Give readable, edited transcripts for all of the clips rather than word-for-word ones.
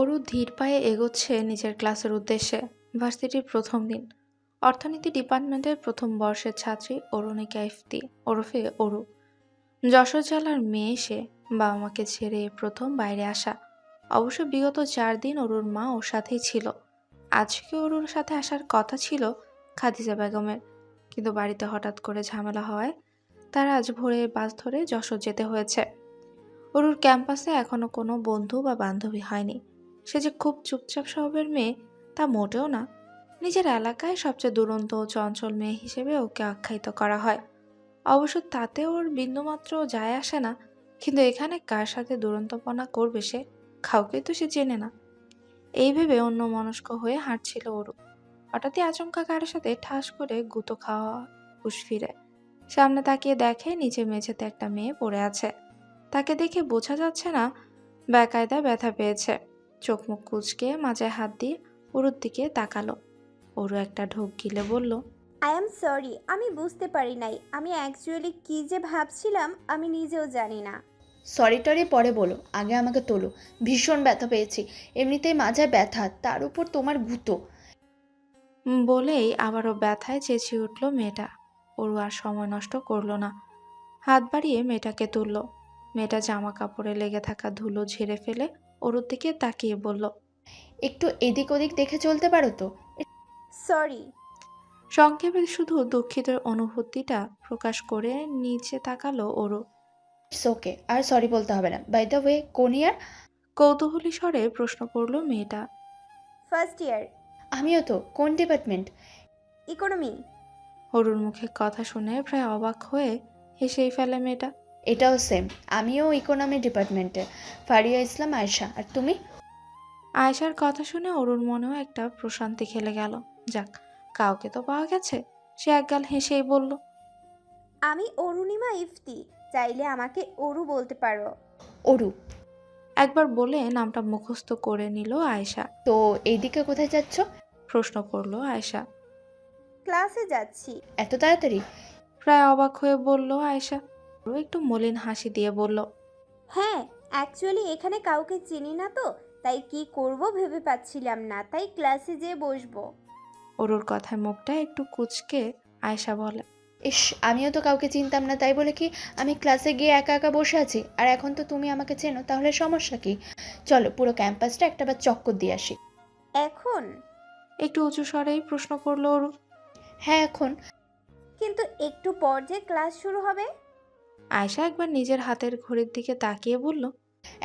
অরু ধীর পায়ে এগোচ্ছে নিজের ক্লাসের উদ্দেশ্যে। ভার্সিটির প্রথম দিন। অর্থনীতি ডিপার্টমেন্টের প্রথম বর্ষের ছাত্রী অরুণিকা ইফতি ওরফে অরু। যশোর জেলার মেয়ে সে। বাবা মাকে ছেড়ে প্রথম বাইরে আসা। অবশ্য বিগত 4 দিন অরুর মা ওর সাথেই ছিল। আজকে অরুর সাথে আসার কথা ছিল খাদিজা বেগমের, কিন্তু বাড়িতে হঠাৎ করে ঝামেলা হওয়ায় তার আজ ভোরে বাস ধরে যশোর যেতে হয়েছে। অরুর ক্যাম্পাসে এখনো কোনো বন্ধু বা বান্ধবী হয়নি। সে যে খুব চুপচাপ স্বভাবের মেয়ে তা মোটেও না। নিজের এলাকায় সবচেয়ে দুরন্ত ও চঞ্চল মেয়ে হিসেবে ওকে আখ্যায়িত করা হয়। অবশ্য তাতে ওর বিন্দুমাত্র যায় আসে না। কিন্তু এখানে কার সাথে দুরন্তপনা করবে সে? কাউকে তো সে চেনে না। এই ভেবে অন্যমনস্ক হয়ে হাঁটছিল অরু। হঠাৎই আচমকা কারোর সাথে ঠাস করে গুঁতো খাওয়া হুঁশ ফিরে। সামনে তাকিয়ে দেখে নিচে মেঝেতে একটা মেয়ে পড়ে আছে। তাকে দেখে বোঝা যাচ্ছে না বেকায়দায় ব্যথা পেয়েছে। চোখ মুখ কুঁচকে মাজায় হাত দিয়ে অরুর দিকে তাকালো। অরু একটা ঢোক গিলে বলল, আই অ্যাম সরি, আমি বুঝতে পারি নাই। আমি অ্যাকচুয়ালি কী যে ভাবছিলাম আমি নিজেও জানি না। সরি টরি পরে বলো, আগে আমাকে তোলো। ভীষণ ব্যথা পেয়েছি, এমনিতেই মাঝে ব্যথা, তার উপর তোমার গুঁতো। বলেই আবারও ব্যথায় চেঁচিয়ে উঠল মেয়েটা। অরু আর সময় নষ্ট করলো না। হাত বাড়িয়ে মেয়েটাকে তুলল। মেয়েটা জামা কাপড়ে লেগে থাকা ধুলো ঝেড়ে ফেলে অরুর দিকে তাকিয়ে বলল, একটু এদিক ওদিক দেখে চলতে পারো তো। সরি। সংক্ষেপে শুধু দুঃখিত অনুভূতিটা প্রকাশ করে নিচে তাকালো অরু। ইটস ওকে, আর সরি বলতে হবে না। বাই দ্য ওয়ে, কোন ইয়ার? কৌতূহলী স্বরে প্রশ্ন করল মেয়েটা। First year. আমিও তো। কোন ডিপার্টমেন্ট? ইকোনমি। অরুর মুখে কথা শুনে প্রায় অবাক হয়ে হেসেই ফেলে মেয়েটা। এটাও সেম, আমিও ইকোনমি ডিপার্টমেন্টে। ফারিয়া ইসলাম আয়শা। আর তুমি? আয়েশার কথা শুনে অরুর মনেও একটা প্রশান্তি খেলে গেল। যাক, কাউকে তো পাওয়া গেছে। সে একগাল হেসেই বলল, আমি অরুণিমা ইফতি, চাইলে আমাকে অরু বলতে পারো। অরু। একবার বলে নামটা মুখস্থ করে নিল আয়েশা। তো এইদিকে কোথায় যাচ্ছ? প্রশ্ন করলো আয়েশা। ক্লাসে যাচ্ছি। এত তাড়াতাড়ি? প্রায় অবাক হয়ে বলল আয়েশা। অরু একটু মলিন হাসি দিয়ে বলল, হ্যাঁ, অ্যাকচুয়ালি এখানে কাউকে চিনি না তো, তাই কি করব ভেবে পাচ্ছিলাম না, তাই ক্লাসে যেয়ে বসবো। অরুর কথায় মুখটা একটু কুঁচকে আয়েশা বলে, ইস, আমিও তো কাউকে চিনতাম না, তাই বলে কি আমি ক্লাসে গিয়ে একা একা বসে আছি? আর এখন তো তুমি আমাকে চেনো, তাহলে সমস্যা কি? চলো পুরো ক্যাম্পাসটা একটাবার চক্কর দিয়ে আসি। এখন? একটু উঁচু স্বরেই প্রশ্ন করলো অরু। হ্যাঁ এখন। কিন্তু একটু পর যে ক্লাস শুরু হবে। আয়েশা একবার নিজের হাতের ঘড়ির দিকে তাকিয়ে বলল,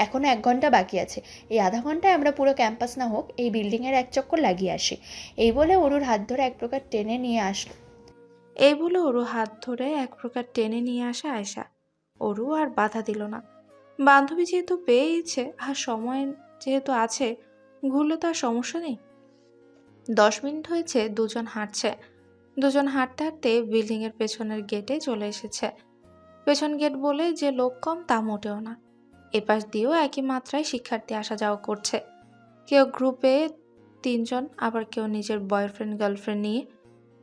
এখনো 1 ঘন্টা বাকি আছে। এই আধা ঘন্টায় আমরা পুরো ক্যাম্পাস না হোক এই বিল্ডিংয়ের এক চক্কর লাগিয়ে আসি। এই বলে অরুর হাত ধরে এক প্রকার টেনে নিয়ে আসলো। এই বলে অরু হাত ধরে এক প্রকার টেনে নিয়ে আসে আয়েশা। অরু আর বাধা দিল না। বান্ধবী যেহেতু পেয়েছে আর সময় যেহেতু আছে, ঘুরলে তো আর সমস্যা নেই। 10 মিনিট হয়েছে দুজন হাঁটছে। দুজন হাঁটতে হাঁটতে বিল্ডিং এর পেছনের গেটে চলে এসেছে। পেছন গেট বলে যে লোক কম তা মোটেও না। এপাশ দিয়েও একই মাত্রায় শিক্ষার্থী আসা যাওয়া করছে। কেউ গ্রুপে 3 জন, আবার কেউ নিজের বয়ফ্রেন্ড গার্লফ্রেন্ড নিয়ে।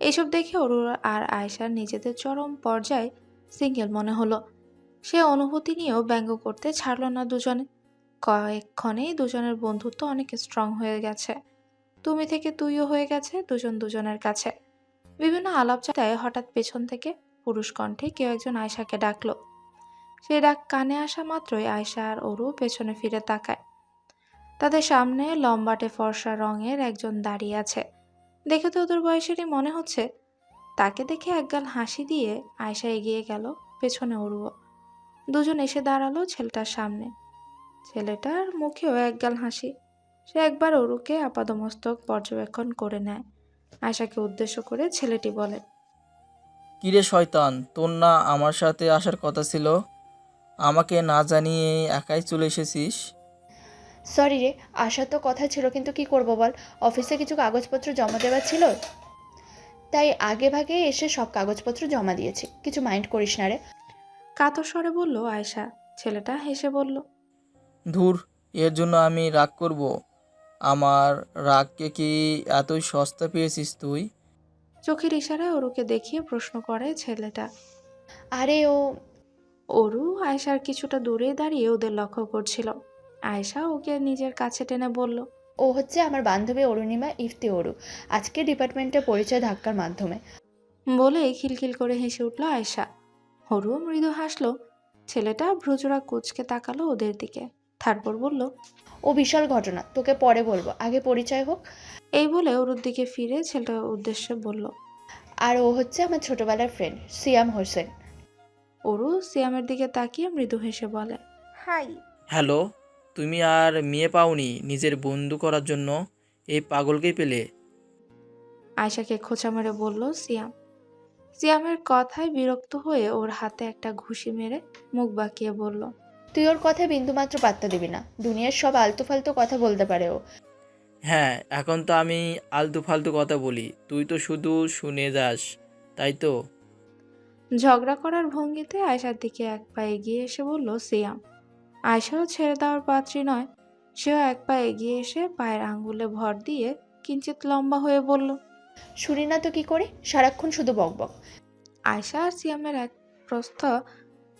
এইসব দেখে অরুরা আর আয়েশার নিজেদের চরম পর্যায়ে সিঙ্গেল মনে হলো। সে অনুভূতি নিয়েও ব্যঙ্গ করতে ছাড়ল না দুজনে। কয়েকক্ষণেই দুজনের বন্ধুত্ব অনেক স্ট্রং হয়ে গেছে। তুমি থেকে তুইও হয়ে গেছে দুজন দুজনের কাছে। বিভিন্ন আলাপচারিতায় হঠাৎ পেছন থেকে পুরুষ কণ্ঠে কেউ একজন আয়েশাকে ডাকলো। সেই ডাক কানে আসা মাত্রই আয়েশা আর অরু পেছনে ফিরে তাকায়। তাদের সামনে লম্বাটে ফর্সা রঙের একজন দাঁড়িয়ে আছে। দেখে তো ওদের বয়সেরই মনে হচ্ছে। তাকে দেখে একগাল হাসি দিয়ে আয়েশা এগিয়ে গেল, পেছনে অরুও। দুজন এসে দাঁড়ালো ছেলেটার সামনে। ছেলেটার মুখেও একগাল হাসি। সে একবার অরুকে আপাদমস্তক পর্যবেক্ষণ করে নেয়। আয়েশাকে উদ্দেশ্য করে ছেলেটি বলে, কিরে শয়তান, তোর না আমার সাথে আসার কথা ছিল? আমাকে না জানিয়ে একাই চলে এসেছিস? সরি রে, আসার তো কথা ছিল, কিন্তু কি করব বল। অফিসে কিছু কাগজপত্র জমা দেওয়ার ছিল, তাই আগে ভাগে এসে সব কাগজপত্র জমা দিয়েছি। কিছু মাইন্ড করিস না রে। কাতর স্বরে বলল আয়েশা। ছেলেটা হেসে বলল, ধুর, এর জন্য আমি রাগ করব? আমার রাগকে কি এতই সস্তা পেয়েছিস তুই? চোখের ইশারায় অরুকে দেখিয়ে প্রশ্ন করে ছেলেটা। আরে ও। অরু আয়েশার কিছুটা দূরে দাঁড়িয়ে ওদের লক্ষ্য করছিল। আয়েশা ওকে নিজের কাছে টেনে বলল, ও হচ্ছে আমার বান্ধবী অরুণিমা ইফতি অরু। আজকে ডিপার্টমেন্টে পরিচয় ধাক্কার মাধ্যমে। বলেই খিলখিল করে হেসে উঠল আয়েশা। হরু মৃদু হাসলো। ছেলেটা ভ্রুজোড়া কুঁচকে তাকালো ওদের দিকে, তারপর বলল, ও বিশাল ঘটনা, তোকে পরে বলবো, আগে পরিচয় হোক। এই বলে ওরুর দিকে ফিরে ছেলেটার উদ্দেশ্যে বলল। আর ও হচ্ছে আমার ছোটবেলার ফ্রেন্ড সিয়াম হোসেন। অরু সিয়ামের দিকে তাকিয়ে মৃদু হেসে বলে, হাই। হ্যালো, তুমি আর মেয়ে পাওনি নিজের বন্ধু করার জন্য, এই পাগলকেই পেলে। আয়শাকে খোঁচা মেরে বলল সিয়াম। সিয়ামের কথায় বিরক্ত হয়ে ওর হাতে একটা ঘুষি মেরে মুখ বাঁকিয়ে বলল, তুই ওর কথায় বিন্দুমাত্র পাত্তা দিবি না, দুনিয়ার সব আলতু ফালতু কথা বলতে পারে ও। হ্যাঁ, এখন তো আমি আলতু ফালতু কথা বলি, তুই তো শুধু শুনে যাস, তাই তো? ঝগড়া করার ভঙ্গিতে আয়শার দিকে এক পা এগিয়ে এসে বলল সিয়াম। আয়শাও ছেড়ে দেওয়ার পাত্রী নয়, সেও এক পা এগিয়ে এসে পায়ের আঙ্গুলে ভর দিয়ে কিঞ্চিত লম্বা হয়ে বলল। শুনি না তো কি করে, সারাক্ষণ শুধু বকবক। আয়শা আর সিয়ামের এক প্রস্থ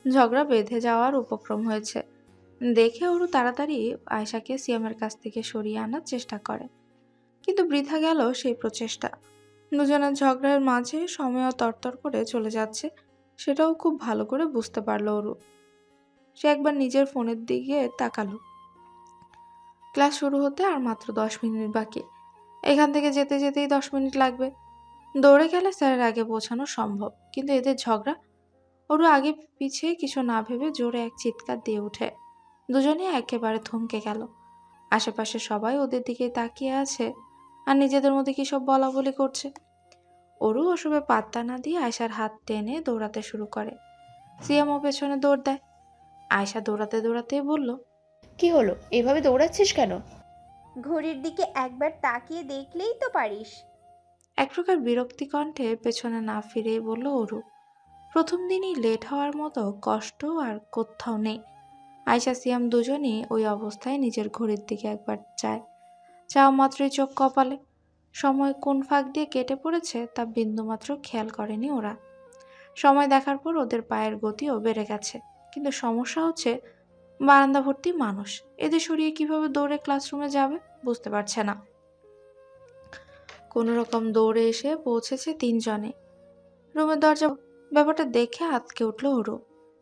ঝগড়া বেঁধে যাওয়ার উপক্রম হয়েছে দেখে ওরু তাড়াতাড়ি আয়শাকে সিয়ামের কাছ থেকে সরিয়ে আনার চেষ্টা করে, কিন্তু বৃথা গেল সেই প্রচেষ্টা। দুজনের ঝগড়ার মাঝে সময়ও তরতর করে চলে যাচ্ছে, সেটাও খুব ভালো করে বুঝতে পারলো ওরু। সে একবার নিজের ফোনের দিকে তাকালো। ক্লাস শুরু হতে আর মাত্র 10 মিনিট বাকি। এখান থেকে যেতে যেতেই 10 মিনিট লাগবে। দৌড়ে গেলে স্যারের আগে পৌঁছানো সম্ভব, কিন্তু এদের ঝগড়া। ওরু আগে পিছিয়ে কিছু না ভেবে জোরে এক চিৎকার দিয়ে উঠে। দুজনেই একেবারে থমকে গেল। আশেপাশে সবাই ওদের দিকে তাকিয়ে আছে আর নিজেদের মধ্যে কি সব বলা বলি করছে। ওরু ওসবে পাত্তা না দিয়ে আয়শার হাত টেনে দৌড়াতে শুরু করে। সিয়ামও পেছনে দৌড় দেয়। আয়শা দৌড়াতে দৌড়াতেই বলল, কি হলো, এভাবে দৌড়াচ্ছিস কেন? ঘড়ির দিকে একবার তাকিয়ে দেখলেই তো পারিস। এক প্রকার বিরক্তি কণ্ঠে পেছনে না ফিরেই বলল ওরু। প্রথম দিনই লেট হওয়ার মতো কষ্ট আর কোথাও নেই। আয়শা সিয়াম দুজনই ওই অবস্থায় নিজের ঘড়ির দিকে একবার চায়। চাওয়া মাত্রই চোখ কপালে। সময় কোন ফাঁক দিয়ে কেটে পড়েছে তা বিন্দুমাত্র খেয়াল করেনি ওরা। সময় দেখার পর ওদের পায়ের গতিও বেড়ে গেছে, কিন্তু সমস্যা হচ্ছে বারান্দা ভর্তি মানুষ, এদের সরিয়ে কিভাবে দৌড়ে ক্লাসরুমে যাবে বুঝতে পারছে না। কোনো রকম দৌড়ে এসে পৌঁছেছে 3 জনে। রুমের দরজা। ব্যাপারটা দেখে আঁতকে উঠল ওরু।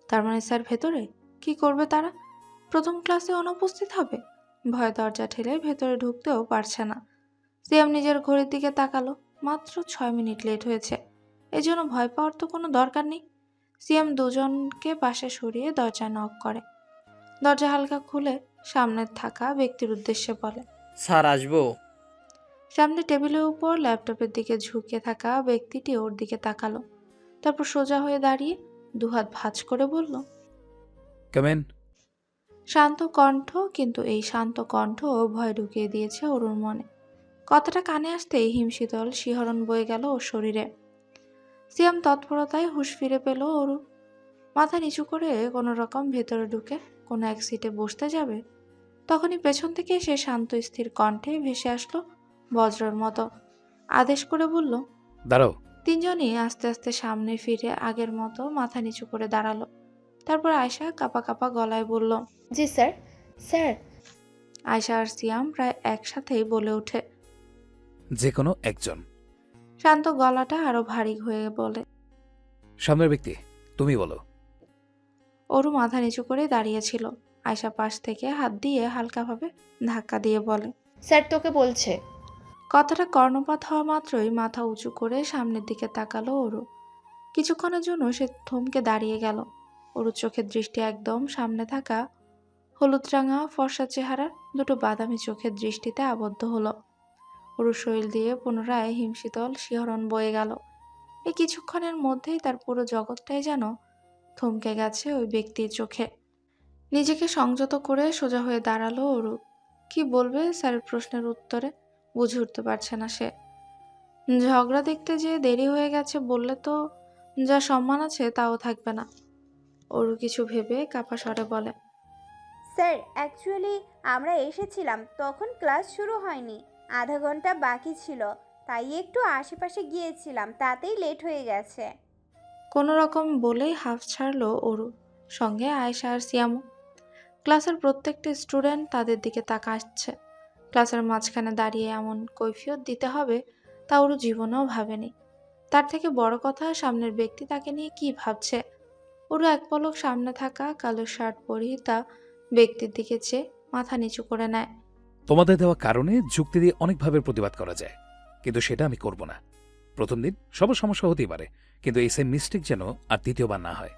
তার মানে স্যার ভেতরে? কি করবে তারা? প্রথম ক্লাসে অনুপস্থিত হবে? ভয়ে দরজা ঠেলে ভেতরে ঢুকতেও পারছে না। সিয়াম নিজের ঘড়ির দিকে তাকালো। মাত্র 6 মিনিট লেট হয়েছে, এজন্য ভয় পাওয়ার তো কোনো দরকার নেই। সিয়াম দুজনকে পাশে সরিয়ে দরজা নক করে। দরজা হালকা খুলে সামনে থাকা ব্যক্তির উদ্দেশ্যে বলে, স্যার আসবো? সামনে টেবিলের উপর ল্যাপটপের দিকে ঝুঁকে থাকা ব্যক্তিটি ওর দিকে তাকালো, তারপর সোজা হয়ে দাঁড়িয়ে দুহাত ভাঁজ করে বলল, কাম ইন। শান্ত কণ্ঠ, কিন্তু এই শান্ত কণ্ঠ ভয় ঢুকিয়ে দিয়েছে ওর মনে। কথাটা কানে আসতেই হিমশীতল শিহরণ বয়ে গেল ওর শরীরে। সিয়াম তৎপরতায় হুঁশ ফিরে পেল ওরু। মাথা নিচু করে কোনো রকম ভেতরে ঢুকে কোনো এক সিটে বসতে যাবে, তখনই পেছন থেকে সে শান্ত স্থির কণ্ঠে ভেসে আসলো বজ্রের মতো। আদেশ করে বলল। দাঁড়াও। 3জনই আস্তে আস্তে সামনে ফিরে আগের মতো মাথা নিচু করে দাঁড়ালো। তারপর আয়শা কাঁপা কাঁপা গলায় বলল, জি স্যার। স্যার। আয়শা আর সিয়াম প্রায় একসাথেই বলে ওঠে। যে কোনো একজন। শান্ত গলাটা আরো ভারী হয়ে বলে, সামনের ব্যক্তি তুমি বলো। ওরু মাথা নিচু করে দাঁড়িয়েছিল। আয়শা পাশ থেকে হাত দিয়ে হালকাভাবে ধাক্কা দিয়ে বলে, স্যার তোকে বলছে। কথাটা কর্ণপাত হওয়া মাত্রই মাথা উঁচু করে সামনের দিকে তাকালো ওরু। কিছুক্ষণের জন্য সে থমকে দাঁড়িয়ে গেল। ওরুর চোখের দৃষ্টি একদম সামনে থাকা হলুদ রাঙা ফর্সা চেহারার দুটো বাদামি চোখের দৃষ্টিতে আবদ্ধ হলো। ওরুর শরীর দিয়ে পুনরায় হিমশীতল শিহরণ বয়ে গেল। এই কিছুক্ষণের মধ্যেই তার পুরো জগৎটাই যেন থমকে গেছে ওই ব্যক্তির চোখে। নিজেকে সংযত করে সোজা হয়ে দাঁড়ালো ওরু। কি বলবে স্যারের প্রশ্নের উত্তরে বুঝে উঠতে পারছে না সে। ঝগড়া দেখতে যে দেরি হয়ে গেছে বললে তো যা সম্মান আছে তাও থাকবে না। ওরু কিছু ভেবে কাঁপা স্বরে বলে, স্যার অ্যাকচুয়ালি আমরা এসেছিলাম তখন ক্লাস শুরু হয়নি, আধা ঘন্টা বাকি ছিল, তাই একটু আশেপাশে গিয়েছিলাম, তাতেই লেট হয়ে গেছে। কোনো রকম বলেই হাফ ছাড়লো ওরু, সঙ্গে আয়েশা আর সিয়ামও। ক্লাসের প্রত্যেকটা স্টুডেন্ট তাদের দিকে তাকাচ্ছে। ক্লাসের মাঝখানে দাঁড়িয়ে এমন কৈফিয়ত দিতে হবে তা ওর জীবনেও ভাবেনি। তার থেকে বড় কথা, সামনের ব্যক্তি তাকে নিয়ে কি ভাবছে। ওরও এক পলক সামনে থাকা কালো শার্ট পরিহিতা ব্যক্তির দিকে চেয়ে মাথা নিচু করে নেয়। তোমাদের দেওয়া কারণে যুক্তি দিয়ে অনেকভাবে প্রতিবাদ করা যায়, কিন্তু সেটা আমি করব না। প্রথম দিন সবার সমস্যা হতেই পারে, কিন্তু এই সেম মিস্টেক যেন আর দ্বিতীয়বার না হয়।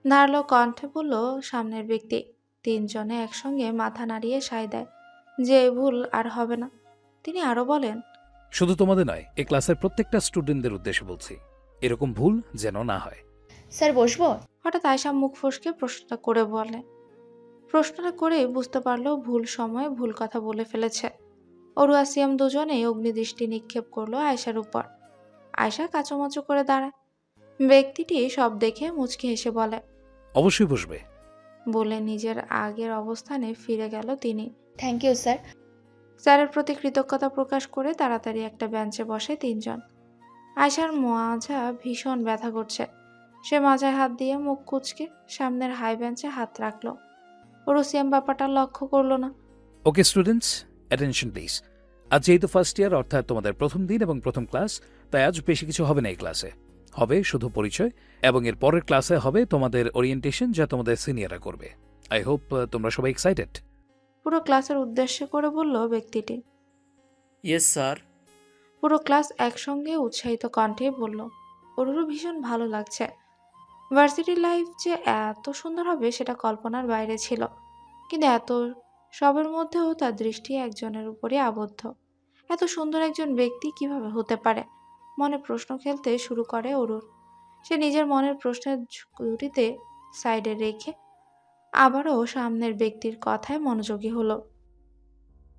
ধারালো কণ্ঠে বলল সামনের ব্যক্তি। তিনজনে একসঙ্গে মাথা নাড়িয়ে সায় দেয় যে এই ভুল আর হবে না। তিনি আরো বলেন, শুধু তোমাদের নয়, এই ক্লাসের প্রত্যেকটা স্টুডেন্টদের উদ্দেশ্যে বলছি, এরকম ভুল যেন না হয়। স্যার বসবো? হঠাৎ আয়শা মুখ ফসকে প্রশ্নটা করে বলে। প্রশ্নটা করে বুঝতে পারলো ভুল সময়ে ভুল কথা বলে ফেলেছে। অরু আর সিয়াম দুজনেই অগ্নিদৃষ্টি নিক্ষেপ করলো আয়শার উপর। আয়শা কাঁচুমাচু করে দাঁড়ায়। ব্যক্তিটি সব দেখে মুচকি হেসে বলে, অবশ্যই বসবে। বলে নিজের আগের অবস্থানে ফিরে গেল তিনি। Thank you sir. স্যারের প্রতি কৃতজ্ঞতা প্রকাশ করে তাড়াতাড়ি একটা বেঞ্চে বসে তিনজন। আয়শার মাজা ভীষণ ব্যথা করছে। সে মাজায় হাত দিয়ে মুখ কুঁচকে সামনের হাই বেঞ্চে হাত রাখলো। ওরু সিয়াম ব্যাপারটা লক্ষ্য করলো না। Okay students, attention please. আজ যেহেতু ফার্স্ট ইয়ার, অর্থাৎ তোমাদের প্রথম দিন এবং প্রথম ক্লাস, তাই আজ বেশি কিছু হবে না। এই ক্লাসে হবে শুধু পরিচয়, এবং এর পরের ক্লাসে হবে তোমাদের ওরিয়েন্টেশন, যা তোমাদের সিনিয়ররা করবে। আই হোপ তোমরা সবাই এক্সাইটেড। পুরো ক্লাসের উদ্দেশ্য করে বলল ব্যক্তিটি। Yes sir. পুরো ক্লাস একসঙ্গে উৎসাহিত কণ্ঠে বলল। ওরও ভীষণ ভালো লাগছে। ভার্সিটি লাইফ যে এত সুন্দর হবে সেটা কল্পনার বাইরে ছিল। কিন্তু এত সবের মধ্যেও তার দৃষ্টি একজনের উপরই আবদ্ধ। এত সুন্দর একজন ব্যক্তি কিভাবে হতে পারে? মনে প্রশ্ন খেলতে শুরু করে অরুর। সে নিজের মনের প্রশ্নের ঝুড়িতে সাইডে রেখে আবারও সামনের ব্যক্তির কথায় মনোযোগী হলো।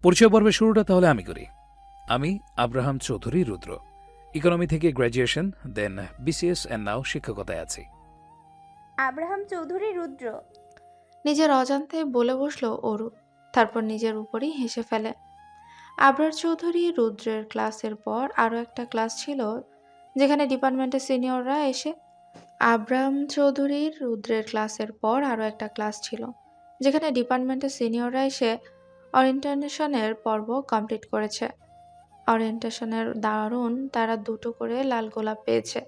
পরিচয় পর্বের শুরুটা তাহলে আমি করি। আমি আব্রাহাম চৌধুরী রুদ্র, ইকোনমি থেকে graduation, then BCS, and now শিক্ষকতায় আছি। আব্রাহাম চৌধুরী রুদ্র। নিজের অজান্তে বলে বসলো অরু, তারপর নিজের উপরই হেসে ফেলে। আবরার চৌধুরী রুদ্রের ক্লাসের পর আরও একটা ক্লাস ছিল যেখানে ডিপার্টমেন্টের সিনিয়ররা এসে আব্রাহাম চৌধুরীর রুদ্রের ক্লাসের পর আরও একটা ক্লাস ছিল যেখানে ডিপার্টমেন্টের সিনিয়ররা এসে অরিয়েন্টেশনের পর্ব কমপ্লিট করেছে। অরিয়েন্টেশনের দারুণ তারা 2টো করে লাল গোলাপ পেয়েছে,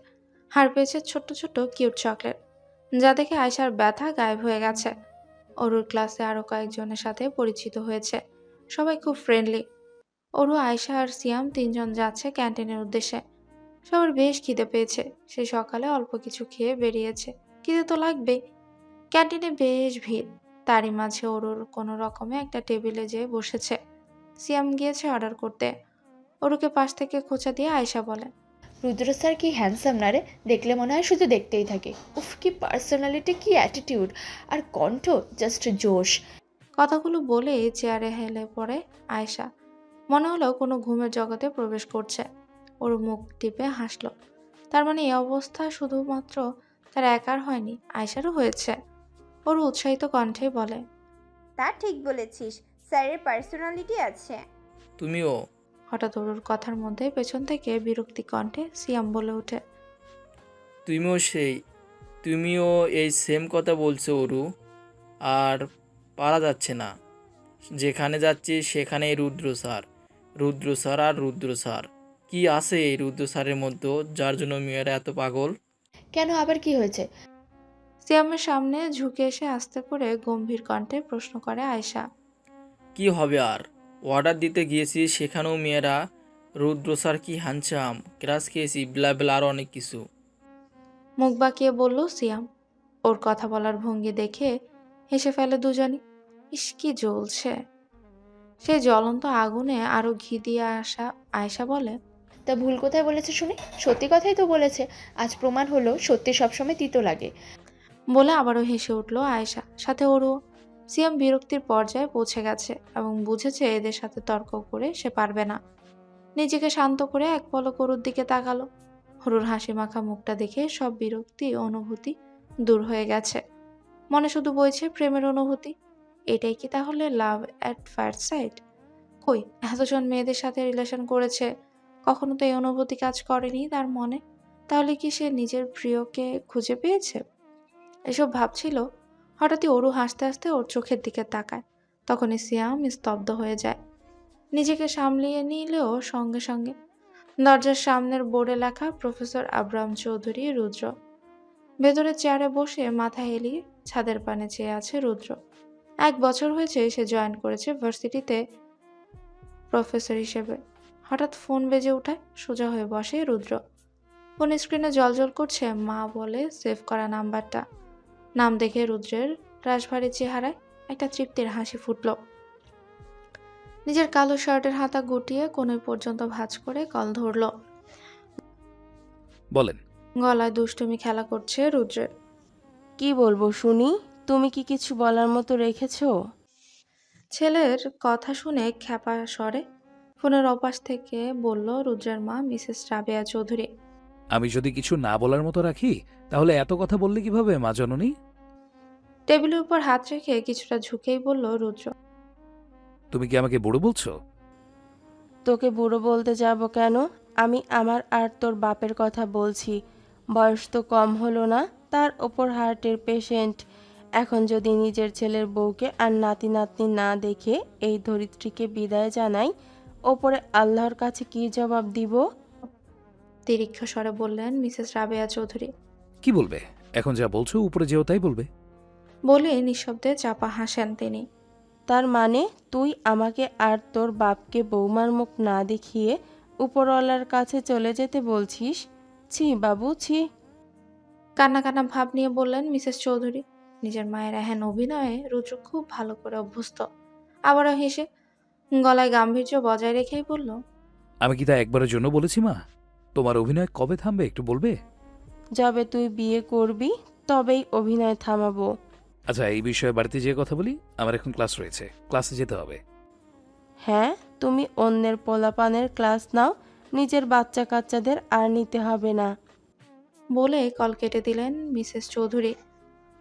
আর পেয়েছে ছোট্ট ছোট্ট কিউট চকলেট, যা দেখে আয়শার ব্যথা গায়েব হয়ে গেছে। অরুর ক্লাসে আরও কয়েকজনের সাথে পরিচিত হয়েছে, সবাই খুব ফ্রেন্ডলি। অরু, আয়শা আর সিয়াম তিনজন যাচ্ছে ক্যান্টিনের উদ্দেশ্যে। সবার বেশ খিদে পেয়েছে, সে সকালে অল্প কিছু খেয়ে বেরিয়েছে, খিদে তো লাগবেই। ক্যান্টিনে বেশ ভিড়, তারই মাঝে অরুর কোনো রকমে একটা টেবিলে যেয়ে বসেছে। সিয়াম গিয়েছে অর্ডার করতে। অরুকে পাশ থেকে খোঁচা দিয়ে আয়শা বলে, রুদ্র স্যার কি হ্যান্ডসাম না রে, দেখলে মনে হয় শুধু দেখতেই থাকে। উফ, কি পার্সোনালিটি, কি অ্যাটিটিউড, আর কণ্ঠ জাস্ট জোশ। কথাগুলো বলে চেয়ারে হেলে পড়ে আয়শা। মনে হলো কোনো ঘুমের জগতে প্রবেশ করছে। ওর মুখ টিপে হাসলো। তার মানে এই অবস্থা শুধুমাত্র তার একার হয়নি, আয়শারও হয়েছে। ওর উৎসাহিত কণ্ঠে বলে, তা ঠিক বলেছিস, স্যারের পার্সোনালিটি আছে। তুমিও। হঠাৎ ওর কথার মধ্যে পেছন থেকে বিরক্তি কণ্ঠে সিয়াম বলে ওঠে, তুমিও এই সেম কথা বলছো অরু। আর পারা যাচ্ছে না, যেখানে যাচ্ছি সেখানেই রুদ্র স্যার, রুদ্র স্যার আর রুদ্র স্যার। কি আছে এই রুদ্র স্যারের মধ্যে যার জন্য মেয়েরা এত পাগল? কেন, আবার কি হয়েছে? সিয়ামের সামনে ঝুঁকে এসে আস্তে করে গম্ভীর কণ্ঠে প্রশ্ন করে আয়শা। কি হবে আর, অর্ডার দিতে গিয়েছি সেখানেও মেয়েরা রুদ্র স্যার কি হ্যান্ডসাম, ক্রাশ খেয়েছি, ব্লা ব্লা আরও অনেক কিছু। মুখ বাঁকিয়ে বলল সিয়াম। ওর কথা বলার ভঙ্গি দেখে হেসে ফেলে দুজনই। ইস, কি জ্বলছে! সে জ্বলন্ত আগুনে আরো ঘি দিয়ে আসা আয়শা বলে, তা ভুল কোথায় বলেছে শুনি? সত্যি কথাই তো বলেছে। আজ প্রমাণ হলো সত্যি সবসময় তিতো লাগে। বলে আবারও হেসে উঠল আয়েশা, সাথে ওরও। সিয়াম বিরক্তির পর্যায়ে পৌঁছে গেছে এবং বুঝেছে এদের সাথে তর্ক করে সে পারবে না। নিজেকে শান্ত করে এক পলক অরুর দিকে তাকালো। হরুর হাসি মাখা মুখটা দেখে সব বিরক্তি অনুভূতি দূর হয়ে গেছে। মনে শুধু বইছে প্রেমের অনুভূতি। এটাই কি তাহলে লাভ অ্যাট ফার্স্ট সাইট? কই, এতজন মেয়েদের সাথে রিলেশন করেছে, কখনো তো এই অনুভূতি কাজ করেনি তার মনে। তাহলে কি সে নিজের প্রিয়কে খুঁজে পেয়েছে? এসব ভাবছিল, হঠাৎই অরু হাসতে হাসতে ওর চোখের দিকে তাকায়। তখনই সিয়াম স্তব্ধ হয়ে যায়। নিজেকে সামলিয়ে নিলেও সঙ্গে সঙ্গে। দরজার সামনের বোর্ডে লেখা প্রফেসর আব্রাহাম চৌধুরী রুদ্র। ভেতরে চেয়ারে বসে মাথা হেলিয়ে ছাদের পানে চেয়ে আছে রুদ্র। 1 বছর হয়েছে সে জয়েন করেছে ভার্সিটিতে প্রফেসর হিসেবে। হঠাৎ ফোন বেজে ওঠায়, সোজা হয়ে বসে রুদ্র। ফোন স্ক্রিনে জলজল করছে মা বলে সেভ করা নাম্বারটা। নাম দেখে রুদ্রের রাশভারী চেহারায় একটা তৃপ্তির হাসি ফুটল। নিজের কালো শার্টের হাতা গুটিয়ে কোণে পর্যন্ত ভাঁজ করে কল ধরল। বলেন। গলায় দুষ্টুমি খেলা করছে রুদ্রের। কি বলবো শুনি, তুমি কি কিছু বলার মতো রেখেছো? ছেলের কথা শুনে খ্যাপা স্বরে ফোনের অপাশ থেকে বলল রুদ্রের মা মিসেস রাবেয়া চৌধুরী। আমি যদি কিছু না বলার মতো রাখি তাহলে এত কথা বললে কিভাবে মা জননী? টেবিলের উপর হাত রেখে কিছুটা ঝুঁকেই বলল রুদ্র। তুমি কি আমাকে বুড়ো বলছো? তোকে বুড়ো বলতে যাব কেন? আমি আমার আর তোর বাপের কথা বলছি। বয়স তো কম হলো না, তার ওপর হার্টের পেশেন্ট। এখন যদি নিজের ছেলের বউকে আর নাতি নাতনি না দেখে এই ধরিত্রীকে বিদায় জানাই, ওপরে আল্লাহর কাছে কি জবাব দিব? তীক্ষ্ণ স্বরে বললেন মিসেস রাবেয়া চৌধুরী। কি বলবে? এখন যা বলছো উপরে যেও তাই বলবে। বলে নিঃশব্দে চাপা হাসেন তিনি। তার মানে তুই আমাকে আর তোর বাপকে বৌমার মুখ না দেখিয়ে উপরওয়ালার কাছে চলে যেতে বলছিস? ছি বাবু, ছি। কান্না কান্না ভাব নিয়ে বললেন মিসেস চৌধুরী। নিজের মায়ের এহেন অভিনয়ে রুদ্র খুব ভালো করে অভ্যস্ত। আবারও হেসে গলায় গাম্ভীর্য বজায় রেখেই বলল, আমি কি তা একবারের জন্য বলেছি মা? তোমার অভিনয় কবে থামবে একটু বলবে? যবে তুই বিয়ে করবি তবেই অভিনয় থামাবো। আচ্ছা, এই বিষয়ে বাড়িতে যেয়ে কথা বলি। আমার এখন ক্লাস রয়েছে, ক্লাসে যেতে হবে। হ্যাঁ, তুমি অন্যের পোলাপানের ক্লাস নাও, নিজের বাচ্চা কাচ্চাদের আর নিতে হবে না। বলে কল কেটে দিলেন মিসেস চৌধুরী।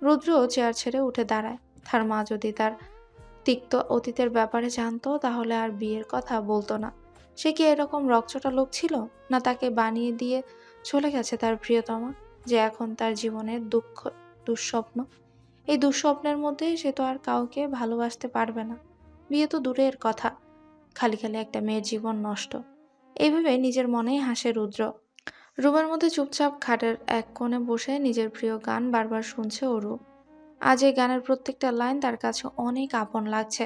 রুদ্র চেয়ার ছেড়ে উঠে দাঁড়ায়। তার মা যদি তার তিক্ত অতীতের ব্যাপারে জানতো তাহলে আর বিয়ের কথা বলতো না। সে কি এরকম রকচটা লোক ছিল, না তাকে বানিয়ে দিয়ে চলে গেছে তার প্রিয়তমা, যে এখন তার জীবনের দুঃখ দুঃস্বপ্ন। এই দুঃস্বপ্নের মধ্যে সে তো আর কাউকে ভালোবাসতে পারবে না। বিয়ে তো দূরের কথা, খালি খালি একটা মেয়ের জীবন নষ্ট। এইভাবে নিজের মনেই হাসে রুদ্র। রুমের মধ্যে চুপচাপ খাটের এক কোণে বসে নিজের প্রিয় গান বারবার শুনছে অরু। আজ এই গানের প্রত্যেকটা লাইন তার কাছে অনেক আপন লাগছে।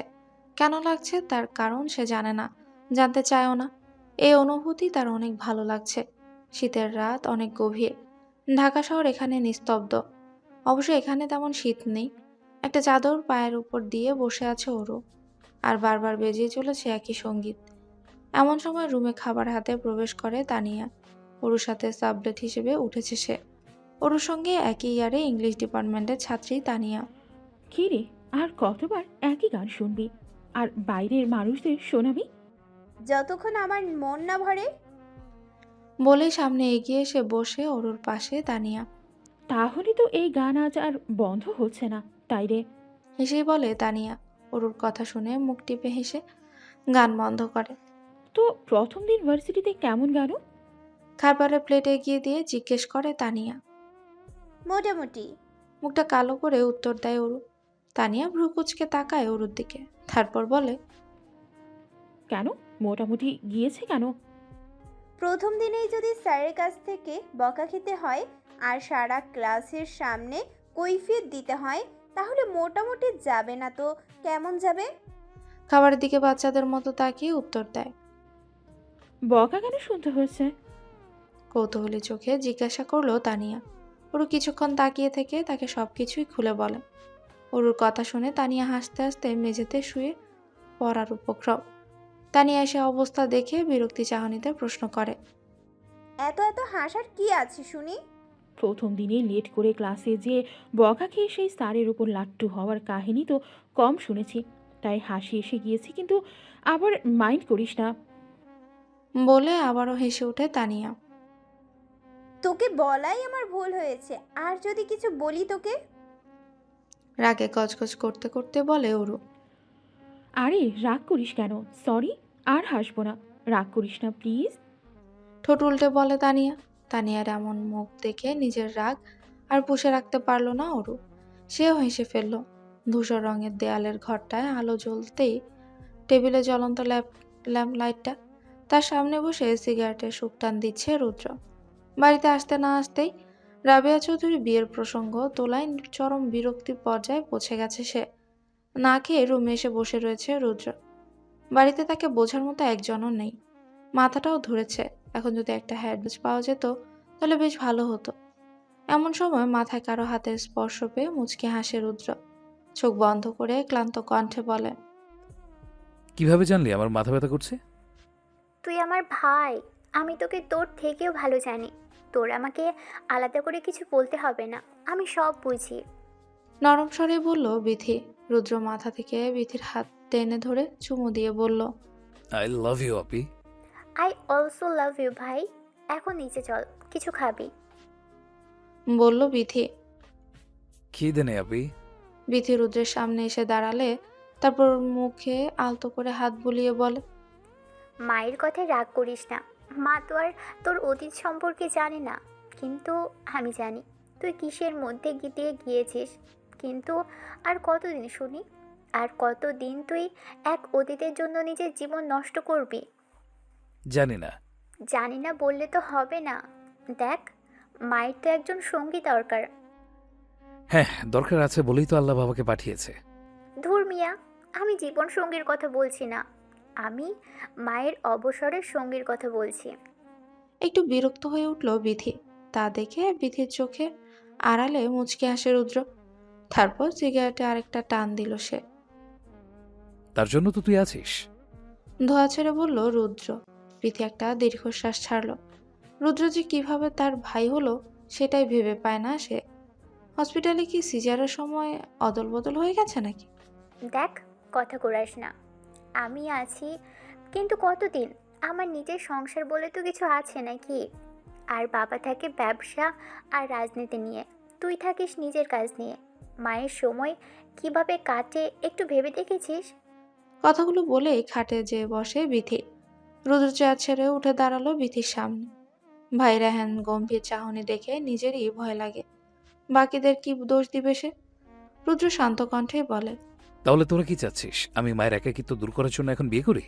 কেন লাগছে তার কারণ সে জানে না, জানতে চায়ও না। এই অনুভূতি তার অনেক ভালো লাগছে। শীতের রাত অনেক গভীর। ঢাকা শহর এখানে নিস্তব্ধ। অবশ্য এখানে তেমন শীত নেই। একটা চাদর পায়ের উপর দিয়ে বসে আছে অরু, আর বারবার বেজে চলেছে একই সঙ্গীত। এমন সময় রুমে খাবার হাতে প্রবেশ করে তানিয়া। অরুর সাথে সাবলেট হিসেবে উঠেছে সে। অরুর সঙ্গে একই ইয়ারে ইংলিশ ডিপার্টমেন্টের ছাত্রী তানিয়া। কি রে, আর কতবার একই গান শুনবি আর বাইরের মানুষদের শোনাবি? যতক্ষণ আমার মন না ভরে। বলেই সামনে এগিয়ে এসে বসে অরুর পাশে তানিয়া। তাহলে তো এই গান আজ আর বন্ধ হচ্ছে না, তাই রে? হেসেই বলে তানিয়া। অরুর কথা শুনে মুখ টিপে হেসে গান বন্ধ করে। তো প্রথম দিন ভার্সিটিতে কেমন গেল? খাবারের প্লেট এগিয়ে দিয়ে জিজ্ঞেস করে তানিয়া। মোটামুটি। মুখটা কালো করে উত্তর দেয় অরু। তানিয়া ভ্রু কুচকে তাকায় অরুর দিকে, তারপর বলে, কেন মোটামুটি গিয়েছে কেন? প্রথম দিনেই যদি স্যারের কাছ থেকে বকা খেতে হয় আর সারা ক্লাসের সামনে কৈফিয়ত দিতে হয়, তাহলে মোটামুটি যাবে না তো কেমন যাবে? খাবারের দিকে বাচ্চাদের মতো তাকিয়ে উত্তর দেয়। বকা কেন শুনতে হয়েছে? কৌতূহলী চোখে জিজ্ঞাসা করলো তানিয়া। অরু কিছুক্ষণ তাকিয়ে থেকে তাকে সবকিছুই খুলে বলে। অরুর কথা শুনে তানিয়া হাসতে হাসতে মেঝেতে শুয়ে পড়ার উপক্রম। তানিয়া এসে অবস্থা দেখে বিরক্তি চাহনিতে প্রশ্ন করে, এত এত হাসার কি আছে শুনি? প্রথম দিনে লেট করে ক্লাসে যেয়ে বকা খেয়ে সেই স্যারের উপর লাট্টু হওয়ার কাহিনী তো কম শুনেছি, তাই হাসি এসে গিয়েছি, কিন্তু আবার মাইন্ড করিস না। বলে আবারও হেসে ওঠে তানিয়া। তোকে বলাই আমার ভুল হয়েছে, আর যদি কিছু বলি তোকে? রাগে গজগজ করতে করতে বলে অরু। আরে রাগ করিস কেন? সরি, আর হাসবো না, রাগ করিস না প্লিজ। ঠোঁট উল্টে বলে তানিয়া। তানিয়ার এমন মুখ দেখে নিজের রাগ আর পুষে রাখতে পারল না অরু। সেও হেসে ফেলল। ধূসর রঙের দেয়ালের ঘরটায় আলো জ্বলতেই টেবিলে জ্বলন্ত ল্যাম্প লাইটটা, তার সামনে বসে সিগারেটের সুকটান দিচ্ছে রুদ্র। বাড়িতে আসতে না আসতেই রাবেয়া চৌধুরী বিয়ের প্রসঙ্গ তোলায় চরম বিরক্তির পর্যায়ে পৌঁছে গেছে সে। না খেয়ে রুমে এসে বসে রয়েছে রুদ্র। বাড়িতে তাকে বোঝার মতো একজনও নেই। মাথাটাও ধরেছে, এখন যদি একটা হ্যান্ডেজ পাওয়া যেত তাহলে বেশ ভালো হতো। এমন সময় মাথায় কারো হাতের স্পর্শ পেয়ে মুচকি হাসে রুদ্র। চোখ বন্ধ করে ক্লান্ত কণ্ঠে বলে, কিভাবে জানলি আমার মাথা ব্যথা করছে? তুই আমার ভাই, আমি তোকে তোর থেকেও ভালো জানি। তোর আমাকে আলাদা করে কিছু বলতে হবে না, আমি সব বুঝি। নরম স্বরে বলল বিথি। রুদ্র মাথা থেকে বিথির হাত টেনে ধরে চুমু দিয়ে বলল, I love you Api. I also love you ভাই। এখন নিচে চল, কিছু খাবি? বলল বিথি। খিদে নেই আপি। বিথি রুদ্রের সামনে এসে দাঁড়ালে, তারপর মুখে আলতো করে হাত বুলিয়ে বলে, মায়ের কথায় রাগ করিস না। মা তো আর তোর অতীত সম্পর্কে জানে না, কিন্তু আমি জানি তুই কিসের মধ্যে দিয়ে গিয়েছিস। কিন্তু আর কতদিন শুনি, আর কতদিন তুই এক অতীতের জন্য নিজের জীবন নষ্ট করবি? জানি না। জানি না বললে তো হবে না। দেখ, মায়ের তো একজন সঙ্গী দরকার। হ্যাঁ, দরকার আছে বলেই তো আল্লাহ বাবাকে পাঠিয়েছে। ধুর মিয়া, আমি জীবন সঙ্গীর কথা বলছি না, আমি মায়ের অবসরের সঙ্গীর কথা বলছি। একটু বিরক্ত হয়ে উঠল বিথি। তা দেখে বিথির চোখে আড়ালে মুচকি হাসে রুদ্র। তারপর সিগারেটে আরেকটা টান দিল সে। তার জন্য তো তুই আছিস। ধোয়া ছেড়ে বলল রুদ্র। বিথি একটা দীর্ঘশ্বাস ছাড়ল। রুদ্র যে কিভাবে তার ভাই হলো সেটাই ভেবে পায় না সে। হসপিটালে কি সিজারের সময় অদল বদল হয়ে গেছে নাকি? দেখ, কথা করাস না। আমি আছি, কিন্তু কতদিন? আমার নিজের সংসার বলে তো কিছু আছে নাকি? আর বাবা থাকে ব্যবসা আর রাজনীতি নিয়ে, তুই থাকিস নিজের কাজ নিয়ে। মায়ের সময় কিভাবে কাটে একটু ভেবে দেখেছিস? কথাগুলো বলেই খাটে যে বসে বিথি। রুদ্র চেয়ার ছেড়ে উঠে দাঁড়ালো বিথির সামনে। ভাই রেহান গম্ভীর চাহনি দেখে নিজেরই ভয় লাগে। বাকিদের কি দোষ দিবে সে? রুদ্র শান্ত কণ্ঠে বলে, তাহলে তোরা কি চাচ্ছিস? আমি মায়ের একাকিত্ব দূর করার জন্য এখন বিয়ে করি?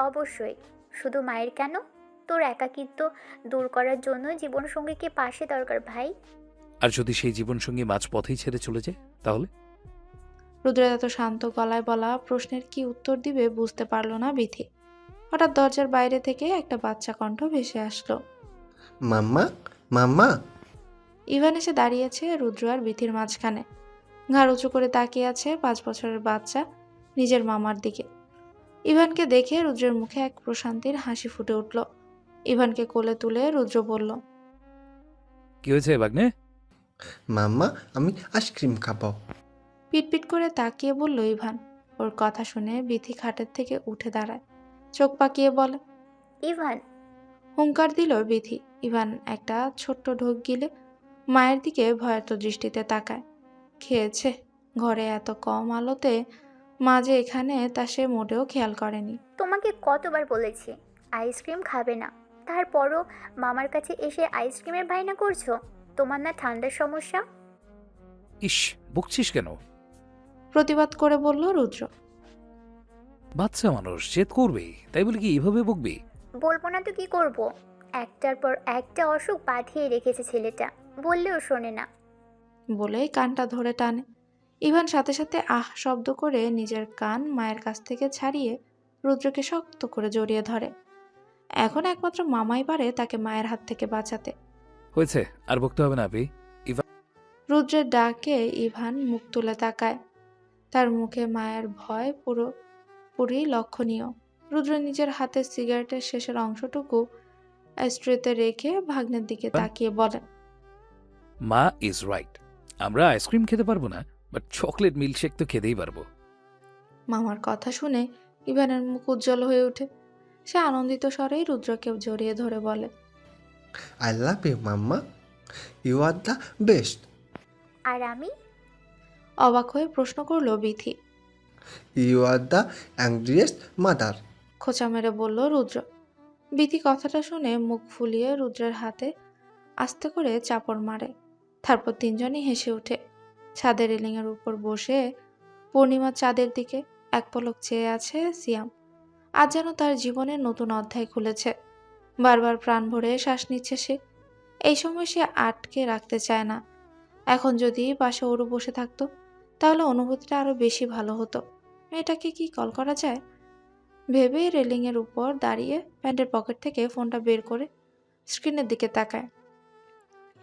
অবশ্যই। শুধু মায়ের কেন, তোর একাকিত্ব দূর করার জন্য জীবনসঙ্গীকে পাশে দরকার ভাই। আর যদি সেই জীবনসঙ্গী মাঝ পথেই ছেড়ে চলে যায় তাহলে? রুদ্রের এত শান্ত গলায় বলা প্রশ্নের কি উত্তর দিবে বুঝতে পারল না বিথি। হঠাৎ দরজার বাইরে থেকে একটা বাচ্চা কণ্ঠ ভেসে আসলো। মাম্মা, মাম্মা। ইভান এসে দাঁড়িয়েছে রুদ্র আর বিথির মাঝখানে। ঘাড় উঁচু করে তাকিয়ে আছে 5 বছরের বাচ্চা নিজের মামার দিকে। ইভানকে দেখে রুদ্রের মুখে এক প্রশান্তির হাসি ফুটে উঠল। ইভানকে কোলে তুলে রুদ্র বলল, কি হয়েছে বাগ্নে? মাম্মা, আমি আইসক্রিম খাবো। পিটপিট করে তাকিয়ে বলল ইভান। ওর কথা শুনে বিথি খাটের থেকে উঠে দাঁড়ায়, চোখ পাকিয়ে বলে, ইভান। হুঙ্কার দিল বিথি। ইভান একটা ছোট্ট ঢোক গিলে মায়ের দিকে ভয়ার্ত দৃষ্টিতে তাকায়। খেয়েছে। ঘরে এত কম আলোতে মা যে এখানে তা সে মোটেও খেয়াল করেনি। তোমাকে কতবার বলেছি আইসক্রিম খাবে না, তারপরও মামার কাছে এসে আইসক্রিমের বায়না করছো। তোমার না ঠান্ডার সমস্যা? ইস, বকছিস কেন? প্রতিবাদ করে বলল রুদ্র। বাচ্চা মানুষ জেদ করবে, তাই বলে কি এইভাবে বকবি? বলবো না তো কি করব? একটার পর একটা অসুখ বাঁধিয়ে রেখেছে ছেলেটা, বললেও শোনে না। বলেই কানটা ধরে টানে। ইভান সাথে সাথে আহ শব্দ করে নিজের কান মায়ের কাছ থেকে ছাড়িয়ে রুদ্রকে শক্ত করে জড়িয়ে ধরে। এখন একমাত্র মামাই পারে তাকে মায়ের হাত থেকে বাঁচাতে। হয়েছে, আর বকতে হবে না আপি। রুদ্রের ডাকে ইভান মুখ তুলে তাকায়। তার মুখে মায়ের ভয় পুরোপুরি লক্ষণীয়। রুদ্র নিজের হাতের সিগারেটের শেষের অংশটুকু স্ট্রেতে রেখে ভাগ্নের দিকে তাকিয়ে বলে, মা ইজ রাইট। আমরা আইসক্রিম খেতে পারবো না, বাট চকলেট মিল্কশেক তো খেতেই পারবো। মামার কথা শুনে ইভানের মুখ উজ্জ্বল হয়ে ওঠে। সে আনন্দিত স্বরেই রুদ্রকে জড়িয়ে ধরে বলে, I love you mamma, you are the best. আর আমি? অবাক হয়ে প্রশ্ন করল Bithi. You are the angriest mother. খোঁচা মেরে বলল রুদ্র। বিথি কথাটা শুনে মুখ ফুলিয়ে রুদ্রের হাতে আস্তে করে চাপড় মারে। তারপর তিনজনই হেসে ওঠে। ছাদের রেলিংয়ের উপর বসে পূর্ণিমার চাঁদের দিকে এক পলক চেয়ে আছে সিয়াম। আজ যেন তার জীবনের নতুন অধ্যায় খুলেছে। বারবার প্রাণ ভরে শ্বাস নিচ্ছে সে। এই সময় সে আটকে রাখতে চায় না। এখন যদি পাশে ওরু বসে থাকতো তাহলে অনুভূতিটা আরো বেশি ভালো হতো। মেয়েটাকে কি কল করা যায় ভেবে রেলিংয়ের উপর দাঁড়িয়ে প্যান্টের পকেট থেকে ফোনটা বের করে স্ক্রিনের দিকে তাকায়।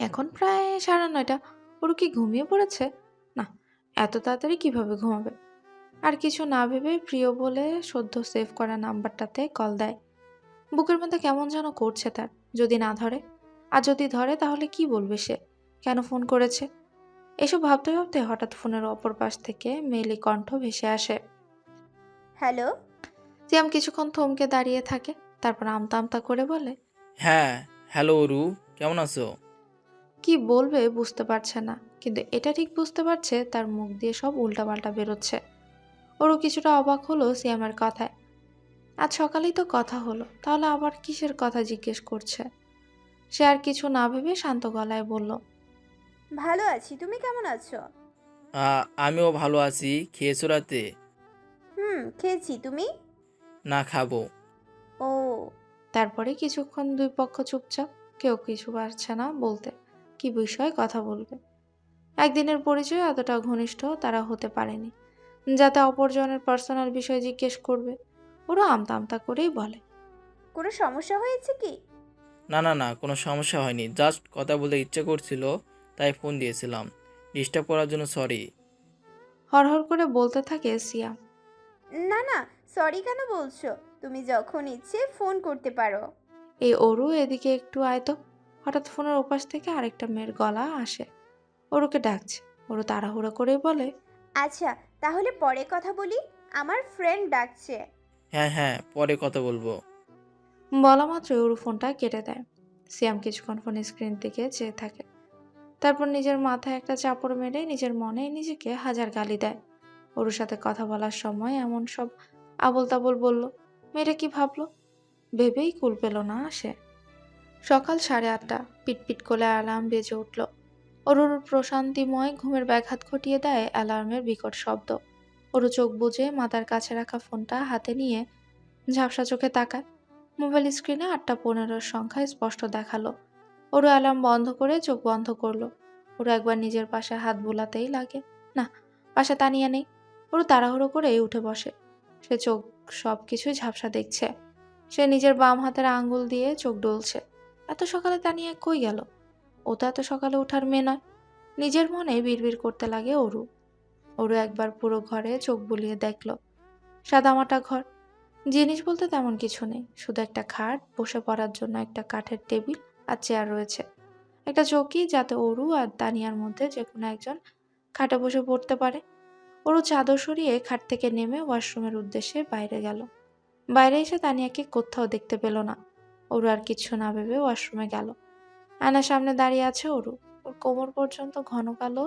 এখন প্রায় 9:30। ওরু কি ঘুমিয়ে পড়েছে? না, এত তাড়াতাড়ি কিভাবে ঘুমাবে? আর কিছু না ভেবে প্রিয় বলে সদ্য সেভ করা নাম্বারটাতে কল দেয়। বুকের মধ্যে কেমন যেন করছে তার। যদি না ধরে, আর যদি ধরে তাহলে কি বলবে সে? কেন ফোন করেছে? এসব ভাবতে ভাবতে হঠাৎ ফোনের অপর পাশ থেকে মেয়েলি কণ্ঠ ভেসে আসে। হ্যালো। সিয়াম কিছুক্ষণ থমকে দাঁড়িয়ে থাকে, তারপর আমতা আমতা করে বলে, হ্যাঁ, হ্যালো অরু, কেমন আছো? কি বলবে বুঝতে পারছে না, কিন্তু এটা ঠিক বুঝতে পারছে তার মুখ দিয়ে সব উল্টাপাল্টা বেরোচ্ছে। ওরও কিছুটা অবাক হলো সিয়ামের কথায়। আজ সকালেই তো কথা হলো, তাহলে আবার কিসের কথা জিজ্ঞেস করছে? সে আর কিছু না ভেবে শান্ত গলায় বলল, ভালো আছি, তুমি কেমন আছো? আমিও ভালো আছি। খেয়েছো রাতে? খেয়েছি, তুমি? না, খাবো। ও। তারপরে কিছুক্ষণ দুই পক্ষ চুপচাপ, কেউ কিছু পারছে না বলতে কি বিষয়ে কথা বলবে। একদিনের পরিচয় এতটা ঘনিষ্ঠ তারা হতে পারেনি যাতে অপরজনের পার্সোনাল বিষয় জিজ্ঞেস করবে। ওরা আমতা আমতা করেই বলে, কোনো সমস্যা হয়েছে কি? না না না, কোনো সমস্যা হয়নি, জাস্ট কথা বলতে ইচ্ছে করছিল, তাই ফোন দিয়েছিলাম। ডিস্টার্ব করার জন্য সরি। হরহর করে বলতে থাকে সিয়াম। না না, সরি কেন বলছো? তুমি যখন ইচ্ছে ফোন করতে পারো। এই অরু এদিকে একটু আয়তো। হঠাৎ ফোনের ওপাশ থেকে আরেকটা মেয়ের গলা আসে, ওরুকে ডাকছে। ওরু তাড়াহুড়ো করেই বলে, আচ্ছা, তাহলে পরে কথা বলি, আমার ফ্রেন্ড ডাকছে। হ্যাঁ হ্যাঁ, পরে কথা বলবো। বলা মাত্রই ওরু ফোনটা কেটে দেয়। সিয়াম কিছুক্ষণ ফোনের স্ক্রিন দিকে চেয়ে থাকে, তারপর নিজের মাথায় একটা চাপড় মেরে নিজের মনে নিজেকে হাজার গালি দেয়। ওর সাথে কথা বলার সময় এমন সব আবোল তাবোল বলল, মেয়েটা কি ভাবলো ভেবেই কুল পেল না সে। সকাল 8:30। পিটপিট করে অ্যালার্ম বেজে উঠল। অরুর প্রশান্তিময় ঘুমের ব্যাঘাত ঘটিয়ে দেয় অ্যালার্মের বিকট শব্দ। ওর চোখ বুজে মাথার কাছে রাখা ফোনটা হাতে নিয়ে ঝাপসা চোখে তাকায়। মোবাইল স্ক্রিনে 8:15 সংখ্যায় স্পষ্ট দেখালো। ওর অ্যালার্ম বন্ধ করে চোখ বন্ধ করলো। ওর একবার নিজের পাশে হাত বোলাতেই লাগে, না, পাশে তানিয়া নেই। ওর তাড়াহুড়ো করে উঠে বসে। সে চোখ সবকিছুই ঝাপসা দেখছে। সে নিজের বাম হাতের আঙ্গুল দিয়ে চোখ ডলছে। এত সকালে তানিয়া কই গেল? ও তো এত সকালে ওঠার মেয়ে নয়। নিজের মনে বিড়বিড় করতে লাগে অরু। অরু একবার পুরো ঘরে চোখ বুলিয়ে দেখল। সাদামাটা ঘর, জিনিস বলতে তেমন কিছু নেই, শুধু একটা খাট, বসে পড়ার জন্য একটা কাঠের টেবিল আর চেয়ার রয়েছে, একটা চৌকি যাতে অরু আর তানিয়ার মধ্যে যে কোনো একজন খাটে বসে পড়তে পারে। অরু চাদর সরিয়ে খাট থেকে নেমে ওয়াশরুমের উদ্দেশ্যে বাইরে গেল। বাইরে এসে তানিয়াকে কোথাও দেখতে পেল না। অরু আর কিচ্ছু না ভেবে ওয়াশরুমে গেল। আয়নার সামনে দাঁড়িয়ে আছে অরু। ওর কোমর পর্যন্ত ঘন কালো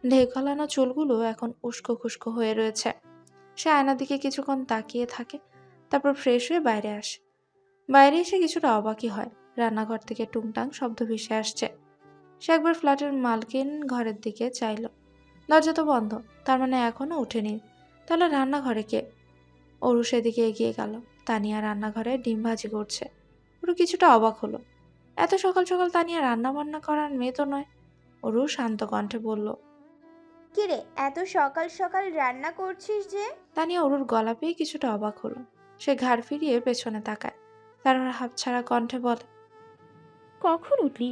ঢেউ খেলানো চুলগুলো এখন উস্কো খুস্কো হয়ে রয়েছে। সে আয়নার দিকে কিছুক্ষণ তাকিয়ে থাকে, তারপর ফ্রেশ হয়ে বাইরে আসে। বাইরে এসে কিছুটা অবাকই হয়। রান্নাঘর থেকে টুংটাং শব্দ ভেসে আসছে। সে একবার ফ্ল্যাটের মালকিন ঘরের দিকে চাইল। দরজা তো বন্ধ, তার মানে এখনো উঠেনি। তাহলে রান্নাঘরে কে? অরু সেদিকে এগিয়ে গেল। তানিয়া রান্নাঘরে ডিম ভাজি করছে। অরু কিছুটা অবাক হলো। এত সকাল সকাল তানিয়া রান্না বান্না করার মেয়ে তো নয়। অরু শান্ত কণ্ঠে বলল, কিরে, এত সকাল সকাল রান্না করছিস যে? তানিয়া অরুর গলা পেয়ে কিছুটা অবাক হলো। সে ঘাড় ফিরিয়ে পেছনে তাকায়, তারপর হাঁপছাড়া কণ্ঠে বলে, কখন উঠলি?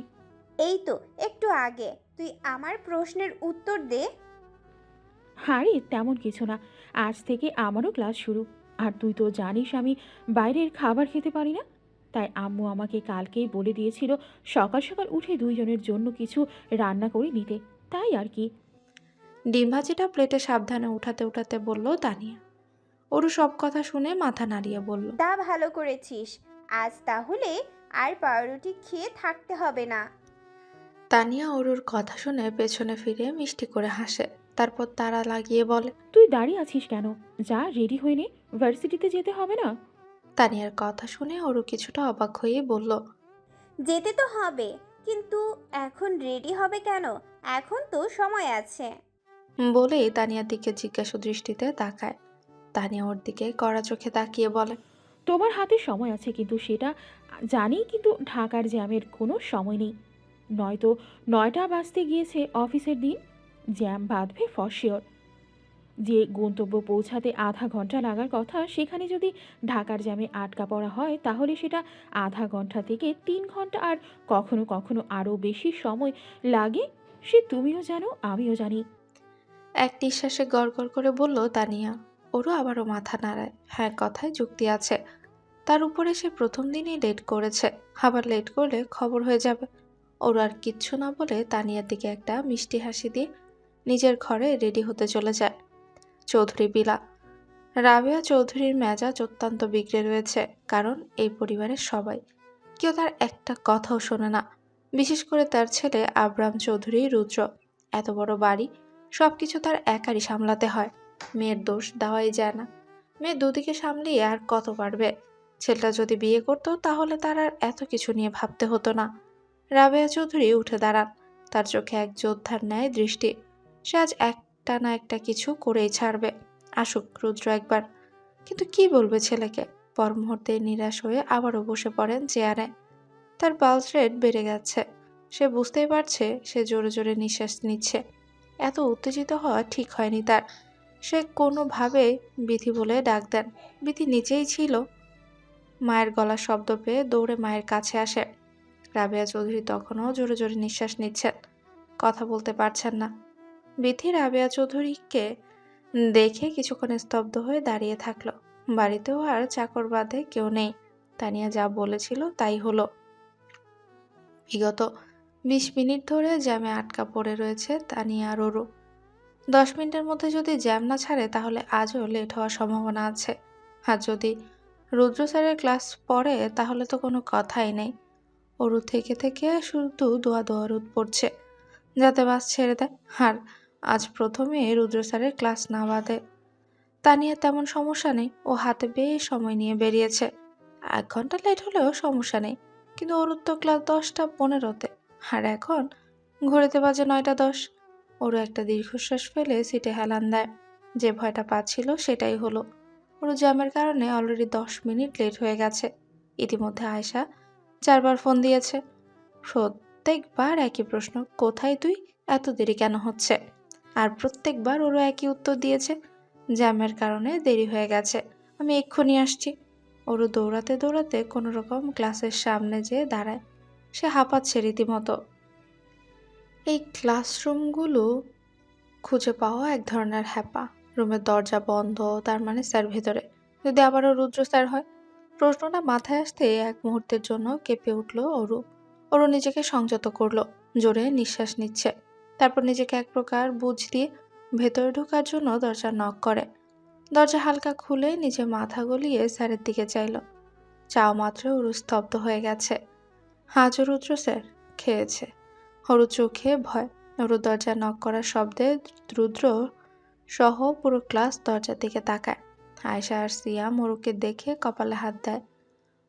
এই তো একটু আগে। তুই আমার প্রশ্নের উত্তর দে। আরে তেমন কিছু না, আজ থেকে আমারও ক্লাস শুরু। আর তুই তো জানিস আমি বাইরের খাবার খেতে পারি না। তাই আম্মু আমাকে কালকেই বলে দিয়েছিল সকাল সকাল উঠে দুইজনের জন্য কিছু রান্না করে নিতে, তাই আর কি। ডিম ভাজিটা প্লেটে সাবধানে উঠাতে উঠাতে বলল তানিয়া। অরু সব কথা শুনে মাথা নাড়িয়ে বলল, তা ভালো করেছিস। আজ তাহলে আর পাউরুটি খেয়ে থাকতে হবে না। তানিয়া অরুর কথা শুনে পেছনে ফিরে মিষ্টি করে হাসে, তারপর তারা লাগিয়ে বলে, তুই দাঁড়িয়ে আছিস কেন? যা রেডি হয়ে নে, ভার্সিটিতে যেতে হবে না? তানিয়ার কথা শুনে অরু কিছুটা অবাক হয়ে বলল, যেতে তো হবে, কিন্তু এখন রেডি হবে কেন? এখন তো সময় আছে। বলেই তানিয়ার দিকে জিজ্ঞাসু দৃষ্টিতে তাকায়। তানিয়া ওর দিকে কড়া চোখে তাকিয়ে বলে, তোমার হাতে সময় আছে, কিন্তু সেটা জানি, কিন্তু ঢাকার জ্যামের কোনো সময় নেই। নয়তো 9টা বাজতে গিয়েছে অফিসের দিন, জ্যাম বাঁধবে ফর শিওর। যে গন্তব্য পৌঁছাতে আধা ঘন্টা লাগার কথা, সেখানে যদি ঢাকার জ্যামে আটকা পড়া হয়, তাহলে সেটা আধা ঘন্টা থেকে 3 ঘন্টা, আর কখনো কখনো আরও বেশি সময় লাগে। সে তুমিও জানো, আমিও জানি। এক নিঃশ্বাসে গড়গড় করে বলল তানিয়া। ওরও আবারও মাথা নাড়ায়। হ্যাঁ, কথায় যুক্তি আছে। তার উপরে সে প্রথম দিনই লেট করেছে, আবার লেট করলে খবর হয়ে যাবে। ওর আর কিচ্ছু না বলে তানিয়ার দিকে একটা মিষ্টি হাসি দিয়ে নিজের ঘরে রেডি হতে চলে যায়। চৌধুরী বিলা। রাবেয়া চৌধুরীর মেজাজ অত্যন্ত বিগড়ে রয়েছে, কারণ এই পরিবারের সবাই, কেউ তার একটা কথাও শোনে না। বিশেষ করে তার ছেলে আবরাম চৌধুরী রুদ্র। এত বড় বাড়ি, সবকিছু তার একারই সামলাতে হয়। মেয়ের দোষ দেওয়াই যায় না। মেয়ে দুদিকে সামলিয়ে আর কত পারবে। ছেলেটা যদি বিয়ে করতো, তাহলে তার আর এত কিছু নিয়ে ভাবতে হতো না। রাবেয়া চৌধুরী উঠে দাঁড়ান। তার চোখে এক যোদ্ধার ন্যায় দৃষ্টি। সে আজ একটা না একটা কিছু করেই ছাড়বে। আসুক রুদ্র একবার। কিন্তু কি বলবে ছেলেকে? পর মুহূর্তে নিরাশ হয়ে আবারও বসে পড়েন চেয়ারে। তার পালস রেট বেড়ে যাচ্ছে। সে বুঝতেই পারছে সে জোরে জোরে নিঃশ্বাস নিচ্ছে। এত উত্তেজিত হওয়া ঠিক হয়নি তার। সে কোনোভাবে বিথি বলে ডাক দেন। বিথি নিচেই ছিল। মায়ের গলার শব্দ পেয়ে দৌড়ে মায়ের কাছে আসে। রাবেয়া চৌধুরী তখনও জোরে জোরে নিঃশ্বাস নিচ্ছেন, কথা বলতে পারছেন না। বিথি রাবেয়া চৌধুরীকে দেখে কিছুক্ষণ স্তব্ধ হয়ে দাঁড়িয়ে থাকলো। বাড়িতেও আর চাকর বাদে কেউ নেই। তানিয়া যা বলেছিল তাই হলো। বিগত 20 মিনিট ধরে জ্যামে আটকা পড়ে রয়েছে তানিয়া আর ওরু। 10 মিনিটের মধ্যে যদি জ্যাম না ছাড়ে, তাহলে আজও লেট হওয়ার সম্ভাবনা আছে। আর যদি রুদ্র স্যারের ক্লাস পড়ে, তাহলে তো কোনো কথাই নেই। ওরু থেকে থেকে শুধু দোয়া দোয়ারুদ পড়ছে, যাতে বাস ছেড়ে দেয়। আর আজ প্রথমে রুদ্র স্যারের ক্লাস না বাদে। তানিয়ার তেমন সমস্যা নেই, ও হাতে বেশ সময় নিয়ে বেরিয়েছে। 1 ঘন্টা লেট হলেও সমস্যা নেই। কিন্তু ওর তো ক্লাস 10টা 15-তে, আর এখন ঘড়িতে বাজে 9টা 10। ওরও একটা দীর্ঘশ্বাস ফেলে সিটে হেলান দেয়। যে ভয়টা পাচ্ছিল সেটাই হলো। ওর জ্যামের কারণে অলরেডি 10 মিনিট লেট হয়ে গেছে। ইতিমধ্যে আয়শা 4বার ফোন দিয়েছে। প্রত্যেকবার একই প্রশ্ন, কোথায় তুই, এত দেরি কেন হচ্ছে? আর প্রত্যেকবার ওরও একই উত্তর দিয়েছে, জ্যামের কারণে দেরি হয়ে গেছে, আমি এক্ষুনি আসছি। ওরও দৌড়াতে দৌড়াতে কোনো রকম ক্লাসের সামনে যেয়ে দাঁড়ায়। সে হাঁপাচ্ছে রীতিমতো। এই ক্লাসরুমগুলো খুঁজে পাওয়া এক ধরনের হ্যাপা। রুমের দরজা বন্ধ, তার মানে স্যার ভেতরে। যদি আবারও রুদ্র স্যার হয়? প্রশ্নটা মাথায় আসতে এক মুহূর্তের জন্য কেঁপে উঠল ওরু। ওরু নিজেকে সংযত করলো, জোরে নিঃশ্বাস নিচ্ছে। তারপর নিজেকে এক প্রকার বুঝ দিয়ে ভেতরে ঢোকার জন্য দরজা নক করে। দরজা হালকা খুলে নিজে মাথা গলিয়ে স্যারের দিকে চাইল। চাও মাত্র ওরু স্তব্ধ হয়ে গেছে। হাজর রুদ্র স্যার খেয়েছে। ওরু চোখে ভয়। ওরু দরজা নক করার শব্দে রুদ্র সহ পুরো ক্লাস দরজার দিকে তাকায়। আয়শা আর সিয়াম ওরুকে দেখে কপালে হাত দেয়।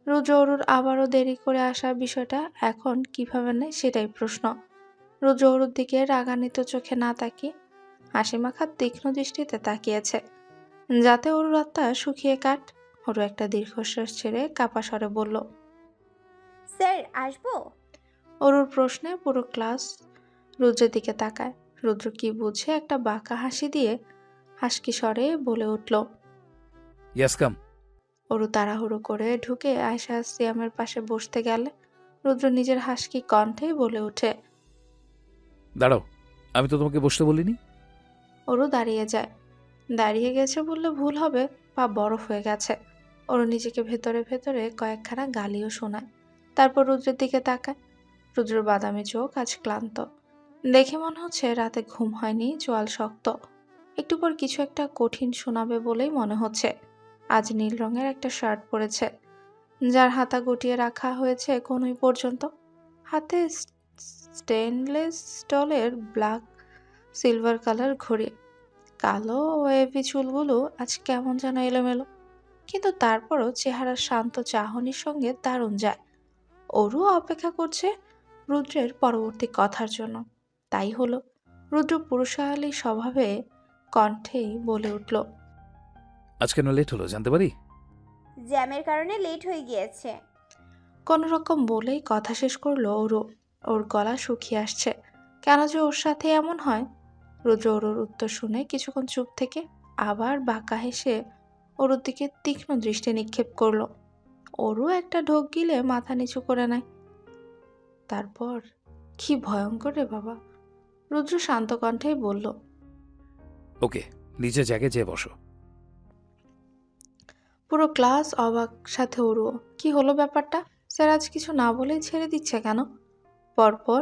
রুদ্র অরুর আবারও দেরি করে আসা বিষয়টা এখন কিভাবে নেয়, সেটাই প্রশ্ন। রুদ্র অরুর দিকে রাগান্বিত চোখে না তাকিয়ে হাসিমাখা তীক্ষ্ণ দৃষ্টিতে তাকিয়েছে, যাতে অরুর আত্মা শুকিয়ে কাট। ওরু একটা দীর্ঘশ্বাস ছেড়ে কাপা স্বরে বলল, স্যার আসবো? অরুর প্রশ্নে পুরো ক্লাস রুদ্রের দিকে তাকায়। রুদ্র কি বুঝে একটা বাঁকা হাসি দিয়ে হাসকি স্বরে বলে উঠল। Yes come. অরু তাড়াহুড়ো করে ঢুকে আয়শা সিয়ামের পাশে বসতে গেলে রুদ্র নিজের হাসকি কণ্ঠে বলে ওঠে, দাঁড়াও, আমি তো তোমাকে বসতে বলিনি। অরু দাঁড়িয়ে যায়। দাঁড়িয়ে গেছে বললে ভুল হবে, পা বরফ হয়ে গেছে। অরু নিজেকে ভেতরে ভেতরে কয়েকখানা গালিও শোনায়। তারপর রুদ্রের দিকে তাকায়। রুদ্রের বাদামি চোখ আজ ক্লান্ত। দেখে মনে হচ্ছে রাতে ঘুম হয়নি, চোয়াল শক্ত। একটু পর কিছু একটা কঠিন শোনাবে বলেই মনে হচ্ছে। আজ নীল রঙের একটা শার্ট পরেছে, যার হাতা গুটিয়ে রাখা হয়েছে কনুই পর্যন্ত। হাতে স্টেনলেস স্টিলের ব্ল্যাক সিলভার কালার ঘড়ি। কালো ওয়েভি চুলগুলো আজ কেমন যেন এলোমেলো, কিন্তু তারপরও চেহারার শান্ত চাহনির সঙ্গে দারুণ যায়। অরু অপেক্ষা করছে রুদ্রের পরবর্তী কথার জন্য। তাই হলো, রুদ্র পুরুষালী স্বভাবে কণ্ঠেই বলে উঠল, আজ কেন লেট হলো জানতে পারি? জ্যামের কারণে লেট হয়ে গিয়েছে। কোনো রকম বলেই কথা শেষ করলো ওরও। ওর গলা শুকিয়ে আসছে। কেন যে ওর সাথে এমন হয়? রুদ্র ওর উত্তর শুনে কিছুক্ষণ চুপ থেকে আবার বাঁকা হেসে ওর দিকে তীক্ষ্ণ দৃষ্টি নিক্ষেপ করলো। ওরও একটা ঢোক গিলে মাথা নিচু করে নেয়। তারপর কি ভয়ঙ্কর রে বাবা! রুদ্র শান্ত কণ্ঠেই বলল, ওকে, নিজের জায়গায় যেয়ে বসো। পুরো ক্লাস অবাক, সাথে ওরও। কি হলো ব্যাপারটা? স্যার আজ কিছু না বলেই ছেড়ে দিচ্ছে কেন? পরপর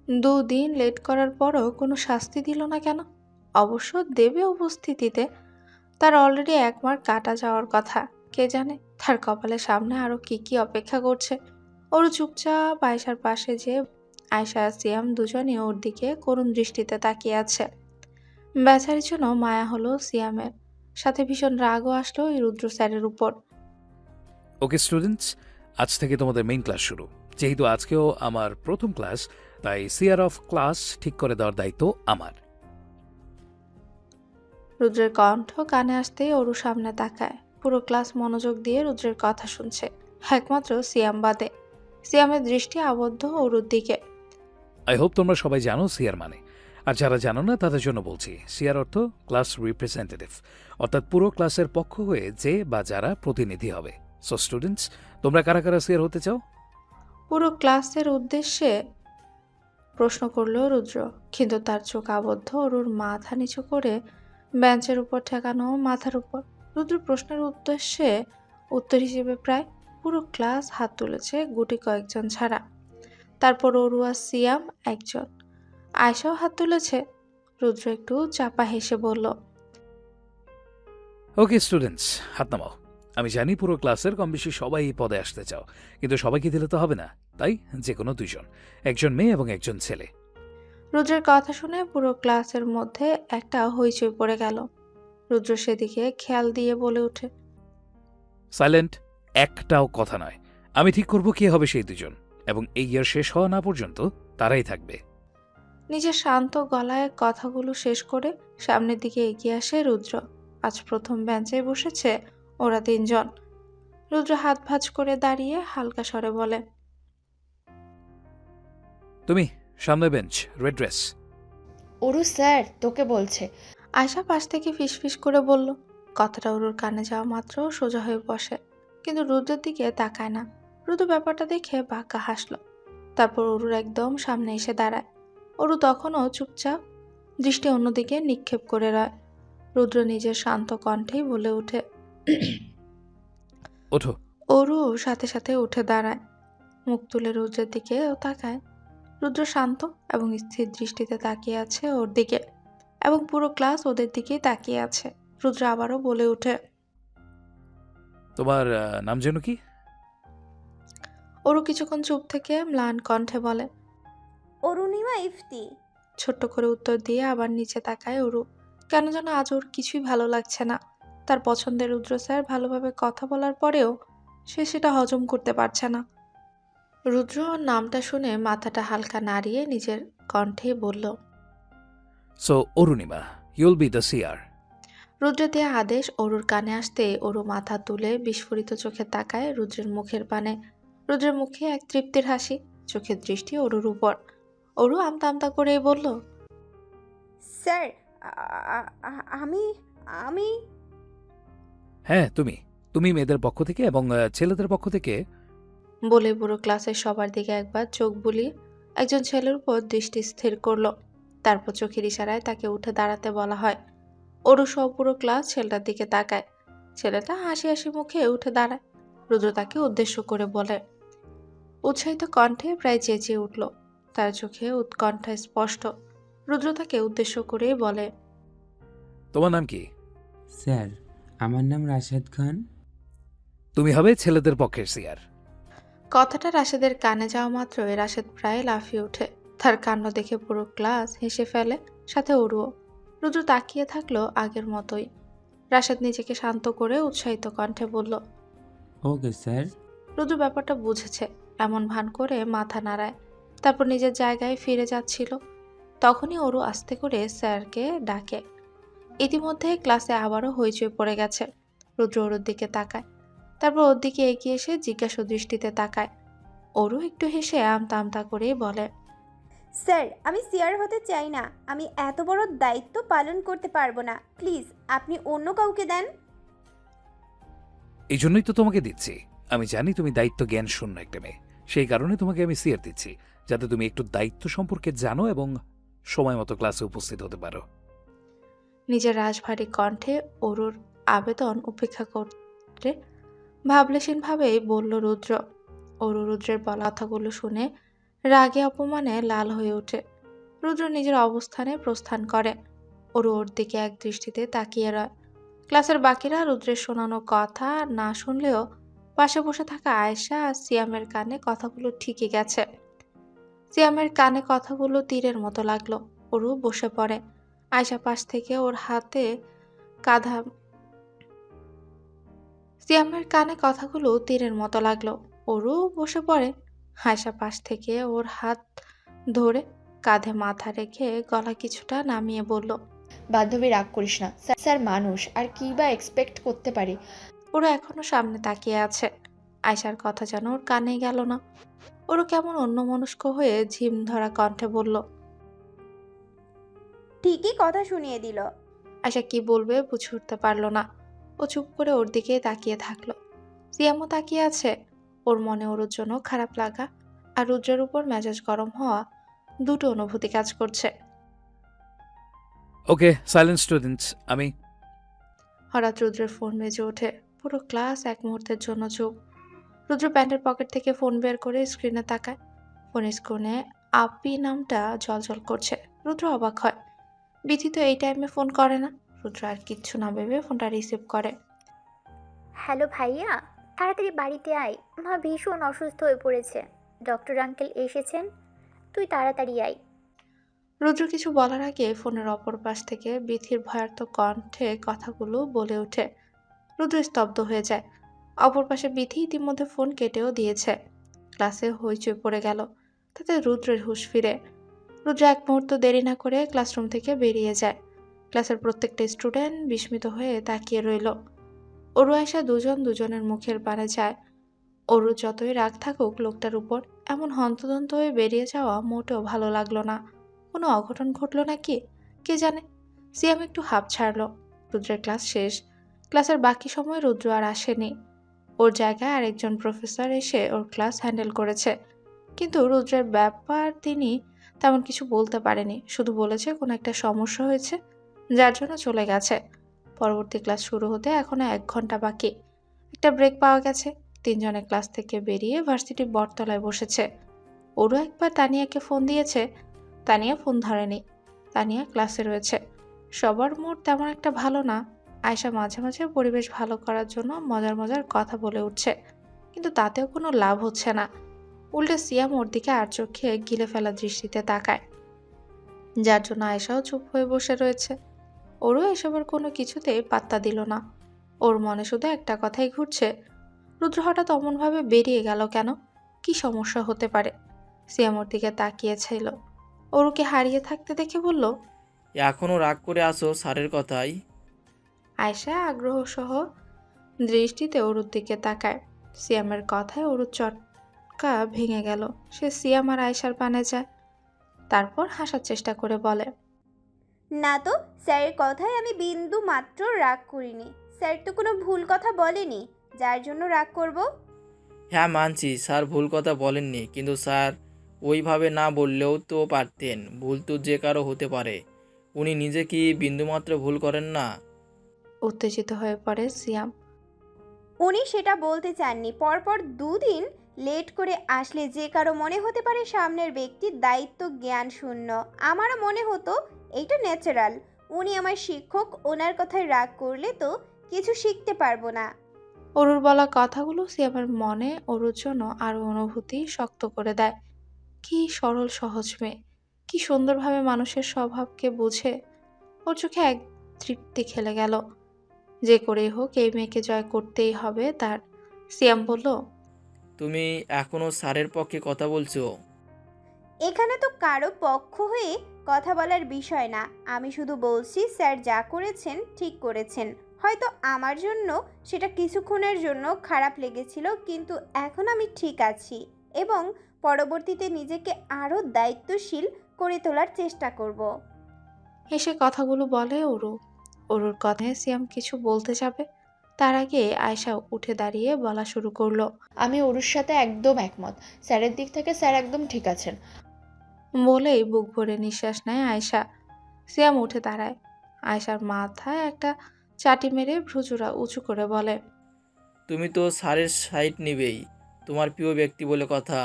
2 দিন লেট করার পরও কোনো শাস্তি দিল না কেন? অবশ্য দেবে উপস্থিতিতে। তার অলরেডি 1 মার্ক কাটা যাওয়ার কথা। কে জানে তার কপালের সামনে আরো কি কি অপেক্ষা করছে। ওর চুপচাপ আয়শার পাশে যে আয়শা আর সিয়াম দুজনই ওর দিকে করুণ দৃষ্টিতে তাকিয়ে আছে। বেচারির জন্য মায়া হলো সিয়ামের, সাথে ভীষণ রাগও আসলো ওই রুদ্র স্যারের উপর। ওকে স্টুডেন্টস, আজ থেকে তোমাদের মেইন ক্লাস শুরু। যেহেতু আজকেও আমার প্রথম ক্লাস, তাই সিআর অফ ক্লাস ঠিক করে দেওয়ার দায়িত্ব আমার। রুদ্রের কণ্ঠ কানে আসতেই ওরু সামনে তাকায়। পুরো ক্লাস মনোযোগ দিয়ে রুদ্রের কথা শুনছে, একমাত্র সিয়াম বাদে। সিয়ামের দৃষ্টি আবদ্ধ ওরুর দিকে। আই হোপ তোমরা সবাই জানো সিআর মানে, আর যারা জানো না তাদের জন্য বলছি। সিআর অর্থ ক্লাস রিপ্রেজেন্টেটিভ, অর্থাৎ পুরো ক্লাসের পক্ষ হয়ে যে বা যারা প্রতিনিধি হবে। সো স্টুডেন্টস, তোমরা কারা কারা সিআর হতে চাও? পুরো ক্লাসের উদ্দেশ্যে প্রশ্ন করলো রুদ্র, কিন্তু তার চোখ আবদ্ধ ওরুর মাথা নিচু করে বেঞ্চের উপর ঠেকানো মাথার উপর। রুদ্র প্রশ্নের উদ্দেশ্যে উত্তর হিসেবে প্রায় পুরো ক্লাস হাত তুলেছে, গুটি কয়েকজন ছাড়া। তারপর ওরু আর সিয়াম একজন, আয়শাও হাত তুলেছে। রুদ্র একটু চাপা হেসে বলল, ওকে স্টুডেন্টস, হাত নামাও। আমি জানি পুরো ক্লাসের কম বেশি সবাই এই পদে আসতে চাও, কিন্তু সবাইকে দিলে তো হবে না। তাই যে কোনো 2 জন, একজন মেয়ে এবং একজন ছেলে। রুদ্রের কথা শুনে পুরো ক্লাসের মধ্যে একটা হইচই পড়ে গেল। রুদ্র সেদিকে খেয়াল দিয়ে বলে ওঠে, সাইলেন্ট, একটাও কথা নয়। আমি ঠিক করব কে হবে সেই 2 জন, এবং এই ইয়ার শেষ হওয়া না পর্যন্ত তারাই থাকবে। নিজের শান্ত গলায় কথাগুলো শেষ করে সামনের দিকে এগিয়ে আসে রুদ্র। আজ প্রথম বেঞ্চে বসেছে ওরা 3 জন। রুদ্র হাত ভাঁজ করে দাঁড়িয়ে হালকা স্বরে বলে, তুমি সামনে bench, red dress. Oru sir তোকে বলছে। আয়শা পাশ থেকে ফিসফিস করে বলল। কথাটা ওরুর কানে যাওয়া মাত্র সোজা হয়ে বসে, কিন্তু রুদ্রের দিকে তাকায় না। রুদ্র ব্যাপারটা দেখে বাঁকা হাসল। তারপর ওরুর একদম সামনে এসে দাঁড়ায়। ওরু তখনও চুপচাপ, দৃষ্টি অন্যদিকে নিক্ষেপ করে রয়। রুদ্র নিজের শান্ত কণ্ঠেই বলে ওঠে, ওঠো। ওরু সাথে সাথে উঠে দাঁড়ায়, মুখ তুলে রুদ্রের দিকেও তাকায়। রুদ্র শান্ত এবং স্থির দৃষ্টিতে তাকিয়ে আছে ওর দিকে, এবং পুরো ক্লাস ওদের দিকেই তাকিয়ে আছে। রুদ্র আবারও বলে ওঠে, তোমার নাম যেন কি? ওরু কিছুক্ষণ চুপ থেকে ম্লান কণ্ঠে বলে, অরুণিমা ইফতি। ছোট্ট করে উত্তর দিয়ে আবার নিচে তাকায় ওরু। কেন যেন আজ ওর কিছুই ভালো লাগছে না। তার পছন্দের রুদ্র স্যার ভালোভাবে কথা বলার পরেও সে সেটা হজম করতে পারছে না। রুদ্র ওর নামটা শুনে মাথাটা হালকা নাড়িয়ে নিজের কণ্ঠেই বলল, so Arunima, you'll be the CR. রুদ্রের দেয়া আদেশ ওরুর কানে আসতে ওরু মাথা তুলে বিস্ফোরিত চোখে তাকায় রুদ্রের মুখের পানে। রুদ্রের মুখে এক তৃপ্তির হাসি, চোখের দৃষ্টি ওরুর উপর। ওরু আমতা আমতা করেই বলল, স্যার আমি আমি হ্যাঁ, তুমি মেয়েদের পক্ষ থেকে এবং ছেলেদের পক্ষ থেকে। বলে পুরো ক্লাসের সবার দিকে একবার চোখ বুলিয়ে একজন ছেলের উপর দৃষ্টি স্থির করলো। তারপর চোখের ইশারায় তাকে উঠে দাঁড়াতে বলা হয়। ওরু সহ পুরো ক্লাস ছেলেটার দিকে তাকায়। ছেলেটা হাসি হাসি মুখে উঠে দাঁড়ায়। রুদ্র তাকে উদ্দেশ্য করে বলে, উৎসাহিত কণ্ঠে প্রায় চেঁচিয়ে উঠল। তার চোখে উৎকণ্ঠা স্পষ্ট। রুদ্র তাকে উদ্দেশ্য করেই বলে, তোমার নাম কি? স্যার, আমার নাম রাশেদ খান। তুমি হবে ছেলেদের পক্ষের সিআর। কথাটা রাশেদের কানে যাওয়া মাত্রই রাশেদ প্রায় লাফিয়ে ওঠে। তার কাণ্ড দেখে পুরো ক্লাস হেসে ফেলে, সাথে ওরুও। রুদ্র তাকিয়ে থাকলো আগের মতোই। রাশেদ নিজেকে শান্ত করে উৎসাহিত কণ্ঠে বলল, ওকে স্যার। রুদ্র ব্যাপারটা বুঝেছে, এমন ভান করে মাথা নাড়ায়। তারপর নিজের জায়গায় ফিরে যাচ্ছিল। তখনই অরু আস্তে করে স্যারকে ডাকে। ইতিমধ্যে ক্লাসে আবারও হইচই পড়ে গেছে। রুদ্র অরুর দিকে তাকায়, তারপর ওর দিকে এগিয়ে এসে জিজ্ঞাসা দৃষ্টিতে তাকায়। অরু একটু হেসে আমতা আমতা করেই বলে, স্যার, আমি সিআর হতে চাই না। আমি এত বড় দায়িত্ব পালন করতে পারবো না। প্লিজ আপনি অন্য কাউকে দেন। এই জন্যই তো তোমাকে দিচ্ছি। আমি জানি তুমি দায়িত্ব জ্ঞান শূন্য একটা মেয়ে, সেই কারণে তোমাকে আমি সিআর দিচ্ছি, যাতে তুমি একটু দায়িত্ব সম্পর্কে জানো এবং সময় মতো ক্লাসে উপস্থিত হতে পারো। নিজের রাজভারী কণ্ঠে অরুর আবেদন উপেক্ষা করে ভাবলেশীনভাবেই বলল রুদ্র। অরু রুদ্রের বলা কথাগুলো শুনে রাগে অপমানে লাল হয়ে ওঠে। রুদ্র নিজের অবস্থানে প্রস্থান করে। অরু ওর দিকে এক দৃষ্টিতে তাকিয়ে রয়। ক্লাসের বাকিরা রুদ্রের শোনানো কথা না শুনলেও পাশে বসে থাকা আয়েশা আর সিয়ামের কানে কথাগুলো ঠিকই গেছে। সিয়ামের কানে কথাগুলো তীরের মতো লাগলো। অরু বসে পড়ে। আয়েশা পাশ থেকে ওর হাতে কাঁধা সিয়ামের কানে কথাগুলো তীরের মতো লাগলো। অরু বসে পড়ে। আয়েশা পাশ থেকে ওর হাত ধরে কাঁধে মাথা রেখে গলা কিছুটা নামিয়ে বলল, বান্ধবী রাগ করিস না, স্যার মানুষ, আর কি বা এক্সপেক্ট করতে পারি। ওরা এখনো সামনে তাকিয়ে আছে। আয়েশার কথা যেন ওর কানে গেল না। ওরা কেমন অন্যমনস্ক হয়ে ঝিম ধরা কণ্ঠে বলল, ঠিকই কথা শুনিয়ে দিল। আয়েশা কি বলবে বুঝে উঠতে পারলো না। ও চুপ করে ওর দিকে তাকিয়ে থাকলো। সিয়ামও তাকিয়ে আছে। ওর মনে ওর জন্য খারাপ লাগা আর রুদ্রের উপর মেজাজ গরম হওয়া, দুটো অনুভূতি কাজ করছে। ওকে, সাইলেন্ট স্টুডেন্টস। আমি হঠাৎ রুদ্রের ফোন বেজে ওঠে। পুরো ক্লাস এক মুহূর্তের জন্য চুপ। রুদ্র প্যান্টের পকেট থেকে ফোন বের করে স্ক্রিনে তাকায়। ফোনের স্ক্রিনে আপি নামটা জলজল করছে। রুদ্র অবাক হয়। বিথি তো এই টাইমে ফোন করে না। রুদ্র আর কিচ্ছু না ভেবে ফোনটা রিসিভ করে। হ্যালো ভাইয়া, তাড়াতাড়ি বাড়িতে আয়, মা ভীষণ অসুস্থ হয়ে পড়েছে, ডক্টর আঙ্কেল এসেছেন, তুই তাড়াতাড়ি আয়। রুদ্র কিছু বলার আগে ফোনের অপর পাশ থেকে বিথির ভয়ার্থ কণ্ঠে কথাগুলো বলে ওঠে। রুদ্র স্তব্ধ হয়ে যায়। অপর পাশে বিথি ইতিমধ্যে ফোন কেটেও দিয়েছে। ক্লাসে হইচই পড়ে গেল। তাতে রুদ্রের হুঁশ ফিরে। রুদ্র এক মুহূর্ত দেরি না করে ক্লাসরুম থেকে বেরিয়ে যায়। ক্লাসের প্রত্যেকটা স্টুডেন্ট বিস্মিত হয়ে তাকিয়ে রইল। অরু আয়েশা দুজন দুজনের মুখের পানে যায়। অরু যতই রাগ থাকুক লোকটার উপর, এমন হন্তদন্ত হয়ে বেরিয়ে যাওয়া মোটেও ভালো লাগলো না। কোনো অঘটন ঘটলো নাকি কে জানে। সিয়াম একটু হাঁপ ছাড়লো। রুদ্রের ক্লাস শেষ। ক্লাসের বাকি সময় রুদ্র আর আসেনি। ওর জায়গায় আরেকজন প্রফেসর এসে ওর ক্লাস হ্যান্ডেল করেছে। কিন্তু রুদ্রের ব্যাপার তিনি তেমন কিছু বলতে পারেনি। শুধু বলেছে কোনো একটা সমস্যা হয়েছে, যার জন্য চলে গেছে। পরবর্তী ক্লাস শুরু হতে এখনো 1 ঘন্টা বাকি। একটা ব্রেক পাওয়া গেছে। তিনজনে ক্লাস থেকে বেরিয়ে ভার্সিটির বটতলায় বসেছে। ওরও একবার তানিয়াকে ফোন দিয়েছে। তানিয়া ফোন ধরেনি। তানিয়া ক্লাসে রয়েছে। সবার মুড তেমন একটা ভালো না। আয়েশা মাঝে মাঝে পরিবেশ ভালো করার জন্য মজার মজার কথা বলে উঠছে, কিন্তু তাতেও কোনো লাভ হচ্ছে না। উল্টে সিয়াম ওর দিকে আর চোখে গিলে ফেলা দৃষ্টিতে তাকায়, যার জন্য আয়েশাও চুপ হয়ে বসে রয়েছে। ওরও এসবের কোনো কিছুতেই পাত্তা দিল না। ওর মনে শুধু একটা কথাই ঘুরছে, রুদ্র হঠাৎ অমনভাবে বেরিয়ে গেল কেন? কি সমস্যা হতে পারে? সিয়াম ওর দিকে তাকিয়েছিল। ওরুকে হারিয়ে থাকতে দেখে বলল, এখনও রাগ করে আসো স্যারের কথাই? আয়েশা আগ্রহ সহ দৃষ্টিতে অরুর দিকে তাকায়। সিয়ামের কথায় অরুর চটকা ভেঙে গেল। সে সিয়াম আর আয়েশার পানে যায়। তারপর হাসার চেষ্টা করে বলে, না তো, স্যারের কথায় আমি বিন্দু মাত্র রাগ করিনি। স্যার তো কোনো ভুল কথা বলেনি যার জন্য রাগ করব। হ্যাঁ মানছি, স্যার ভুল কথা বলেননি, কিন্তু স্যার ওইভাবে না বললেও তো পারতেন। ভুল তো যে কারো হতে পারে। উনি নিজে কি বিন্দুমাত্র ভুল করেন না? উত্তেজিত হয়ে পড়ে সিয়াম। উনি সেটা বলতে চাননি। পরপর 2 দিন লেট করে আসলে যে কারো মনে হতে পারে সামনের ব্যক্তির দায়িত্ব জ্ঞান শূন্য। আমারও মনে হতো এইটা ন্যাচারাল। উনি আমার শিক্ষক, ওনার কথায় রাগ করলে তো কিছু শিখতে পারবো না। অরুর বলা কথাগুলো সিয়ামের মনে অরুর জন্য আরো অনুভূতি শক্ত করে দেয়। কি সরল সহজ মেয়ে, কি সুন্দরভাবে মানুষের স্বভাবকে বুঝে। ওর চোখে এক তৃপ্তি খেলে গেল। যে করেই হোক এই মেয়েকে জয় করতেই হবে তার। সিয়াম বলল, তুমি এখনও স্যারের পক্ষে কথা বলছো? এখানে তো কারো পক্ষ হয়ে কথা বলার বিষয় না। আমি শুধু বলছি স্যার যা করেছেন ঠিক করেছেন। হয়তো আমার জন্য সেটা কিছুক্ষণের জন্য খারাপ লেগেছিল, কিন্তু এখন আমি ঠিক আছি এবং পরবর্তীতে নিজেকে আরও দায়িত্বশীল করে তোলার চেষ্টা করব। হেসে কথাগুলো বলে অরু। অরুর কথায় সিয়াম কিছু বলতে যাবে, তার আগে আয়শা উঠে দাঁড়িয়ে বলা শুরু করলো। আমি ওরুর সাথে একদম একমত। স্যারের দিক থেকে স্যার একদম ঠিক আছেন। বলেই বুক ভরে নিঃশ্বাস নেয় আয়শা। সিয়াম উঠে দাঁড়ায়। আয়শার মাথায় একটা চাটি মেরে ভ্রুজুরা উঁচু করে বলে, তুমি তো স্যারের সাইড নিবেই, তোমার প্রিয় ব্যক্তি বলে কথা।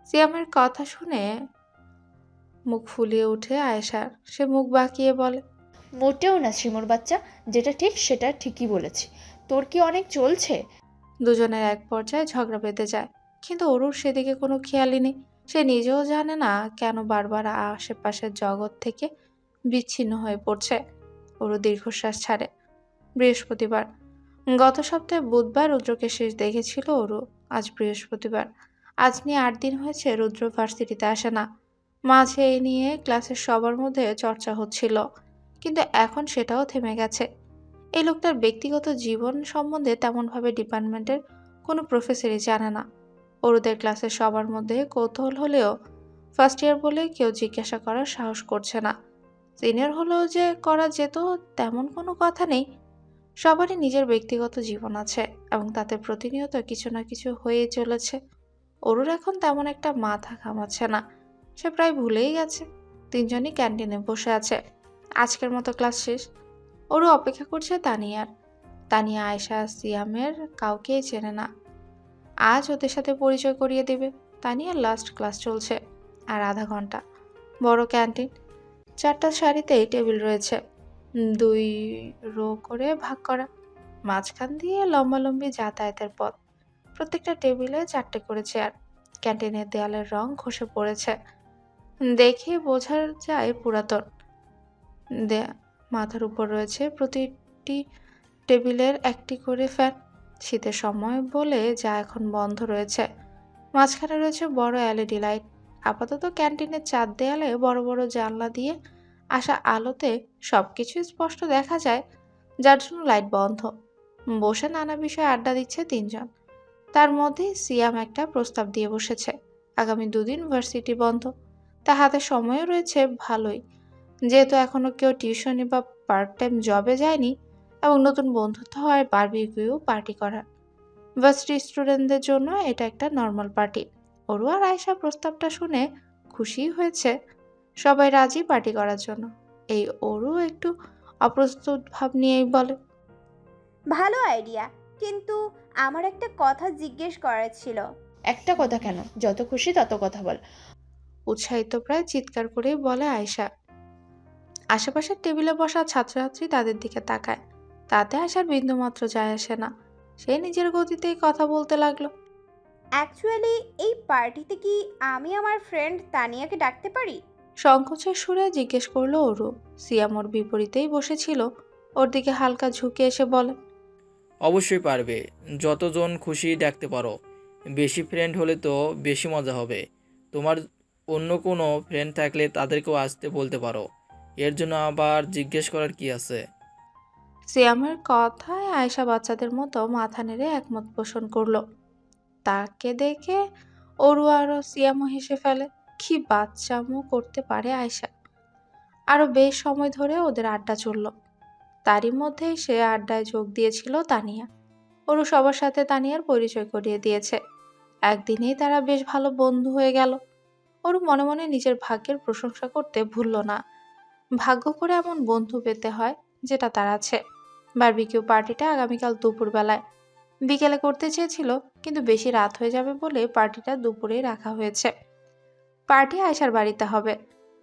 সিয়ামের কথা শুনে মুখ ফুলিয়ে ওঠে আয়েশার। সে মুখ বাঁকিয়ে বলে, মোটেও না শ্রীমোর বাচ্চা, যেটা ঠিক সেটা ঠিকই বলেছি। তোর কি অনেক চলছে? দুজনের এক পর্যায়ে ঝগড়া বেঁধে যায়, কিন্তু অরুর সেদিকে কোনো খেয়ালই নেই। সে নিজেও জানে না কেন বারবার আশেপাশের জগৎ থেকে বিচ্ছিন্ন হয়ে পড়ছে। অরু দীর্ঘশ্বাস ছাড়ে। বৃহস্পতিবার। গত সপ্তাহে বুধবার রুদ্রকে শেষ দেখেছিল অরু। আজ বৃহস্পতিবার। আজ নিয়ে 8 দিন হয়েছে রুদ্র ভার্সিটিতে আসে না। মাঝে এই নিয়ে ক্লাসের সবার মধ্যে চর্চা হচ্ছিল, কিন্তু এখন সেটাও থেমে গেছে। এই লোকটার ব্যক্তিগত জীবন সম্বন্ধে তেমনভাবে ডিপার্টমেন্টের কোনো প্রফেসরই জানে না। অরুদের ক্লাসের সবার মধ্যে কৌতূহল হলেও ফার্স্ট ইয়ার বলে কেউ জিজ্ঞাসা করার সাহস করছে না। সিনিয়র হলেও যে করা যেত তেমন কোনো কথা নেই। সবারই নিজের ব্যক্তিগত জীবন আছে এবং তাতে প্রতিনিয়ত কিছু না কিছু হয়েই চলেছে। অরুর এখন তেমন একটা মাথা ঘামাচ্ছে না। সে প্রায় ভুলেই গেছে। তিনজনই ক্যান্টিনে বসে আছে। আজকের মতো ক্লাস শেষ। অরু অপেক্ষা করছে তানিয়ার। তানিয়া আয়েশা সিয়ামের কাউকেই চেনে না। আজ ওদের সাথে পরিচয় করিয়ে দেবে। তানিয়ার লাস্ট ক্লাস চলছে আর আধা ঘন্টা। বড় ক্যান্টিন। 4টা সারিতেই টেবিল রয়েছে, 2 রো করে ভাগ করা। মাঝখান দিয়ে লম্বালম্বি যাতায়াতের পথ। প্রত্যেকটা টেবিলে 4টে করে চেয়ার। ক্যান্টিনের দেয়ালের রং খসে পড়েছে, দেখে বোঝা যায় পুরাতন। মাথার উপর রয়েছে প্রতিটি টেবিলের একটি করে ফ্যান। শীতের সময় বলে যা এখন বন্ধ রয়েছে। মাঝখানে রয়েছে বড় এলইডি লাইট। আপাতত ক্যান্টিনের 4 দেয়ালে বড় বড় জানলা দিয়ে আসা আলোতে সবকিছু স্পষ্ট দেখা যায়, যার জন্য লাইট বন্ধ। বসে নানা বিষয়ে আড্ডা দিচ্ছে তিনজন। তার মধ্যে সিয়াম একটা প্রস্তাব দিয়ে বসেছে। আগামী 2 দিন ভার্সিটি বন্ধ। তার হাতে সময়ও রয়েছে ভালোই, যেহেতু এখনো কেউ টিউশনি বা পার্ট টাইম জবে যায়নি এবং নতুন বন্ধুত্ব হয় বারবিকিউ পার্টি করার। ভার্সিটি স্টুডেন্টদের জন্য এটা একটা নর্মাল পার্টি। অরু আর আয়েশা প্রস্তাবটা শুনে খুশি হয়েছে। সবাই রাজি পার্টি করার জন্য। এই অরু একটু অপ্রস্তুত ভাব নিয়েই বলে, ভালো আইডিয়া, কিন্তু আমার একটা কথা জিজ্ঞেস করার ছিল। একটা কথা কেন, যত খুশি তত কথা বল। উৎসাহিত প্রায় চিৎকার করেই বলে আয়েশা। আশেপাশের টেবিলে বসা ছাত্রছাত্রী তাদের দিকে তাকায়। তাতে আসার বিন্দুমাত্র যায় আসে না। সে নিজের গতিতেই কথা বলতে লাগলো। অ্যাকচুয়ালি এই পার্টিতে কি আমি আমার ফ্রেন্ড তানিয়াকে ডাকতে পারি? সংকোচের সুরে জিজ্ঞেস করলো অরু। সিয়াম ওর বিপরীতেই বসেছিল। ওর দিকে হালকা ঝুঁকে এসে বলে, অবশ্যই পারবে, যতজন খুশি ডাকতে পারো। বেশি ফ্রেন্ড হলে তো বেশি মজা হবে। তোমার অন্য কোনো ফ্রেন্ড থাকলে তাদেরকেও আসতে বলতে পারো। এর জন্য আবার জিজ্ঞেস করার কি আছে? সিয়ামের কথায় আয়েশা বাচ্চাদের মতো মাথা নেড়ে একমত পোষণ করলো। তাকে দেখে অরু আরো সিয়ামও হেসে ফেলে। কি বাচ্চামো করতে পারে আয়েশা। আরো বেশ সময় ধরে ওদের আড্ডা চলল। তারই মধ্যে সে আড্ডায় যোগ দিয়েছিল তানিয়া। অরু সবার সাথে তানিয়ার পরিচয় করিয়ে দিয়েছে। একদিনেই তারা বেশ ভালো বন্ধু হয়ে গেল। অরু মনে মনে নিজের ভাগ্যের প্রশংসা করতে ভুলল না। ভাগ্য করে এমন বন্ধু পেতে হয় যেটা তার আছে। বারবিকিউ পার্টিটা আগামীকাল দুপুরবেলায়। বিকেলে করতে চেয়েছিল, কিন্তু বেশি রাত হয়ে যাবে বলে পার্টিটা দুপুরেই রাখা হয়েছে। পার্টি আয়েশার বাড়িতে হবে।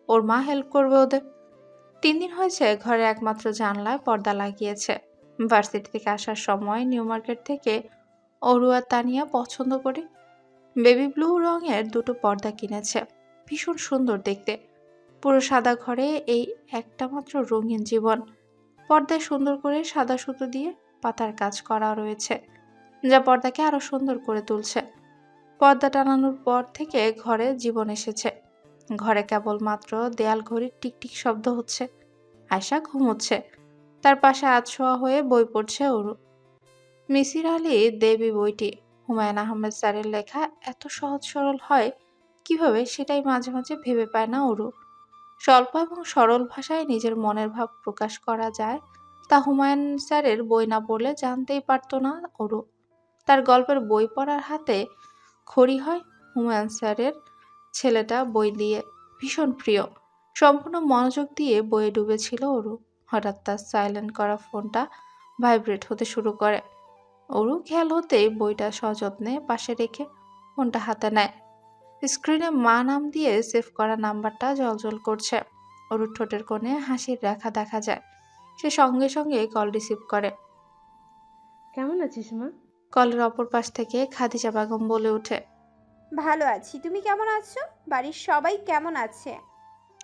ওর মা হেল্প করবে ওদের। 3 দিন হয়েছে ঘরে একমাত্র জানলায় পর্দা লাগিয়েছে। ভার্সিটি থেকে আসার সময় নিউ মার্কেট থেকে অরু আর তানিয়া পছন্দ করে বেবি ব্লু রঙের 2টো পর্দা কিনেছে। ভীষণ সুন্দর দেখতে। পুরো সাদা ঘরে এই একটা মাত্র রঙিন জীবন। পর্দায় সুন্দর করে সাদা সুতো দিয়ে পাতার কাজ করা রয়েছে, যা পর্দাকে আরো সুন্দর করে তুলছে। পর্দা টানানোর পর থেকে ঘরে জীবন এসেছে। ঘরে কেবলমাত্র দেয়াল ঘড়ির টিকটিক শব্দ হচ্ছে। আয়শা ঘুমোচ্ছে। তার পাশে আধশোয়া হয়ে বই পড়ছে অরু। মিসির আলী দেবী বইটি হুমায়ুন আহমেদ স্যারের লেখা এত সহজ সরল হয় কিভাবে, সেটাই মাঝে মাঝে ভেবে পায় না অরু। স্বল্প এবং সরল ভাষায় নিজের মনের ভাব প্রকাশ করা যায়, তা হুমায়ুন স্যারের বই না পড়লে জানতেই পারতো না অরু। তার গল্পের বই পড়ার হাতে খড়ি হয় হুমায়ুন স্যারের। ছেলেটা বই দিয়ে ভীষণ প্রিয়। সম্পূর্ণ মনোযোগ দিয়ে বইয়ে ডুবেছিল অরু। হঠাৎ তার সাইলেন্ট করা ফোনটা ভাইব্রেট হতে শুরু করে। অরু খেয়াল হতেই বইটা সযত্নে পাশে রেখে ফোনটা হাতে নেয়। স্ক্রিনে মা নাম দিয়ে সেভ করা নাম্বারটা জ্বলজ্বল করছে। অরুর ঠোঁটের কোণে হাসির রেখা দেখা যায়। সে সঙ্গে সঙ্গে কল রিসিভ করে। কেমন আছিস মা? কলের অপর পাশ থেকে খাদিজা বেগম বলে ওঠে। ভালো আছি, তুমি কেমন আছো? বাড়ির সবাই কেমন আছে?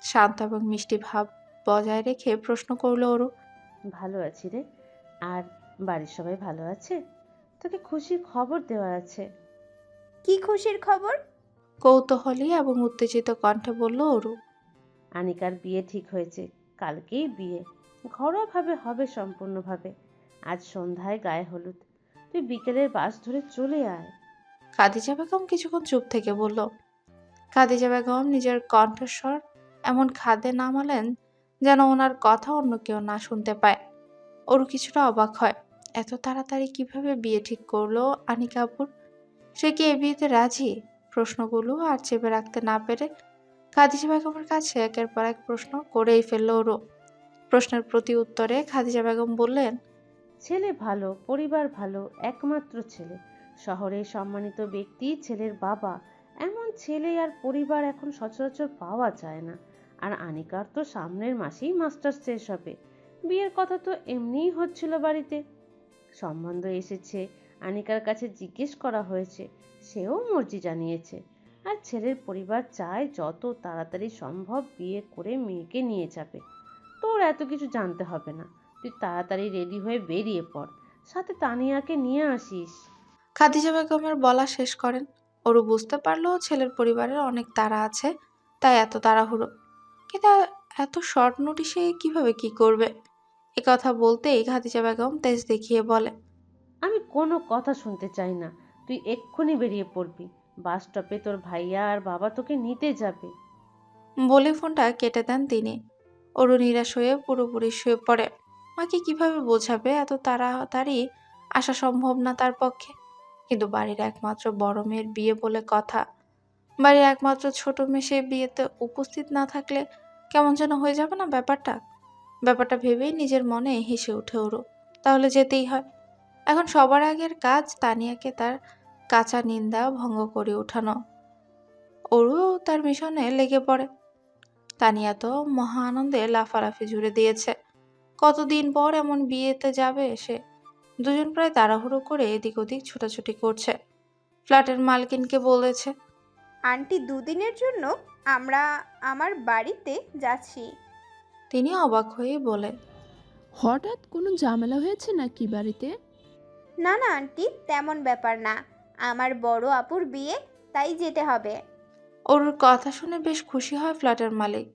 শান্ত এবং মিষ্টি ভাব বজায় রেখে প্রশ্ন করল অরু। ভালো আছি রে। আর বাড়ির সবাই ভালো আছে? তোকে খুশির খবর দেওয়া আছে। কি খুশির খবর? কৌতূহলী এবং উত্তেজিত কণ্ঠে বলল অরু। আনিকার বিয়ে ঠিক হয়েছে। কালকেই বিয়ে। ঘরোয়াভাবে হবে সম্পূর্ণভাবে। আজ সন্ধ্যায় গায়ে হলুদ। তুই বিকেলের বাস ধরে চলে আয়। খাদিজা বেগম কিছুক্ষণ চুপ থেকে বলল। খাদিজা বেগম নিজের কণ্ঠস্বর এমন খাদে নামালেন যেন ওনার কথা অন্য কেউ না শুনতে পায়। অরু কিছুটা অবাক হয়। এত তাড়াতাড়ি কিভাবে বিয়ে ঠিক করলো আনিকা আপুর? সে কি এ বিয়েতে রাজি? প্রশ্নগুলো আর চেপে রাখতে না পেরে খাদিজা বেগমের কাছে একের পর এক প্রশ্ন করেই ফেলল অরু। প্রশ্নের প্রতি উত্তরে খাদিজা বেগম বললেন, ছেলে ভালো, পরিবার ভালো, একমাত্র ছেলে। শহরে সম্মানিত ব্যক্তি, ছেলের বাবা। এমন ছেলে আর পরিবার এখন সচরাচর পাওয়া যায় না। আর আনিকার তো সামনের মাসেই মাস্টার্স শেষ হবে। বিয়ের কথা তো এমনিই হচ্ছিল বাড়িতে। সম্বন্ধ এসেছে, আনিকার কাছে জিজ্ঞেস করা হয়েছে, সেও মর্জি জানিয়েছে। আর ছেলের পরিবার চায় যত তাড়াতাড়ি সম্ভব বিয়ে করে মেয়েকে নিয়ে যাবে। তোর এত কিছু জানতে হবে না। তুই তাড়াতাড়ি রেডি হয়ে বেরিয়ে পড়, সাথে তানিয়াকে নিয়ে আসিস। খাদিজা বেগমের বলা শেষ করেন। অরু বুঝতে পারলো ছেলের পরিবারের অনেক তাড়া আছে, তাই এত তাড়াহুড়ো। কিন্তু এত শর্ট নোটিশে কিভাবে কি করবে? এ কথা বলতেই খাদিজা বেগম তেজ দেখিয়ে বলে, আমি কোনো কথা শুনতে চাই না। তুই এক্ষুনি বেরিয়ে পড়বি। বাস স্টপে তোর ভাইয়া আর বাবা তোকে নিতে যাবে। বলে ফোনটা কেটে দেন তিনি। অরু নিরাশ হয়ে পুরোপুরি শুয়ে পড়ে। মাকে কিভাবে বোঝাবে এত তাড়াতাড়ি আসা সম্ভব না তার পক্ষে। কিন্তু বাড়ির একমাত্র বড় মেয়ের বিয়ে বলে কথা। বাড়ির একমাত্র ছোট মেয়ে সে বিয়েতে উপস্থিত না থাকলে কেমন যেন হয়ে যাবে না ব্যাপারটা। ব্যাপারটা ভেবেই নিজের মনে হেসে ওঠে অরু। তাহলে যেতেই হয়। এখন সবার আগের কাজ তানিয়াকে তার কাঁচা নিন্দা ভঙ্গ করে ওঠানো। অরু তার মিশনে লেগে পড়ে। তানিয়া তো মহা আনন্দে লাফালাফি জুড়ে দিয়েছে। কতদিন পর এমন বিয়েতে যাবে সে। দুজন প্রায় তাড়াহুড়ো করে এদিক ওদিক ছোটাছুটি করছে। ফ্ল্যাটের মালকিনকে বলেছে, আন্টি দুদিনের জন্য আমরা আমার বাড়িতে যাচ্ছি। তিনি অবাক হয়ে বলে, হঠাৎ কোনো ঝামেলা হয়েছে নাকি বাড়িতে? না না আন্টি, তেমন ব্যাপার না। আমার বড় আপুর বিয়ে, তাই যেতে হবে। অরুর কথা শুনে বেশ খুশি হয় ফ্ল্যাটের মালিক।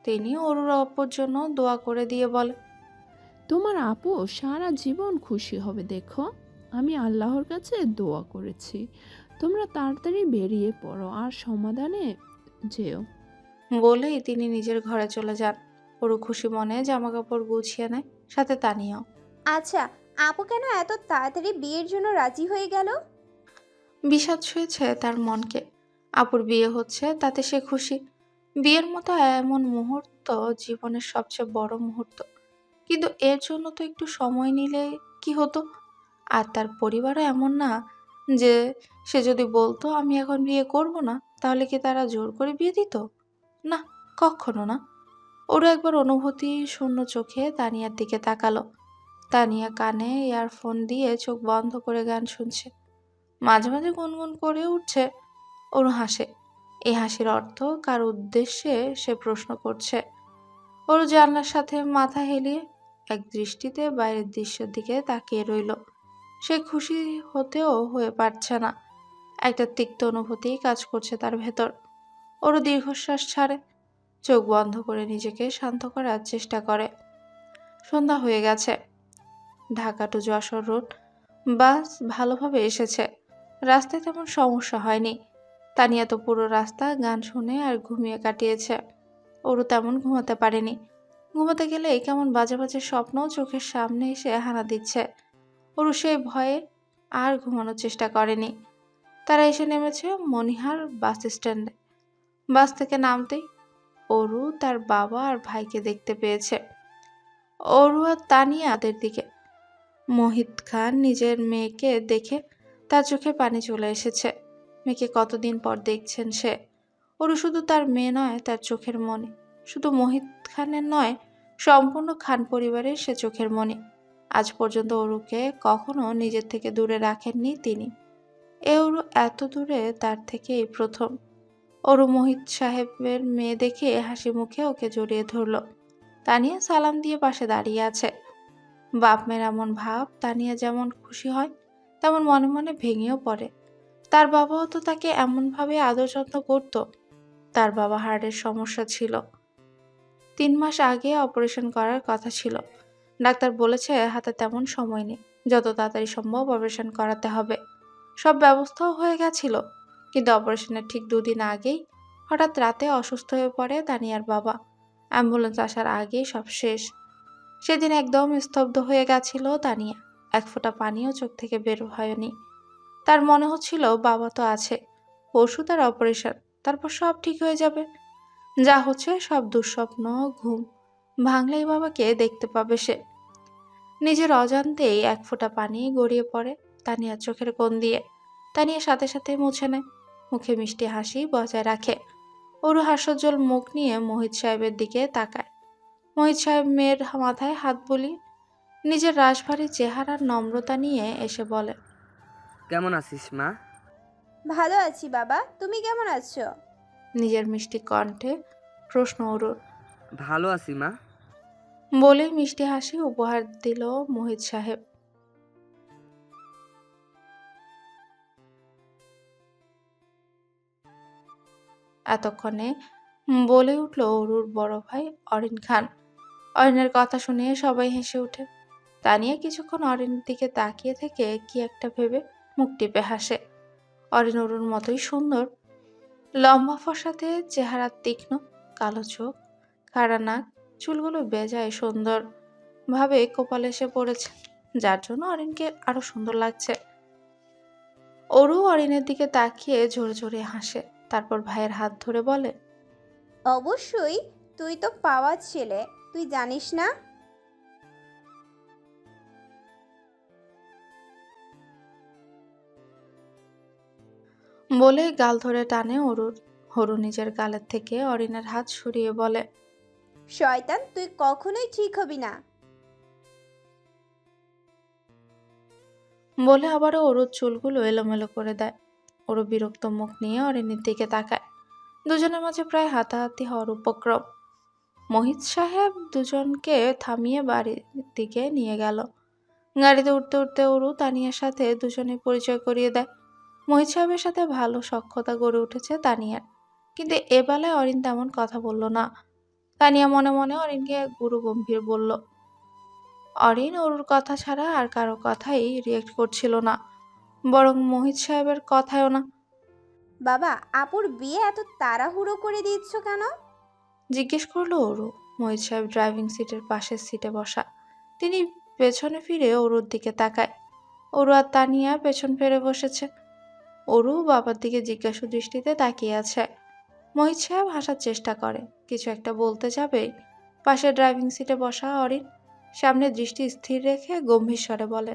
তিনি অরুর অপুর জন্য দোয়া করে দিয়ে বলে, তোমার আপু সারা জীবন খুশি হবে। দেখো, আমি আল্লাহর কাছে দোয়া করেছি। তোমরা তাড়াতাড়ি বেরিয়ে পড়ো আর সমাধানে যেও। বলেই তিনি নিজের ঘরে চলে যান। অরু খুশি মনে জামা কাপড় গুছিয়ে নেয়, সাথে তানিয়াও। আচ্ছা, আপু কেন এত তাড়াতাড়ি বিয়ের জন্য রাজি হয়ে গেল? বিষাদ ছুঁয়েছে তার মনকে। আপুর বিয়ে হচ্ছে তাতে সে খুশি। বিয়ের মতো এমন মুহূর্ত জীবনের সবচেয়ে বড় মুহূর্ত। কিন্তু এর জন্য তো একটু সময় নিলে কি হতো? আর তার পরিবারও এমন না যে সে যদি বলতো আমি এখন বিয়ে করব না, তাহলে কি তারা জোর করে বিয়ে দিত? না, কখনো না। ওরও একবার অনুভূতি শূন্য চোখে তানিয়ার দিকে তাকালো। তানিয়া কানে ইয়ারফোন দিয়ে চোখ বন্ধ করে গান শুনছে। মাঝে মাঝে গুনগুন করে উঠছে। ওর হাসে। এই হাসির অর্থ কার উদ্দেশ্যে সে প্রশ্ন করছে। ওর জানলার সাথে মাথা হেলিয়ে এক দৃষ্টিতে বাইরের দৃশ্যের দিকে তাকিয়ে রইল। সে খুশি হতেও হয়ে পারছে না। একটা তিক্ত অনুভূতি কাজ করছে তার ভেতর। ওরও দীর্ঘশ্বাস ছাড়ে, চোখ বন্ধ করে নিজেকে শান্ত করার চেষ্টা করে। সন্ধ্যা হয়ে গেছে। Dhaka to Jashore road bus ভালোভাবে এসেছে। রাস্তায় তেমন সমস্যা হয়নি। তানিয়া তো পুরো রাস্তা গান শুনে আর ঘুমিয়ে কাটিয়েছে। ওরও তেমন ঘুমাতে পারেনি। ঘুমাতে গেলে কেমন বাজে বাজে স্বপ্ন চোখের সামনে এসে হানা দিচ্ছে। ওরও সেই ভয়ে আর ঘুমানোর চেষ্টা করেনি। তারা এসে নেমেছে মনিহার বাস স্ট্যান্ডে। বাস থেকে নামতেই অরু তার বাবা আর ভাইকে দেখতে পেয়েছে। অরু আর তানিয়া তাদের দিকে। মোহিত খান নিজের মেয়েকে দেখে তার চোখে পানি চলে এসেছে। মেয়েকে কতদিন পর দেখছেন সে। অরু শুধু তার মেয়ে নয়, তার চোখের মণি। শুধু মোহিত খানের নয়, সম্পূর্ণ খান পরিবারের সে চোখের মণি। আজ পর্যন্ত অরুকে কখনো নিজের থেকে দূরে রাখেননি তিনি। এ অরু এত দূরে তার থেকে এই প্রথম। অরু মোহিত সাহেবের মেয়ে দেখে হাসি মুখে ওকে জড়িয়ে ধরল। তানিয়া সালাম দিয়ে পাশে দাঁড়িয়ে আছে। বাপ মেয়ের এমন ভাব তানিয়া যেমন খুশি হয়, তেমন মনে মনে ভেঙেও পড়ে। তার বাবাও তো তাকে এমনভাবে আদর যত্ন করত। তার বাবা হার্টের সমস্যা ছিল। 3 মাস আগে অপারেশন করার কথা ছিল। ডাক্তার বলেছে হাতে তেমন সময় নেই, যত তাড়াতাড়ি সম্ভব অপারেশন করাতে হবে। সব ব্যবস্থাও হয়ে গেছিল, কিন্তু অপারেশনের ঠিক 2 দিন আগেই হঠাৎ রাতে অসুস্থ হয়ে পড়ে তানিয়ার বাবা। অ্যাম্বুলেন্স আসার আগেই সব শেষ। সেদিন একদম স্তব্ধ হয়ে গেছিল তানিয়া। এক ফোঁটা পানিও চোখ থেকে বের হয়নি। তার মনে হচ্ছিল বাবা তো আছে, পরশু তার অপারেশন, তারপর সব ঠিক হয়ে যাবে। যা হচ্ছে সব দুঃস্বপ্ন, ঘুম ভাঙলেই বাবাকে দেখতে পাবে সে। নিজের অজান্তেই এক ফোঁটা পানি গড়িয়ে পড়ে তানিয়ার চোখের কোণ দিয়ে। তানিয়া সাথে সাথে মুছে নেয়, মুখে মিষ্টি হাসি বজায় রাখে। ওরু হাস্যোজ্জ্বল মুখ নিয়ে মোহিত সাহেবের দিকে তাকায়। মোহিত সাহেব মেয়ের মাথায় হাত বুলিয়ে নিজের রাশভারী চেহারার নম্রতা নিয়ে এসে বলে, কেমন আছিস মা? ভালো আছি বাবা, তুমি কেমন আছো? নিজের মিষ্টি কণ্ঠে প্রশ্ন অরুর। ভালো আছি মা। বলেই মিষ্টি হাসি উপহার দিল মোহিত সাহেব। এতক্ষণে বলে উঠল অরুর বড় ভাই অরিন খান। অরিনের কথা শুনে সবাই হেসে ওঠে। তানিয়া কিছুক্ষণ অরিনের দিকে তাকিয়ে থেকে কি একটা ভেবে মুখ টিপে হাসে। অরিন অরুর মতোই সুন্দর, লম্বা ফর্সাতে চেহারা তীক্ষ্ণ, কালো চোখ, খাড়া নাক, চুলগুলো বেজায় সুন্দর ভাবে কপালে এসে পড়েছে, যার জন্য অরিনকে আরো সুন্দর লাগছে। অরু অরিনের দিকে তাকিয়ে জোরে জোরে হাসে, তারপর ভাইয়ের হাত ধরে বলে, অবশ্যই, তুই তো পাওয়ার ছেলে, তুই জানিস না? বলে গাল ধরে টানে অরুর। অরু নিজের গালের থেকে অরিনের হাত সরিয়ে বলে, শয়তান, তুই কখনোই ঠিক হবি না। বলে আবারও অরুর চুলগুলো এলোমেলো করে দেয়। অরু বিরক্ত মুখ নিয়ে অরিনের দিকে তাকায়। দুজনের মাঝে প্রায় হাতাহাতি হওয়ার উপক্রম। মোহিত সাহেব দুজনকে থামিয়ে বাড়ির দিকে নিয়ে গেল। গাড়িতে উঠতে উঠতে অরু তানিয়ার সাথে দুজনে পরিচয় করিয়ে দেয়। মোহিত সাহেবের সাথে ভালো সখ্যতা গড়ে উঠেছে তানিয়ার, কিন্তু এ বেলায় অরিন তেমন কথা বলল না। তানিয়া মনে মনে অরিনকে গুরু গম্ভীর বলল। অরিন অরুর কথা ছাড়া আর কারো কথাই রিয়েক্ট করছিল না, বরং মোহিত সাহেবের কথায়ও না। বাবা, আপুর বিয়ে এত তাড়াহুড়ো করে দিচ্ছ কেন? জিজ্ঞেস করলো অরু। মোহিত সাহেব ড্রাইভিং সিটের পাশের সিটে বসা। তিনি পেছনে ফিরে অরুর দিকে তাকায়। অরু আর তানিয়া পেছন ফিরে বসেছে। অরু বাবার দিকে জিজ্ঞাসু দৃষ্টিতে তাকিয়ে আছে। মোহিত সাহেব হাসার চেষ্টা করে, কিছু একটা বলতে যাবে, পাশে ড্রাইভিং সিটে বসা অরিন সামনে দৃষ্টি স্থির রেখে গম্ভীর স্বরে বলে,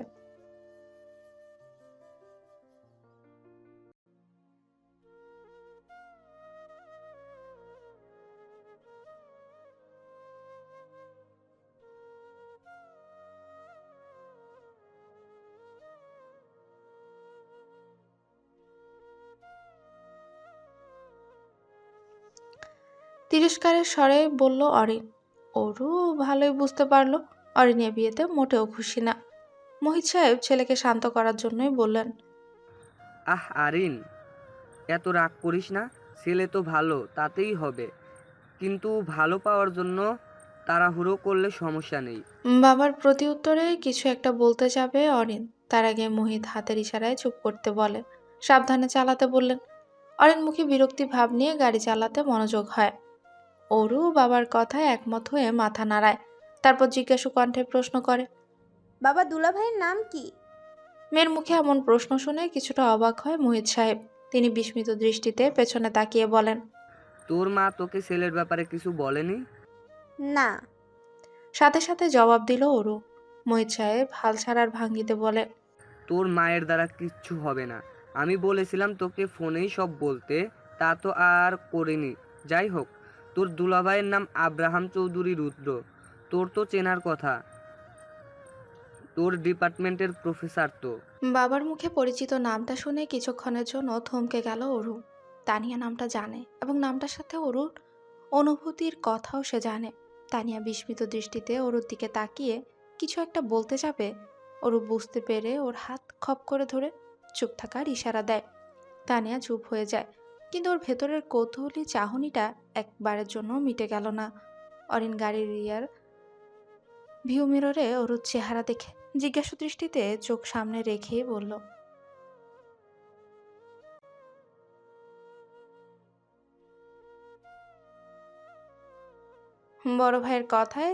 তিরস্কারের স্বরে বলল অরিন। অরু ভালোই বুঝতে পারলো অরিনের বিয়েতে মোটেও খুশি না। মোহিত সাহেব ছেলেকে শান্ত করার জন্যই বললেন, আরিন, এত রাগ করিস না। ছেলে তো ভালো, তাতেই হবে। কিন্তু ভালো পাওয়ার জন্য তাড়াহুড়ো করলে সমস্যা নেই। বাবার প্রতি উত্তরে কিছু একটা বলতে যাবে অরিন, তার আগে মোহিত হাতের ইশারায় চুপ করতে বলে, সাবধানে চালাতে বললেন। অরিন মুখে বিরক্তি ভাব নিয়ে গাড়ি চালাতে মনোযোগ হয়। অরু বাবার কথায় একমত হয়ে মাথা নাড়ায়, তারপর জিজ্ঞাসু কণ্ঠে প্রশ্ন করে। বাবা দুলাভাইয়ের নাম কি? মেয়ের মুখে এমন প্রশ্ন শুনে কিছুটা অবাক হয় মোহিত সাহেব। তিনি বিস্মিত দৃষ্টিতে পেছনে তাকিয়ে বলেন, তোর মা তোকে ছেলের ব্যাপারে কিছু বলেনি? না। সাথে সাথে জবাব দিল অরু। মোহিত সাহেব হাল ছাড়ার ভাঙ্গিতে বলে, তোর মায়ের দ্বারা কিচ্ছু হবে না। আমি বলেছিলাম তোকে ফোনেই সব বলতে, তা তো আর করিনি। যাই হোক, তোর দুলাভাইয়ের নাম আব্রাহাম চৌধুরী রুদ্র। তোর তো চেনার কথা, তোর ডিপার্টমেন্টের প্রফেসর তো। বাবার মুখে পরিচিত নামটা শুনে কিছুক্ষণের জন্য থমকে গেল অরু। তানিয়া নামটা জানে এবং নামটার সাথে অরুর অনুভূতির কথাও সে জানে। তানিয়া বিস্মিত দৃষ্টিতে অরুর দিকে তাকিয়ে কিছু একটা বলতে যাবে, অরু বুঝতে পেরে ওর হাত খপ করে ধরে চুপ থাকার ইশারা দেয়। তানিয়া চুপ হয়ে যায়, কিন্তু ওর ভেতরের কৌতূহলী চাহনিটা একবারের জন্য মিটে গেল না। অরিন গাড়ির রিয়ার ভিউ মিররে অরুর চেহারা দেখে জিজ্ঞাসু দৃষ্টিতে চোখ সামনে রেখেই বলল, বড় ভাইয়ের কথায়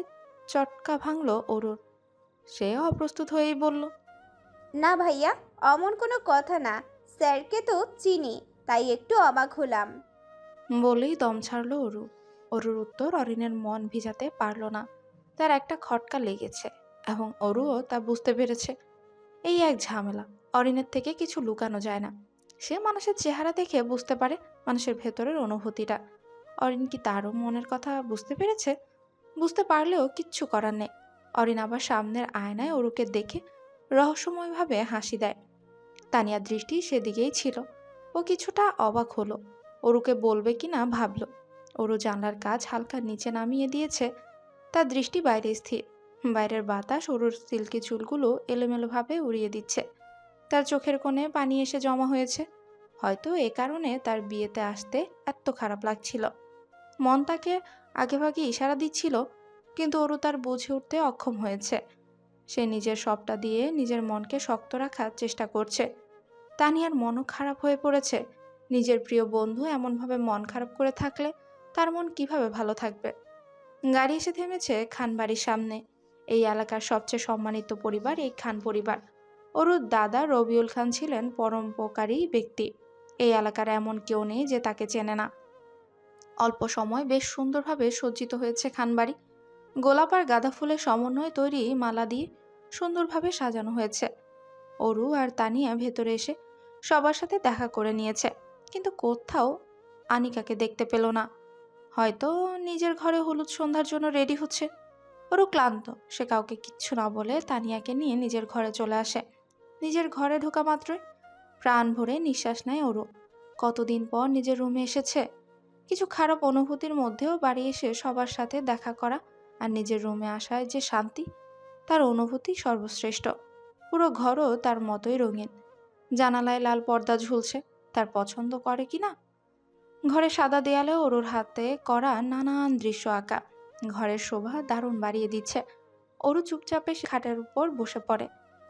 চটকা ভাঙল অরুর। সে অপ্রস্তুত হয়েই বলল, না ভাইয়া, অমন কোনো কথা না। স্যারকে তো চিনি, তাই একটু অবাক হলাম। বলেই দম ছাড়ল অরু। অরুর উত্তর অরিনের মন ভিজাতে পারল না। তার একটা খটকা লেগেছে এবং অরুও তা বুঝতে পেরেছে। এই এক ঝামেলা, অরিনের থেকে কিছু লুকানো যায় না। সে মানুষের চেহারা দেখে বুঝতে পারে মানুষের ভেতরের অনুভূতিটা। অরিন কি তারও মনের কথা বুঝতে পেরেছে? বুঝতে পারলেও কিচ্ছু করার নেই। অরিন আবার সামনের আয়নায় অরুকে দেখে রহস্যময়ভাবে হাসি দেয়। তানিয়ার দৃষ্টি সেদিকেই ছিল। ও কিছুটা অবাক হলো, অরুকে বলবে কিনা ভাবল। অরু জানলার কাজ হালকা নিচে নামিয়ে দিয়েছে, তার দৃষ্টি বাইরে স্থির। বাইরের বাতাস অরুর সিল্কি চুলগুলো এলোমেলোভাবে উড়িয়ে দিচ্ছে। তার চোখের কোণে পানি এসে জমা হয়েছে। হয়তো এ কারণে তার বিয়েতে আসতে এত খারাপ লাগছিল। মন তাকে আগেভাগে ইশারা দিচ্ছিল, কিন্তু অরু তার বুঝে উঠতে অক্ষম হয়েছে। সে নিজের সবটা দিয়ে নিজের মনকে শক্ত রাখার চেষ্টা করছে। তানিয়ার মনও খারাপ হয়ে পড়েছে। নিজের প্রিয় বন্ধু এমনভাবে মন খারাপ করে থাকলে তার মন কিভাবে ভালো থাকবে? গাড়ি এসে থেমেছে খানবাড়ির সামনে। এই এলাকার সবচেয়ে সম্মানিত পরিবার এই খান পরিবার। অরুর দাদা রবিউল খান ছিলেন পরোপকারী ব্যক্তি। এই এলাকার এমন কেউ নেই যে তাকে চেনে না। অল্প সময় বেশ সুন্দরভাবে সজ্জিত হয়েছে খানবাড়ি। গোলাপ আর গাঁদা ফুলের সমন্বয়ে তৈরি মালা দিয়ে সুন্দরভাবে সাজানো হয়েছে। অরু আর তানিয়া ভেতরে এসে সবার সাথে দেখা করে নিয়েছে, কিন্তু কোথাও আনিকাকে দেখতে পেল না। হয়তো নিজের ঘরে হলুদ সন্ধ্যার জন্য রেডি হচ্ছে। অরু ক্লান্ত, সে কাউকে কিচ্ছু না বলে তানিয়াকে নিয়ে নিজের ঘরে চলে আসে। নিজের ঘরে ঢোকা মাত্রই প্রাণ ভরে নিঃশ্বাস নেয় অরু। কতদিন পর নিজের রুমে এসেছে। কিছু খারাপ অনুভূতির মধ্যেও বাড়ি এসে সবার সাথে দেখা করা আর নিজের রুমে আসায় যে শান্তি, তার অনুভূতি সর্বশ্রেষ্ঠ। পুরো ঘরও তার মতোই রঙিন। জানালায় লাল পর্দা ঝুলছে, তার পছন্দ করে কিনা। ঘরে সাদা দেয়ালে অরুর হাতে করা নানান দৃশ্য আঁকা ঘরের শোভা দারুণ বাড়িয়ে দিচ্ছে। অরু চুপচাপে খাটের উপর বসে পড়ে।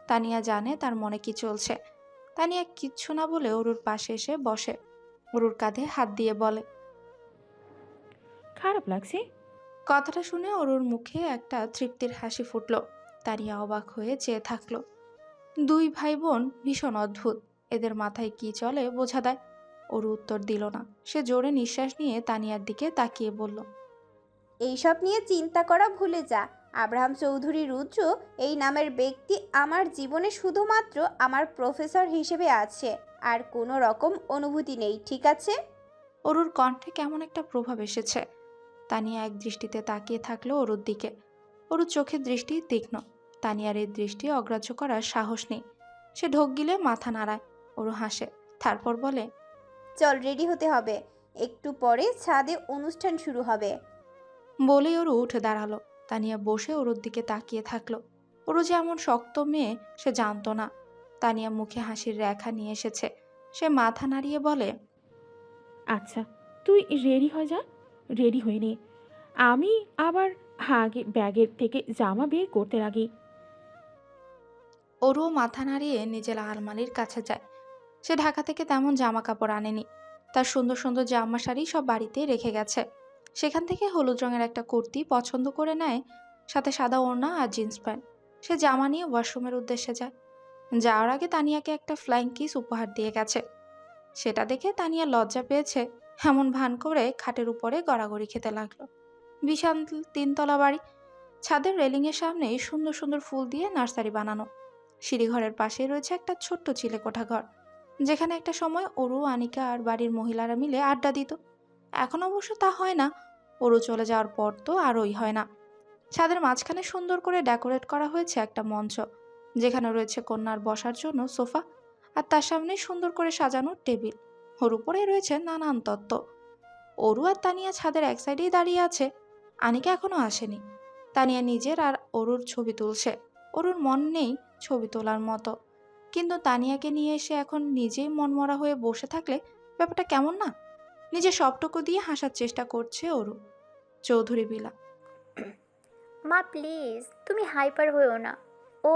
তানিয়া জানে তার মনে কি চলছে। তানিয়া কিচ্ছু না বলে অরুর পাশে এসে বসে। অরুর কাঁধে হাত দিয়ে বলে, খারাপ লাগছে? কথাটা শুনে অরুর মুখে একটা তৃপ্তির হাসি ফুটল। তানিয়া অবাক হয়ে চেয়ে থাকলো। দুই ভাই বোন ভীষণ অদ্ভুত, এদের মাথায় কি চলে বোঝা দেয়। অরু উত্তর দিল না। সে জোরে নিঃশ্বাস নিয়ে তানিয়ার দিকে তাকিয়ে বলল, এইসব নিয়ে চিন্তা করা ভুলে যা। আব্রাহাম চৌধুরী রুদ্র এই নামের ব্যক্তি আমার জীবনে শুধুমাত্র আমার প্রফেসর হিসেবে আছে, আর কোনো রকম অনুভূতি নেই, ঠিক আছে? অরুর কণ্ঠে কেমন একটা প্রভাব এসেছে। তানিয়া এক দৃষ্টিতে তাকিয়ে থাকলো অরুর দিকে। অরুর চোখের দৃষ্টি তীক্ষ্ণ। তানিয়ার এই দৃষ্টি অগ্রাহ্য করার সাহস নেই। সে ঢোক গিলে মাথা নাড়ায়। অরু হাসে, তারপর বলে, চল, রেডি হতে হবে, একটু পরে ছাদে অনুষ্ঠান শুরু হবে। বলেই অরু উঠে দাঁড়ালো। তানিয়া বসে অরুর দিকে তাকিয়ে থাকলো। অরু যে এমন শক্ত মেয়ে সে জানতো না। তানিয়া মুখে হাসির রেখা নিয়ে এসেছে। সে মাথা নাড়িয়ে বলে, আচ্ছা, তুই রেডি হয়ে যা, রেডি হয়ে নে। আমি আবার আগে ব্যাগের থেকে জামা বের করতে লাগি। অরুও মাথা নাড়িয়ে নিজের আলমারির কাছে যায়। সে ঢাকা থেকে তেমন জামা কাপড় আনেনি। তার সুন্দর সুন্দর জামা শাড়ি সব বাড়িতে রেখে গেছে। সেখান থেকে হলুদ রঙের একটা কুর্তি পছন্দ করে নেয়, সাথে সাদা ওড়না আর জিন্স প্যান্ট। সে জামা নিয়ে ওয়াশরুমের উদ্দেশ্যে যায়। যাওয়ার আগে তানিয়াকে একটা ফ্লাইং কিস উপহার দিয়ে গেছে। সেটা দেখে তানিয়া লজ্জা পেয়েছে, এমন ভান করে খাটের উপরে গড়াগড়ি খেতে লাগলো। বিশাল 3 তলা বাড়ি। ছাদের রেলিংয়ের সামনে সুন্দর সুন্দর ফুল দিয়ে নার্সারি বানানো। সিঁড়িঘরের পাশেই রয়েছে একটা ছোট্ট চিলে কোঠা ঘর, যেখানে একটা সময় অরু, আনিকা আর বাড়ির মহিলারা মিলে আড্ডা দিত। এখন অবশ্য তা হয় না। অরু চলে যাওয়ার পর তো আরই হয় না। ছাদের মাঝখানে সুন্দর করে ডেকোরেট করা হয়েছে একটা মঞ্চ, যেখানে রয়েছে কন্যার বসার জন্য সোফা, আর তার সামনে সুন্দর করে সাজানো টেবিল। ওর উপরে রয়েছে নানান তত্ত্ব। অরু আর তানিয়া ছাদের এক সাইডেই দাঁড়িয়ে আছে। আনিকা এখনো আসেনি। তানিয়া নিজের আর অরুর ছবি তুলছে। অরুর মন নেই ছবি তোলার মতো, কিন্তু তানিয়াকে নিয়ে এসে এখন নিজেই মনমরা হয়ে বসে থাকলে ব্যাপারটা কেমন না? নিজের সবটুকু দিয়ে হাসার চেষ্টা করছে অরু। চৌধুরী বিলা, মা প্লিজ তুমি হাইপার হয়েও না। ও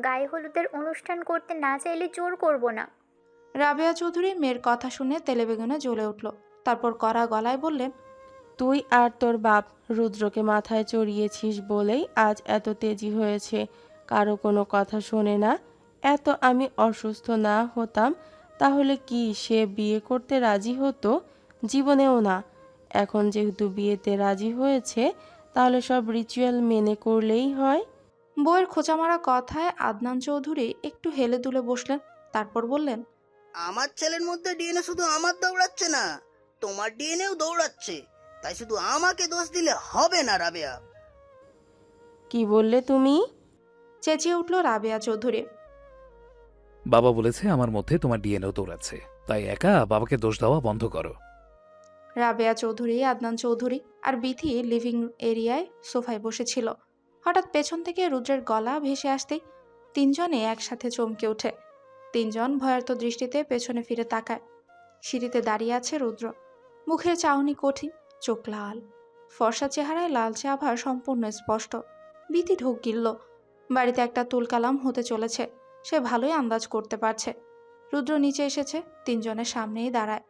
গায়ে হলুদের অনুষ্ঠান করতে না চাইলে জোর করব না। রাবেয়া চৌধুরী মেয়ের কথা শুনে তেলে বেগুনে জ্বলে উঠল। তারপর কড়া গলায় বললেন, তুই আর তোর বাপ রুদ্রকে মাথায় চড়িয়েছিস বলেই আজ এত তেজি হয়েছে। কারো কোনো কথা শোনে না। এত আমি অসুস্থ না হতাম তাহলে কি সে বিয়ে করতে রাজি হতো? জীবনেও না। এখন যেহেতু বিয়েতে রাজি হয়েছে, তাহলে সব রিচুয়াল মেনে করলেই হয়। বউয়ের খোঁচামারা কথায় আদনান চৌধুরী একটু হেলে দুলে বসলেন। তারপর বললেন, আমার ছেলের মধ্যে ডিএনএ শুধু আমার দৌড়াচ্ছে না, তোমার ডিএনএও দৌড়াচ্ছে। তাই শুধু আমাকে দোষ দিলে হবে না রাবেয়া। কি বললে তুমি? চেঁচিয়ে উঠল রাবেয়া চৌধুরী। বাবা বলেছে আমার মধ্যে তোমার ডিএনএও দৌড়াচ্ছে, তাই একা বাবাকে দোষ দেওয়া বন্ধ করো। রাবেয়া চৌধুরী, আদনান চৌধুরী আর বিথি লিভিং এরিয়ায় সোফায় বসেছিল। হঠাৎ পেছন থেকে রুদ্রের গলা ভেসে আসতেই তিনজনে একসাথে চমকে ওঠে। তিনজন ভয়ার্ত দৃষ্টিতে পেছনে ফিরে তাকায়। সিঁড়িতে দাঁড়িয়ে আছে রুদ্র। মুখের চাহনি কঠিন, চোখ লাল, ফর্সা চেহারায় লালচে আভা সম্পূর্ণ স্পষ্ট। বিথি ঢোক গিলল। বাড়িতে একটা তুলকালাম হতে চলেছে, সে ভালোই আন্দাজ করতে পারছে। রুদ্র নিচে এসেছে, তিনজনের সামনেই দাঁড়ায়।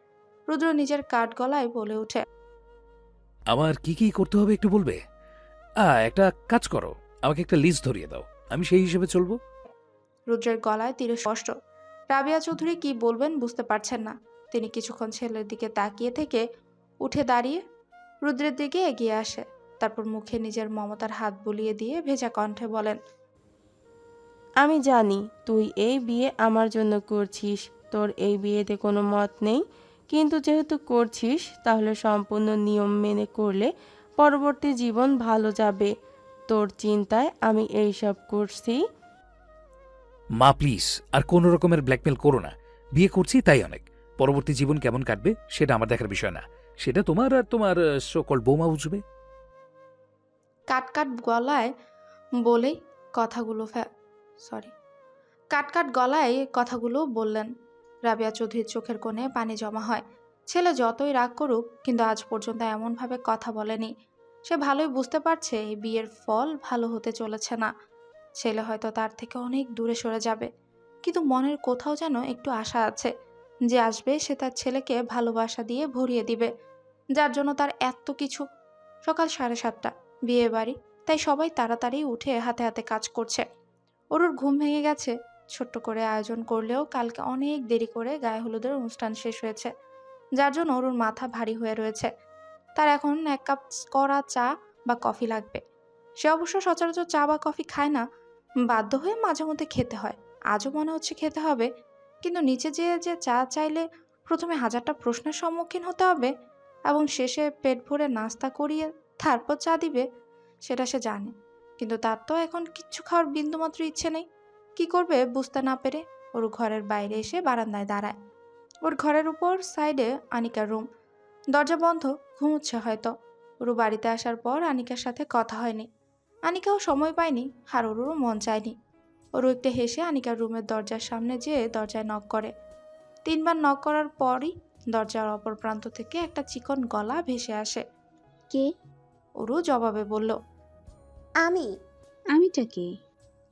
রুদ্র নিজের কাঠ গলায় বলে ওঠে, আমার কি কি করতে হবে একটু বলবে? একটা কাজ করো, আমাকে একটা লিস্ট ধরিয়ে দাও, আমি সেই হিসেবে চলবো। রুদ্রের গলায় তীরে স্পষ্ট। রাবেয়া চৌধুরী কি বলবেন বুঝতে পারছেন না। তিনি কিছুক্ষণ ছেলের দিকে তাকিয়ে থেকে উঠে দাঁড়িয়ে রুদ্রের দিকে এগিয়ে আসে। তারপর মুখে নিজের মমতার হাত বুলিয়ে দিয়ে ভেজা কণ্ঠে বলেন, আমি জানি তুই এই বিয়ে আমার জন্য করছিস, তোর এই বিয়েতে কোনো মত নেই, কিন্তু যেহেতু করছিস তাহলে সম্পূর্ণ নিয়ম মেনে করলে পরবর্তী জীবন ভালো যাবে। তোর চিন্তায় আমি এইসব করছি। মা প্লিজ, আর কোনো রকমের ব্ল্যাকমেল করো না। বিয়ে করছি তাই অনেক। পরবর্তী জীবন কেমন কাটবে সেটা আমার দেখার বিষয় না, সেটা তোমার আর তোমার সকল বৌমা বুঝবে। কাটকাট গলায় বলেই কথাগুলো কাটকাট গলায় কথাগুলো বললেন। রাবেয়া চৌধুরীর চোখের কোণে পানি জমা হয়। ছেলে যতই রাগ করুক, কিন্তু আজ পর্যন্ত এমনভাবে কথা বলেনি। সে ভালোই বুঝতে পারছে এই বিয়ের ফল ভালো হতে চলেছে না। ছেলে হয়তো তার থেকে অনেক দূরে সরে যাবে, কিন্তু মনের কোথাও যেন একটু আশা আছে যে আসবে সে তার ছেলেকে ভালোবাসা দিয়ে ভরিয়ে দিবে, যার জন্য তার এত কিছু। সকাল 7:30 বিয়ে বাড়ি, তাই সবাই তাড়াতাড়ি উঠে হাতে হাতে কাজ করছে। অরুর ঘুম ভেঙে গেছে। ছোট্ট করে আয়োজন করলেও কালকে অনেক দেরি করে গায়ে হলুদের অনুষ্ঠান শেষ হয়েছে, যার জন্য অরুর মাথা ভারী হয়ে রয়েছে। তার এখন 1 কাপ কড়া চা বা কফি লাগবে। সে অবশ্য সচরাচর চা বা কফি খায় না, বাধ্য হয়ে মাঝে মধ্যে খেতে হয়। আজও মনে হচ্ছে খেতে হবে, কিন্তু নিচে যেয়ে যে চা চাইলে প্রথমে 1000টা প্রশ্নের সম্মুখীন হতে হবে এবং শেষে পেট ভরে নাস্তা করিয়ে তারপর চা দিবে, সেটা সে জানে। কিন্তু তার তো এখন কিচ্ছু খাওয়ার বিন্দুমাত্র ইচ্ছে নেই। কি করবে বুঝতে না পেরে ওর ঘরের বাইরে এসে বারান্দায় দাঁড়ায়। ওর ঘরের উপর সাইডে আনিকার রুম, দরজা বন্ধ, ঘুমোচ্ছে হয়তো। ওরু বাড়িতে আসার পর আনিকার সাথে কথা হয়নি। আনিকাও সময় পায়নি, আর ওরও মন চায়নি। ওরু একটু হেসে আনিকার রুমের দরজার সামনে যেয়ে দরজায় নক করে। 3 বার নক করার পরই দরজার অপর প্রান্ত থেকে একটা চিকন গলা ভেসে আসে। কে? অরু জবাবে বলল, আমি। আমিটা কে?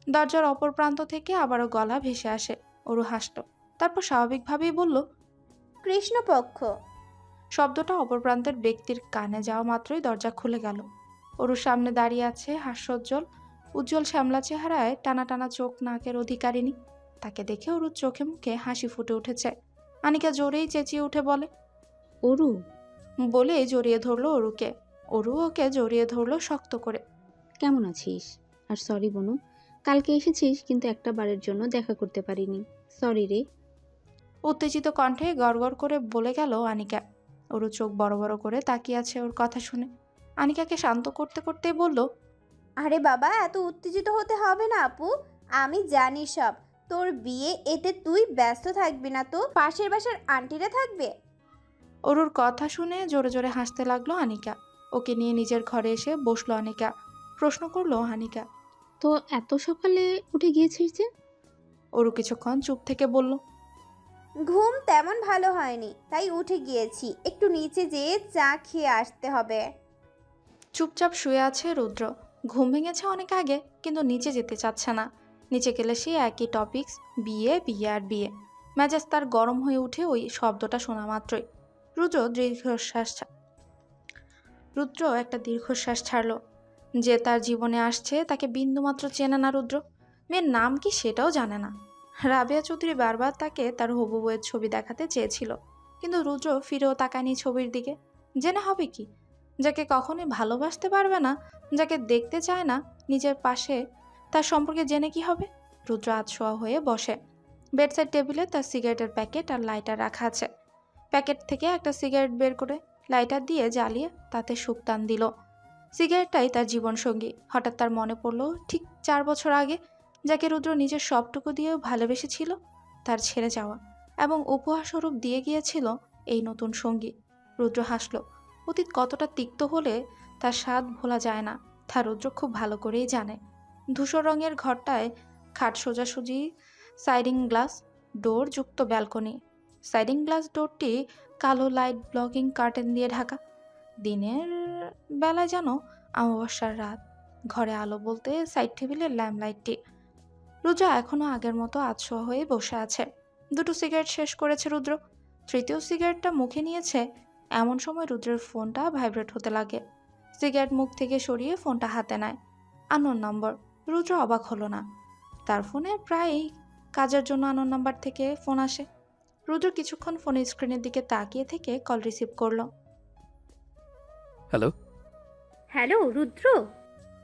দরজার অপর প্রান্ত থেকে আবারও গলা ভেসে আসে। অরু হাসল, তারপর স্বাভাবিকভাবেই বলল, কৃষ্ণপক্ষ। শব্দটা অপর প্রান্তের ব্যক্তির কানে যাওয়া মাত্রই দরজা খুলে গেল। অরুর সামনে দাঁড়িয়ে আছে হাস্যোজ্জ্বল উজ্জ্বল শ্যামলা চেহারায় টানা টানা চোখ নাকের অধিকারিণী। তাকে দেখে অরুর চোখে মুখে হাসি ফুটে উঠেছে। আনিকা জোরেই চেঁচিয়ে উঠে বলে, অরু। বলেই জড়িয়ে ধরলো অরুকে। অরু ওকে জড়িয়ে ধরলো শক্ত করে। কেমন আছিস? আর সরি বনু, কালকে এসেছিস কিন্তু একটা বারের জন্য দেখা করতে পারিনি। সরি রে। উত্তেজিত কণ্ঠে গড়গড় করে বলে গেল আনিকা। অরু চোখ বড় বড় করে তাকিয়ে আছে ওর কথা শুনে। আনিকাকে শান্ত করতে করতেই বলল, আরে বাবা, এত উত্তেজিত হতে হবে না আপু, আমি জানি সব। তোর বিয়ে, এতে তুই ব্যস্ত থাকবি না তো? পাশের বাসার আন্টিরা থাকবে। অরুর কথা শুনে জোরে জোরে হাসতে লাগলো আনিকা। ওকে নিয়ে নিজের ঘরে এসে বসলো আনিকা। প্রশ্ন করলো আনিকা, তো এত সকালে উঠে গিয়েছিস যে? অরু কিছুক্ষণ চুপ থেকে বলল, ঘুম তেমন ভালো হয়নি, তাই উঠে গিয়েছি। একটু নিচে যেয়ে চা খেয়ে আসতে হবে। চুপচাপ শুয়ে আছে রুদ্র। ঘুম ভেঙেছে অনেক আগে, কিন্তু নিচে যেতে চাচ্ছে না। নিচে গেলে সেই একই টপিকস, বিয়ে বিয়ে আর বিয়ে। মেজাজ তার গরম হয়ে উঠে ওই শব্দটা শোনা মাত্রই। রুদ্র একটা দীর্ঘশ্বাস ছাড়লো। যে তার জীবনে আসছে তাকে বিন্দুমাত্র চেনে না রুদ্র। মেয়ের নাম কি সেটাও জানে না। রাবেয়া চৌধুরী বারবার তাকে তার হবু বউয়ের ছবি দেখাতে চেয়েছিল, কিন্তু রুদ্র ফিরেও তাকায়নি ছবির দিকে। জেনে হবে কি? যাকে কখনোই ভালোবাসতে পারবে না, যাকে দেখতে চায় না নিজের পাশে, তার সম্পর্কে জেনে কি হবে? রুদ্র আধশোয়া হয়ে বসে। বেডসাইড টেবিলে তার সিগারেটের প্যাকেট আর লাইটার রাখা আছে। প্যাকেট থেকে একটা সিগারেট বের করে লাইটার দিয়ে জ্বালিয়ে তাতে শুকতান দিল। সিগারেটটাই তার জীবনসঙ্গী। হঠাৎ তার মনে পড়ল ঠিক 4 বছর আগে যাকে রুদ্র নিজের সবটুকু দিয়েও ভালোবেসেছিল, তার ছেড়ে যাওয়া এবং উপহারস্বরূপ দিয়ে গিয়েছিল এই নতুন সঙ্গী। রুদ্র হাসল। অতীত কতটা তিক্ত হলে তার স্বাদ ভোলা যায় না, তা রুদ্র খুব ভালো করেই জানে। ধূসর রঙের ঘরটায় খাট সোজাসুজি, সাইডিং গ্লাস ডোর যুক্ত ব্যালকনি। সাইডিং গ্লাস ডোরটি কালো লাইট ব্লকিং কার্টেন দিয়ে ঢাকা। দিনের বেলায় যেন অমাবস্যার রাত। ঘরে আলো বলতে সাইড টেবিলের ল্যাম্পলাইটটি। রুদ্র এখনো আগের মতো আধশোয়া হয়ে বসে আছে। 2টো সিগারেট শেষ করেছে রুদ্র। 3য় সিগারেটটা মুখে নিয়েছে। এমন সময় রুদ্রের ফোনটা ভাইব্রেট হতে লাগে। সিগারেট মুখ থেকে সরিয়ে ফোনটা হাতে নেয়। আননোন নম্বর। রুদ্র অবাক হলো না। তার ফোনে প্রায়ই কাজের জন্য আননোন নাম্বার থেকে ফোন আসে। রুদ্র কিছুক্ষণ ফোনের স্ক্রিনের দিকে তাকিয়ে থেকে কল রিসিভ করলো। হ্যালো। হ্যালো রুদ্র।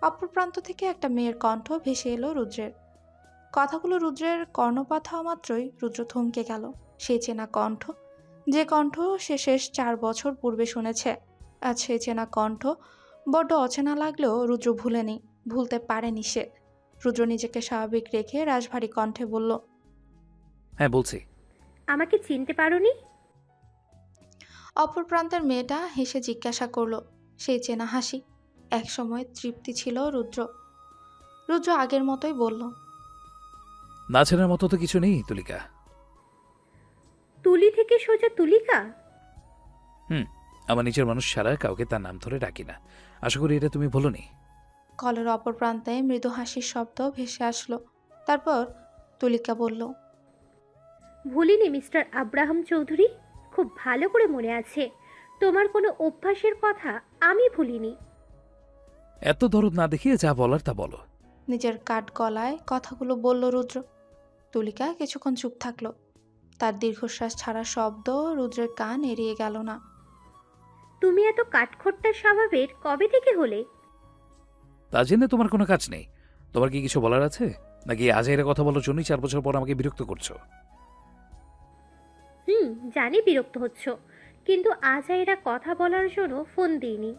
অপর প্রান্ত থেকে একটা মেয়ের কণ্ঠ ভেসে এলো রুদ্রের। কথাগুলো রুদ্রের কর্ণপাত হওয়া মাত্রই রুদ্র থমকে গেল। সেই চেনা কণ্ঠ, যে কণ্ঠ সে শেষ 4 বছর পূর্বে শুনেছে। আজ সেই চেনা কণ্ঠ বড্ড অচেনা লাগলেও রুদ্র ভুলেনি, ভুলতে পারেনি সে। রুদ্র নিজেকে স্বাভাবিক রেখে রাশভারী কণ্ঠে বলল, হ্যাঁ বলছি। আমাকে চিনতে পারোনি? অপর প্রান্তের মেয়েটা হেসে জিজ্ঞাসা করলো। সেই চেনা হাসি। একসময় তৃপ্তি ছিল রুদ্র। রুদ্র আগের মতোই বলল, না চেনার মতো তো কিছু নেই তুলিকা। তুলি থেকে সোজা তুলিকা? আমার নিজের মানুষ ছাড়া কাউকে তার নাম ধরে ডাকি না। আশা করি এটা তুমি ভুলোনি। কলের অপর প্রান্তে মৃদু হাসির শব্দ ভেসে আসলো। তারপর তুলিকা বলল, ভুলিনি মিস্টার আব্রাহাম চৌধুরী, খুব ভালো করে মনে আছে। তোমার কোনো অভ্যাসের কথা আমি ভুলিনি। এত দরদ না দেখিয়ে যা বলার তা বলো। নিজের কাঠ গলায় কথাগুলো বলল রুদ্র। তুলিকা কিছুক্ষণ চুপ থাকলো। তার দীর্ঘশ্বাস ছাড়া শব্দ রুদ্রের কান এড়িয়ে গেল না। তুমি এত কাঠখোট্টা স্বভাবের কবে থেকে হলে? তা জেনে তোমার কোনো কাজ নেই। তোমার কি কিছু বলার আছে, নাকি আজাইরা কথা বলার জন্যই 4 বছর পর আমাকে বিরক্ত করছো? জানি বিরক্ত হচ্ছ, কিন্তু আজাইরা কথা বলার জন্য ফোন দিইনি।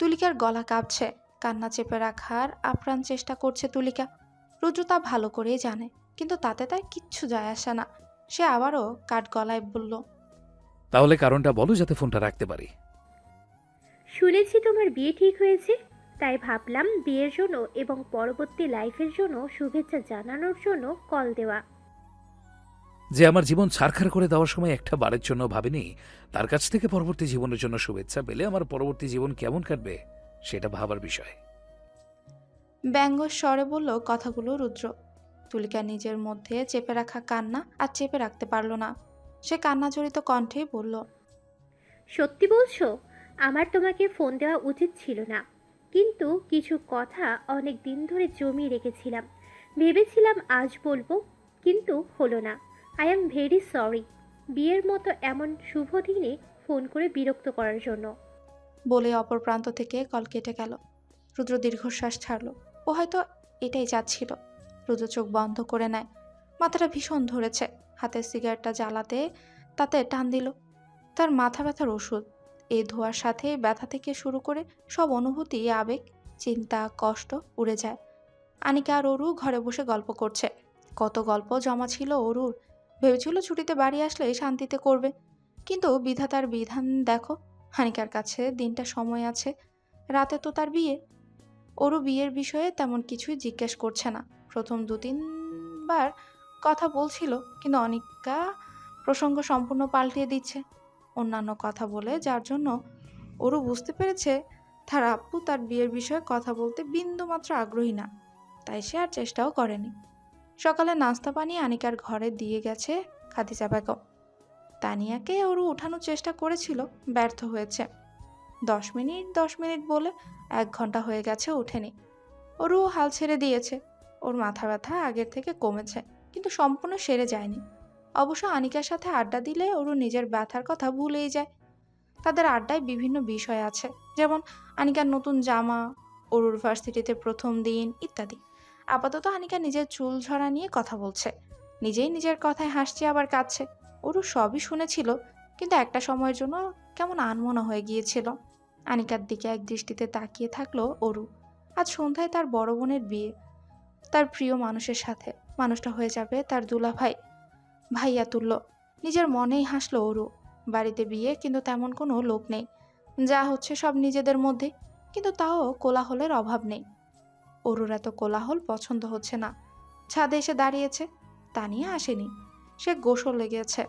তুলিকার গলা কাঁপছে। কান্না চেপে রাখার আপ্রাণ চেষ্টা করছে তুলিকা। রুদ্র তা ভালো করেই জানে, কিন্তু তাতে তার কিচ্ছু যায় আসে না। সে আবারও কাঠ গলায় বলল, তাহলে কারণটা বলো যাতে ফোনটা রাখতে পারি। শুনেছি তোমার বিয়ে ঠিক হয়েছে, তাই ভাবলাম বিয়ের জন্য এবং পরবর্তী লাইফের জন্য শুভেচ্ছা জানানোর জন্য কল দেওয়া। যে আমার জীবন ছারখার করে দেওয়ার সময় একটা বারের জন্য ভাবেনি তার কাছ থেকে পরবর্তী জীবনের জন্য শুভেচ্ছা পেলে আমার পরবর্তী জীবন কেমন কাটবে সেটা ভাবার বিষয়। ব্যঙ্গ স্বরে বলল কথাগুলো রুদ্র। তুলিকা নিজের মধ্যে চেপে রাখা কান্না আর চেপে রাখতে পারল না। সে কান্না জড়িত কণ্ঠেই বলল, সত্যি বলছো? আমার তোমাকে ফোন দেওয়া উচিত ছিল না, কিন্তু কিছু কথা অনেক দিন ধরে জমিয়ে রেখেছিলাম। ভেবেছিলাম আজ বলবো, কিন্তু হলো না। আই অ্যাম ভেরি সরি বিয়ের মতো এমন শুভ দিনে ফোন করে বিরক্ত করার জন্য। বলে অপর প্রান্ত থেকে কল কেটে গেল। রুদ্র দীর্ঘশ্বাস ছাড়ল। ও হয়তো এটাই চাচ্ছিল। রুদ্র চোখ বন্ধ করে নেয়। মাথাটা ভীষণ ধরেছে। হাতের সিগারেটটা জ্বালাতে তাতে টান দিল। তার মাথা ব্যথার ওষুধ। এই ধোয়ার সাথে ব্যথা থেকে শুরু করে সব অনুভূতি, আবেগ, চিন্তা, কষ্ট উড়ে যায়। আনিকা আর অরু ঘরে বসে গল্প করছে। কত গল্প জমা ছিল অরুর। ভেবেছিল ছুটিতে বাড়ি আসলে শান্তিতে করবে, কিন্তু বিধাতার বিধান দেখো। আনিকার কাছে দিনটা সময় আছে, রাতে তো তার বিয়ে। অরু বিয়ের বিষয়ে তেমন কিছুই জিজ্ঞেস করছে না। প্রথম 2-3 বার কথা বলছিল, কিন্তু অনিকা প্রসঙ্গ সম্পূর্ণ পাল্টিয়ে দিচ্ছে অন্যান্য কথা বলে, যার জন্য অরু বুঝতে পেরেছে তার আব্বু তার বিয়ের বিষয়ে কথা বলতে বিন্দুমাত্র আগ্রহী না। তাই সে আর চেষ্টাও করেনি। সকালে নাস্তা পানি আনিকার ঘরে দিয়ে গেছে খাদিজা বেগম। তানিয়াকে অরু উঠানোর চেষ্টা করেছিল, ব্যর্থ হয়েছে। 10 মিনিট বলে 1 ঘন্টা হয়ে গেছে, ওঠেনি। অরু হাল ছেড়ে দিয়েছে। ওর মাথা ব্যথা আগের থেকে কমেছে, কিন্তু সম্পূর্ণ সেরে যায়নি। অবশ্য আনিকার সাথে আড্ডা দিলে অরু নিজের ব্যথার কথা ভুলেই যায়। তাদের আড্ডায় বিভিন্ন বিষয় আছে, যেমন আনিকার নতুন জামা, অরুর ভার্সিটিতে প্রথম দিন ইত্যাদি। আপাতত আনিকা নিজের চুল ঝরা নিয়ে কথা বলছে। নিজেই নিজের কথায় হাসছে আবার কাঁদছে। অরু সবই শুনেছিল, কিন্তু একটা সময়ের জন্য কেমন আনমনা হয়ে গিয়েছিল। আনিকার দিকে এক দৃষ্টিতে তাকিয়ে থাকলো অরু। আজ সন্ধ্যায় তার বড় বোনের বিয়ে, তার প্রিয় মানুষের সাথে। মানুষটা হয়ে যাবে তার দুলাভাই, ভাইয়া তুল্য। নিজের মনেই হাসলো অরু। বাড়িতে বিয়ে, কিন্তু তেমন কোনো লোক নেই। যা হচ্ছে সব নিজেদের মধ্যে, কিন্তু তাও কোলাহলের অভাব নেই। অরুর এত কোলাহল পছন্দ হচ্ছে না। ছাদে এসে দাঁড়িয়েছে। তানিয়া আসেনি, সে গোসল লেগেছে।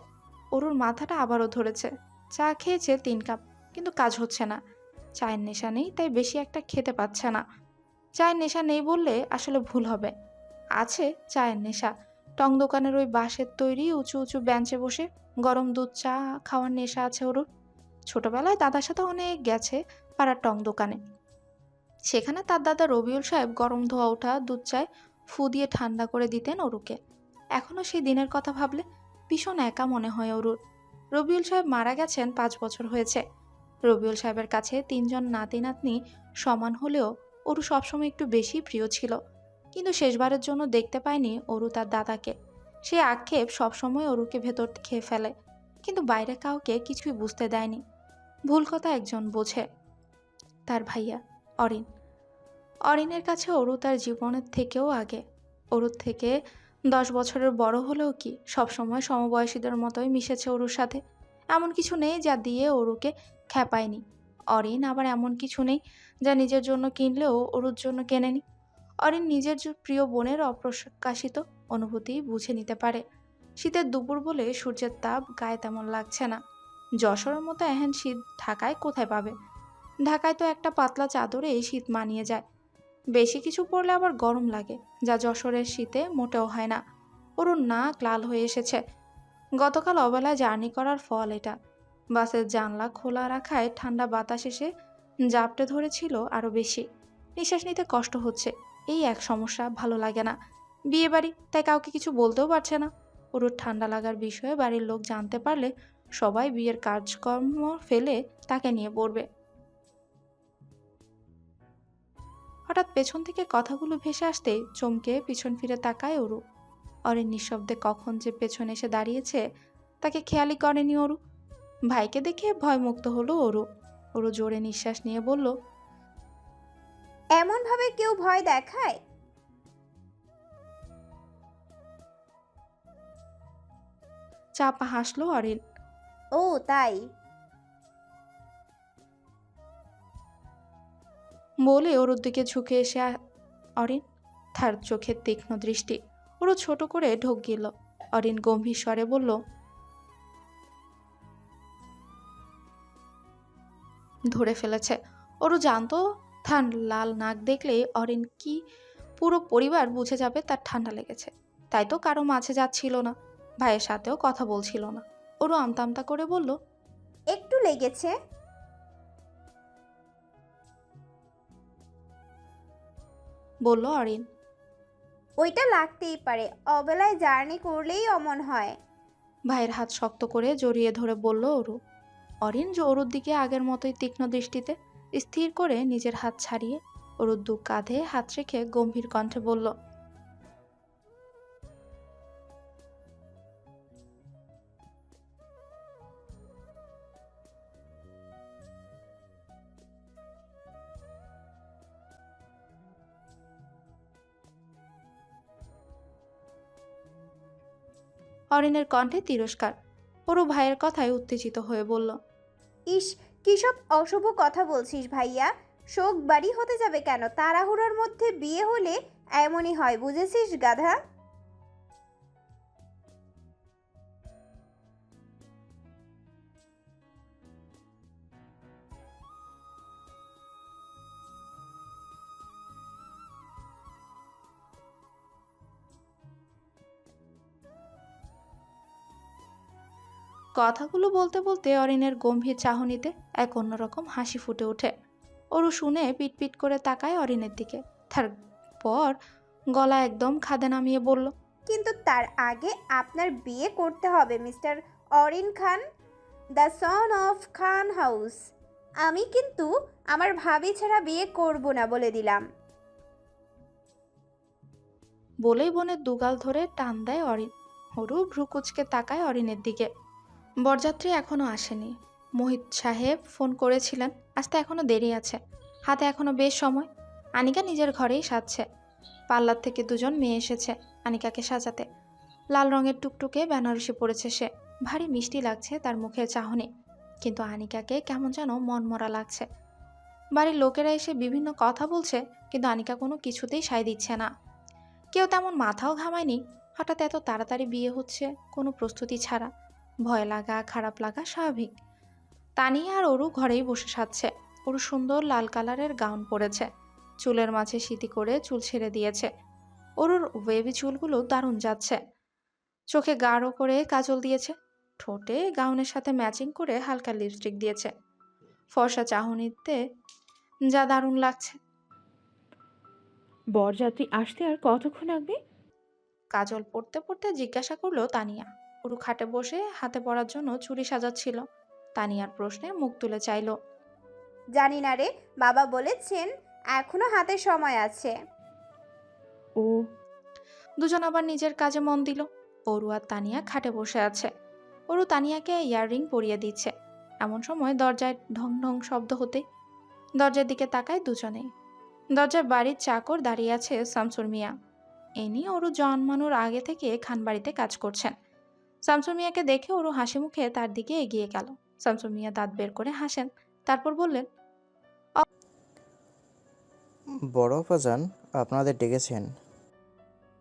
অরুর মাথাটা আবারও ধরেছে। চা খেয়েছে 3 কাপ, কিন্তু কাজ হচ্ছে না। চায়ের নেশা নেই, তাই বেশি একটা খেতে পাচ্ছে না। চায়ের নেশা নেই বললে আসলে ভুল হবে। আছে চায়ের নেশা। টং দোকানের ওই বাঁশের তৈরি উঁচু উঁচু বেঞ্চে বসে গরম দুধ চা খাওয়ার নেশা আছে অরুর। ছোটবেলায় দাদার সাথে অনেক গেছে পাড়ার টং দোকানে। সেখানে তার দাদা রবিউল সাহেব গরম ধোয়া ওঠা দুধ চায় ফু দিয়ে ঠান্ডা করে দিতেন অরুকে। এখনও সেই দিনের কথা ভাবলে ভীষণ একা মনে হয় অরুর। রবিউল সাহেব মারা গেছেন 5 বছর হয়েছে। রবিউল সাহেবের কাছে 3 জন নাতি নাতনি সমান হলেও অরু সবসময় একটু বেশি প্রিয় ছিল। কিন্তু শেষবারের জন্য দেখতে পায়নি অরু তার দাদাকে। সে আক্ষেপ সবসময় অরুকে ভেতর খেয়ে ফেলে, কিন্তু বাইরে কাউকে কিছুই বুঝতে দেয়নি। ভুল কথা একজন বোঝে, তার ভাইয়া অরিন। অরিনের কাছে অরু তার জীবনের থেকেও আগে। অরুর থেকে 10 বছরের বড় হলেও কি সবসময় সমবয়সীদের মতোই মিশেছে অরুর সাথে। এমন কিছু নেই যা দিয়ে অরুকে খেপায়নি। অরিন আবার এমন কিছু নেই যা নিজের জন্য কিনলেও অরুর জন্য কেনেনি। অরিন নিজের প্রিয় বোনের অপ্রকাশিত অনুভূতি বুঝে নিতে পারে। শীতের দুপুর বলে সূর্যের তাপ গায়ে তেমন লাগছে না। যশোরের মতো এহেন শীত ঢাকায় কোথায় পাবে? ঢাকায় তো একটা পাতলা চাদরে শীত মানিয়ে যায়। বেশি কিছু পরলে আবার গরম লাগে, যা যশোরের শীতে মোটেও হয় না। অরুণ নাক লাল হয়ে এসেছে। গতকাল অবেলায় জার্নি করার ফল এটা। বাসের জানলা খোলা রাখায় ঠান্ডা বাতাস এসে জাপটে ধরেছিল আরও বেশি। নিঃশ্বাস নিতে কষ্ট হচ্ছে, এই এক সমস্যা। ভালো লাগে না বিয়ে বাড়ি, তাই কাউকে কিছু বলতেও পারছে না। অরুর ঠান্ডা লাগার বিষয়ে বাড়ির লোক জানতে পারলে সবাই বিয়ের কাজকর্ম ফেলে তাকে নিয়ে পড়বে। হঠাৎ পেছন থেকে কথাগুলো ভেসে আসতে চমকে পিছন ফিরে তাকায় অরু। অরিন নিঃশব্দে কখন যে পেছনে এসে দাঁড়িয়েছে তাকে খেয়ালই করেনি অরু। ভাইকে দেখে ভয়মুক্ত হলো অরু। অরু জোরে নিঃশ্বাস নিয়ে বলল, এমন ভাবে কেউ ভয় দেখায়? চাপা হাসলো অরিন। ও তাই? বলে অরুর দিকে ঝুঁকে এসে অরিন। তার চোখের তীক্ষ্ণ দৃষ্টি। অরু ছোট করে ঢোক গেল। অরিন গম্ভীর স্বরে বলল, ধরে ফেলেছে। ওরও জানতো তার লাল নাক দেখলেই অরিন কি পুরো পরিবার বুঝে যাবে তার ঠান্ডা লেগেছে। তাই তো কারো মাঝে যাচ্ছিল না, ভাইয়ের সাথেও কথা বলছিল না। ওরও আমতা আমতা করে বলল, একটু লেগেছে। বলল অরিন। ওইটা লাগতেই পারে, অবেলায় জার্নি করলেই অমন হয়। ভাইয়ের হাত শক্ত করে জড়িয়ে ধরে বলল অরু। অরিন যে অরুর দিকে আগের মতোই তীক্ষ্ণ দৃষ্টিতে স্থির করে নিজের হাত ছাড়িয়ে অরুর দু কাঁধে হাত রেখে গম্ভীর কণ্ঠে বলল, অরিনের কণ্ঠে তিরস্কার। অরু ভাইয়ের কথায় উত্তেজিত হয়ে বলল, ইস, কি সব অশুভ কথা বলছিস ভাইয়া? শোক বাড়ি হতে যাবে কেন? তাড়াহুড়োর মধ্যে বিয়ে হলে এমনই হয়, বুঝেছিস গাধা? কথাগুলো বলতে বলতে অরিনের গম্ভীর চাহনিতে এক অন্যরকম হাসি ফুটে ওঠে। অরু শুনে পিটপিট করে তাকায় অরিনের দিকে। তারপর গলা একদম খাদে নামিয়ে বলল, কিন্তু তার আগে আপনার বিয়ে করতে হবে mister Arin Khan, the son of Khan house. আমি কিন্তু আমার ভাবি ছাড়া বিয়ে করব না, বলে দিলাম। বলেই বোনের দুগাল ধরে টান দেয় অরিন। অরু ভ্রু কুচকে তাকায় অরিনের দিকে। বরযাত্রী এখনো আসেনি। মোহিত সাহেব ফোন করেছিলেন, আসতে এখনো দেরি আছে। হাতে এখনো বেশ সময়। আনিকা নিজের ঘরেই সাজছে। পার্লার থেকে দুজন মেয়ে এসেছে আনিকাকে সাজাতে। লাল রঙের টুকটুকে বেনারসি পরেছে সে। ভারী মিষ্টি লাগছে তার মুখের চাহনি, কিন্তু আনিকাকে কেমন যেন মনমরা লাগছে। বাড়ির লোকেরা এসে বিভিন্ন কথা বলছে, কিন্তু আনিকা কোনো কিছুতেই সায় দিচ্ছে না। কেউ তেমন মাথাও ঘামায়নি। হঠাৎ এত তাড়াতাড়ি বিয়ে হচ্ছে কোনো প্রস্তুতি ছাড়া। ভয় লাগা, খারাপ লাগা স্বাভাবিক। তানিয়া আর অরু ঘরেই বসে সাজছে। অরু সুন্দর লাল কালারের গাউন পরেছে, চুলের মাঝে সিঁথি করে চুল ছেড়ে দিয়েছে। অরুর ওয়েভি চুলগুলো দারুণ যাচ্ছে। চোখে গাঢ় করে কাজল দিয়েছে, ঠোঁটে গাউনের সাথে ম্যাচিং করে হালকা লিপস্টিক দিয়েছে। ফর্সা চাহনিতে যা দারুণ লাগছে। বরযাত্রী আসতে আর কতক্ষণ লাগবে? কাজল পড়তে পড়তে জিজ্ঞাসা করলো তানিয়া। অরু খাটে বসে হাতে পরার জন্য চুড়ি সাজাচ্ছিল। তানিয়ার প্রশ্নে মুখ তুলে চাইল, জানি না রে, বাবা বলেছেন এখনো হাতে সময় আছে। ও। দুজন আবার নিজের কাজে মন দিল। অরু আর তানিয়া খাটে বসে আছে। অরু তানিয়াকে ইয়াররিং পরিয়ে দিচ্ছে। এমন সময় দরজায় ঢং ঢং শব্দ হতে দরজার দিকে তাকায় দুজনেই। দরজায় বাড়ির চাকর দাঁড়িয়ে আছে শামসুর মিয়া। এনি অরু জন্মানোর আগে থেকে খানবাড়িতে কাজ করছেন। শামসুর মিয়াকে দেখে অরু হাসি মুখে তার দিকে এগিয়ে গেল। শামসুর মিয়া দাঁত বের করে হাসেন, তারপর বললেন, বড় আপাজান আপনাদের ডেকেছেন।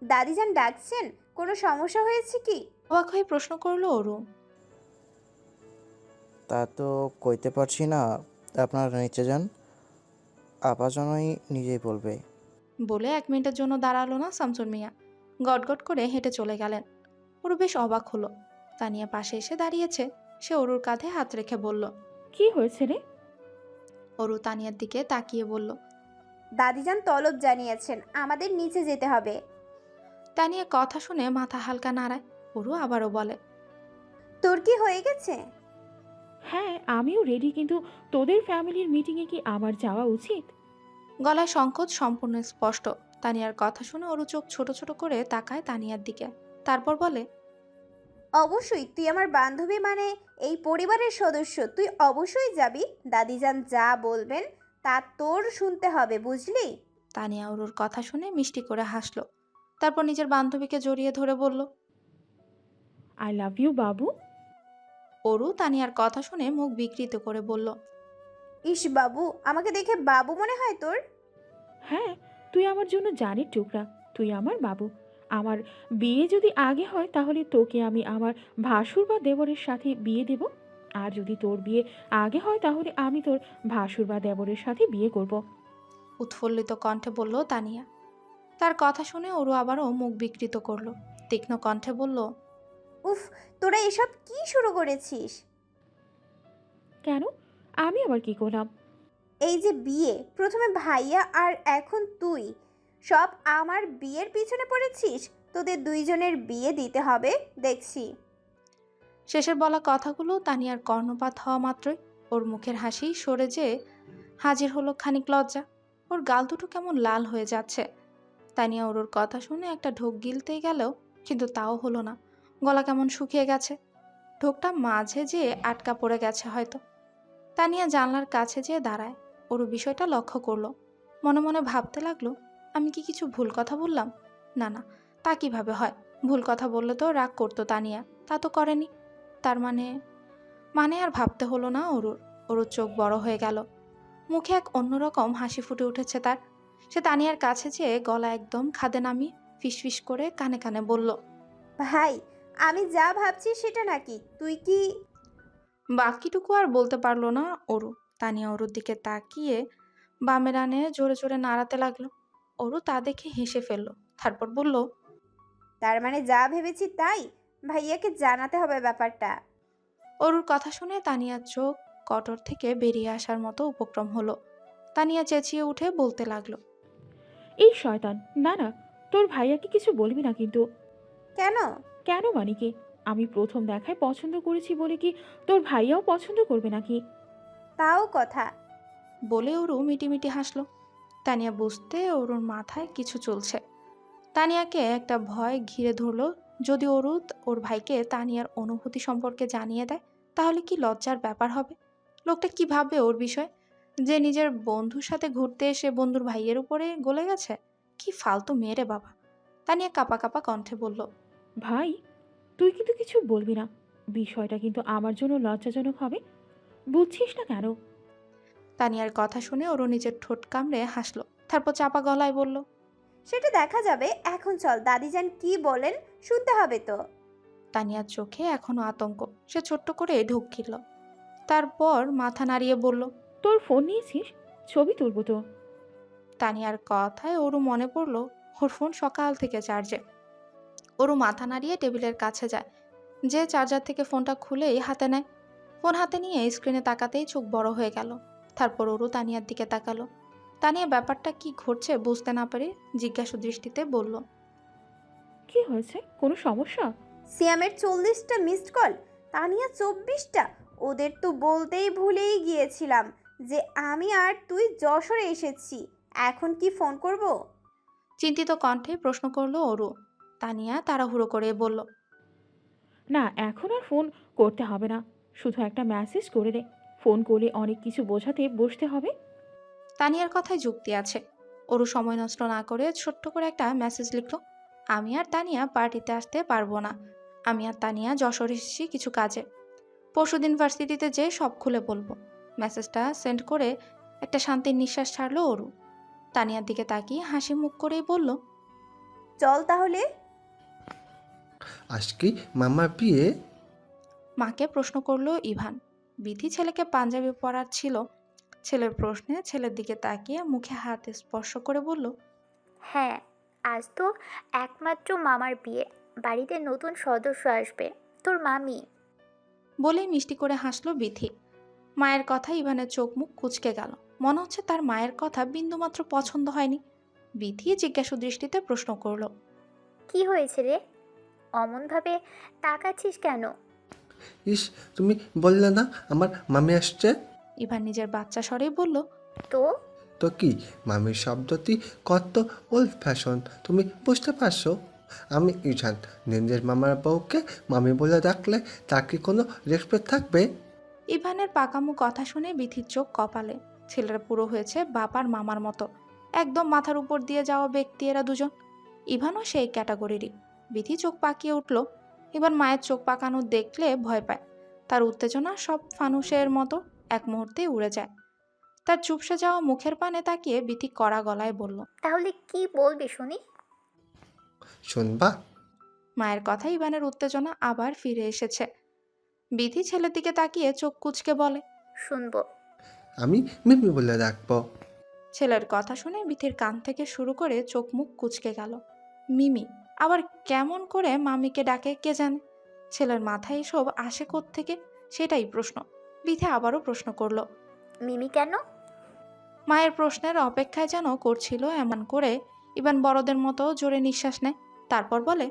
দাদিজান ডাকছেন? কোনো সমস্যা হয়েছে কি? অবাক হয়ে প্রশ্ন করলো অরু। তা তো কইতে পারছি না, আপনারা নিচে যান, আপাজনই নিজেই বলবে। বলে 1 মিনিটের জন্য দাঁড়ালো না শামসুর মিয়া, গটগট করে হেঁটে চলে গেলেন। অরু বেশ অবাক হলো। তানিয়া পাশে এসে দাঁড়িয়েছে। সে অরুর কাঁধে হাত রেখে বলল, কি হয়েছে রে? অরু তানিয়ার দিকে তাকিয়ে বলল, দাদিজান তলব জানিয়েছেন, আমাদের নিচে যেতে হবে। তানিয়া কথা শুনে মাথা হালকা নাড়ায়। অরু আবারও বলে, তোর কি হয়ে গেছে? হ্যাঁ, আমিও রেডি, কিন্তু তোদের ফ্যামিলির মিটিংয়ে কি আমার যাওয়া উচিত? গলায় সংকোচ সম্পূর্ণ স্পষ্ট। তানিয়ার কথা শুনে অরু চোখ ছোট ছোট করে তাকায় তানিয়ার দিকে, তারপর বলে, অবশ্যই, তুই আমার বান্ধবী, মানে এই পরিবারের সদস্য, তুই অবশ্যই যাবি। দাদিজান যা বলবেন তা তোর শুনতে হবে, বুঝলি? তানিয়া অরুর কথা শুনে মিষ্টি করে হাসলো। তারপর নিজের বান্ধবীকে জড়িয়ে ধরে বলল, আই লাভ ইউ বাবু। অরু তানিয়ার কথা শুনে মুখ বিকৃত করে বলল, ইস বাবু, আমাকে দেখে বাবু মনে হয় তোর? হ্যাঁ, তুই আমার জন্য জানের টুকরা, তুই আমার বাবু। আমার বিয়ে যদি আগে হয় তাহলে তোকে আমি আমার ভাসুর বা দেবরের সাথে বিয়ে দেব, আর যদি তোর বিয়ে আগে হয় তাহলে আমি তোর ভাসুর বা দেবরের সাথে বিয়ে করব। উৎফুল্লিত কণ্ঠে বলল তানিয়া। তার কথা শুনে ওরু আবারও মুখ বিকৃত করলো। তীক্ষ্ণ কণ্ঠে বলল, উফ, তোরা এসব কি শুরু করেছিস? কেন? আমি আবার কি করলাম? এই যে বিয়ে, প্রথমে ভাইয়া আর এখন তুই, সব আমার বিয়ের পিছনে পড়েছিস। তোদের দুইজনের বিয়ে দিতে হবে দেখছি। শেষের বলা কথাগুলো তানিয়ার কর্ণপাত হওয়া মাত্রই ওর মুখের হাসি সরে যেয়ে হাজির হলো খানিক লজ্জা। ওর গাল দুটো কেমন লাল হয়ে যাচ্ছে। তানিয়া ওর কথা শুনে একটা ঢোক গিলতেই গেলেও কিন্তু তাও হলো না। গলা কেমন শুকিয়ে গেছে, ঢোকটা মাঝে যেয়ে আটকা পড়ে গেছে হয়তো। তানিয়া জানলার কাছে যেয়ে দাঁড়ায়। ওর বিষয়টা লক্ষ্য করলো। মনে মনে ভাবতে লাগলো, আমি কি কিছু ভুল কথা বললাম? না না, তা কিভাবে হয়? ভুল কথা বললে তো রাগ করতো তানিয়া, তা তো করেনি। তার মানে মানে আর ভাবতে হলো না অরুর। অরুর চোখ বড় হয়ে গেল, মুখে এক অন্যরকম হাসি ফুটে উঠেছে তার। সে তানিয়ার কাছে যেয়ে গলা একদম খাদে নামিয়ে ফিসফিস করে কানে কানে বলল, ভাই, আমি যা ভাবছি সেটা নাকি? তুই কি? বাকিটুকু আর বলতে পারলো না অরু। তানিয়া অরুর দিকে তাকিয়ে বামের রানে জোরে জোরে নাড়াতে লাগলো। অরু তা দেখে হেসে ফেললো, তারপর বলল, তার মানে যা ভেবেছি তাই? ভাইয়াকে জানাতে হবে ব্যাপারটা। অরুর কথা শুনে তানিয়ার চোখ কটর থেকে বেরিয়ে আসার মতো উপক্রম হলো। তানিয়া চেঁচিয়ে উঠে বলতে লাগলো, এই শয়তান, না না, তোর ভাইয়াকে কিছু বলবি না কিন্তু। কেন? কেন মানে কি? আমি প্রথম দেখায় পছন্দ করেছি বলে কি তোর ভাইয়াও পছন্দ করবে নাকি? তাও কথা। বলে অরু মিটিমিটি হাসলো। তানিয়া বুঝতে অরুর মাথায় কিছু চলছে। তানিয়াকে একটা ভয় ঘিরে ধরলো। যদি অরু ওর ভাইকে তানিয়ার অনুভূতি সম্পর্কে জানিয়ে দেয় তাহলে কি লজ্জার ব্যাপার হবে? লোকটা কি ভাববে ওর বিষয়, যে নিজের বন্ধুর সাথে ঘুরতে এসে বন্ধুর ভাইয়ের উপরে গলে গেছে? কি ফালতু মেয়ে রে বাবা। তানিয়া কাপা কাপা কণ্ঠে বলল, ভাই, তুই কিন্তু কিছু বলবি না। বিষয়টা কিন্তু আমার জন্য লজ্জাজনক হবে। বুঝছিস না কেন? তানিয়ার কথা শুনে ওরও নিজের ঠোঁট কামড়ে হাসলো, তারপর চাপা গলায় বলল, সেটা দেখা যাবে। এখন চল, দাদিজান কি বলেন শুনতে হবে তো। তানিয়ার চোখে এখনো আতঙ্ক। সে ছোট্ট করে ঢোক গিলল, তারপর মাথা নাড়িয়ে বলল, তোর ফোন নিয়েছিস? ছবি তুলবো তো। তানিয়ার কথায় ওরু মনে পড়ল ওর ফোন সকাল থেকে চার্জে। ওরু মাথা নাড়িয়ে টেবিলের কাছে যায়, যে চার্জার থেকে ফোনটা খুলেই হাতে নেয়। ফোন হাতে নিয়ে স্ক্রিনে তাকাতেই চোখ বড় হয়ে গেল। তারপর ওরু তানিয়ার দিকে তাকালো। তানিয়া ব্যাপারটা কি ঘটছে বুঝতে না পেরে জিজ্ঞাসু দৃষ্টিতে বলল, কি হয়েছে? কোনো সমস্যা? সিয়ামের 40টা মিসড কল, তানিয়া 24টা। ওদের তো বলতেই ভুলেই গিয়েছিলাম যে আমি আর তুই যশোরে এসেছি। এখন কি ফোন করব? চিন্তিত কণ্ঠে প্রশ্ন করলো অরু। তানিয়া তাড়াহুড়ো করে বলল, না, এখন আর ফোন করতে হবে না, শুধু একটা মেসেজ করে দে। ফোন করলে অনেক কিছু বোঝাতে বসতে হবে। তানিয়ার কথায় যুক্তি আছে। অরু সময় নষ্ট না করে ছোট্ট করে একটা মেসেজ লিখলো, আমি আর তানিয়া পার্টিতে আসতে পারবো না। আমি আর তানিয়া যশোর এসেছি কিছু কাজে। পরশুদিন ভার্সিটিতে যেয়ে সব খুলে বলবো। মেসেজটা সেন্ড করে একটা শান্তির নিঃশ্বাস ছাড়লো অরু। তানিয়ার দিকে তাকিয়ে হাসি মুখ করেই বলল, চল তাহলে। আজ কি মামার বিয়ে? মাকে প্রশ্ন করলো ইভান। বিধি ছেলেকে পাঞ্জাবি পরার ছিল। ছেলের প্রশ্নে ছেলের দিকে তাকিয়ে মুখে হাত স্পর্শ করে বলল, হ্যাঁ, আজ তো একমাত্র মামার বিয়ে। বাড়িতে নতুন সদস্য আসবে, তোর মামি। বলেই মিষ্টি করে হাসলো বিধি। মায়ের কথা ইভানের চোখ মুখ কুঁচকে গেল। মনে হচ্ছে তার মায়ের কথা বিন্দুমাত্র পছন্দ হয়নি। বিধি জিজ্ঞাসু দৃষ্টিতে প্রশ্ন করলো, কি হয়েছে রে? অমনভাবে তাকাচ্ছিস কেন? ইস, তুমি বললে না আমার মামি আসছে? ইভান নিজের বাচ্চা স্বরেই বলল, তো তো কি, মামির শব্দটি কত ওল্ড ফ্যাশন, তুমি বুঝতে পারছো? আমি ইশান, নিজের মামার বউকে মামি বলে ডাকলে তার কি কোনো রেসপেক্ট থাকবে? ইভানের পাকামো কথা শুনে বিথির চোখ কপালে। ছেলেরা পুরো হয়েছে বাবার মামার মতো, একদম মাথার উপর দিয়ে যাওয়া ব্যক্তি এরা দুজন। ইভানও সেই ক্যাটাগরিরই। বিথি চোখ পাকিয়ে উঠল। এবার মায়ের চোখ পাকানো দেখলে ভয় পায়। তার উত্তেজনা সব ফানুসের মতো এক মুহূর্তেই উড়ে যায়। তার চুপসে যাওয়া মুখের পানে তাকিয়ে বিথি কড়া গলায় বলল, তাহলে কি বলবি শুনি? শুনবা? মায়ের কথা ইভানের উত্তেজনা আবার ফিরে এসেছে। বিথি ছেলের দিকে তাকিয়ে চোখ কুঁচকে বলে, শুনবো। আমি মিমি বলে রাখবো। ছেলের কথা শুনে বিথির কান থেকে শুরু করে চোখ মুখ কুঁচকে গেল। মিমি আবার কেমন করে মামিকে ডাকে কে জানে। ছেলের মাথায় এসব আসে থেকে সেটাই প্রশ্ন। বিথি আবারও প্রশ্ন করলো, মিমি কেন? মায়ের প্রশ্নের অপেক্ষায় যেন করছিল এমন করে ইভান বড়দের মতো জোরে নিঃশ্বাস নেয়, তারপর বলে,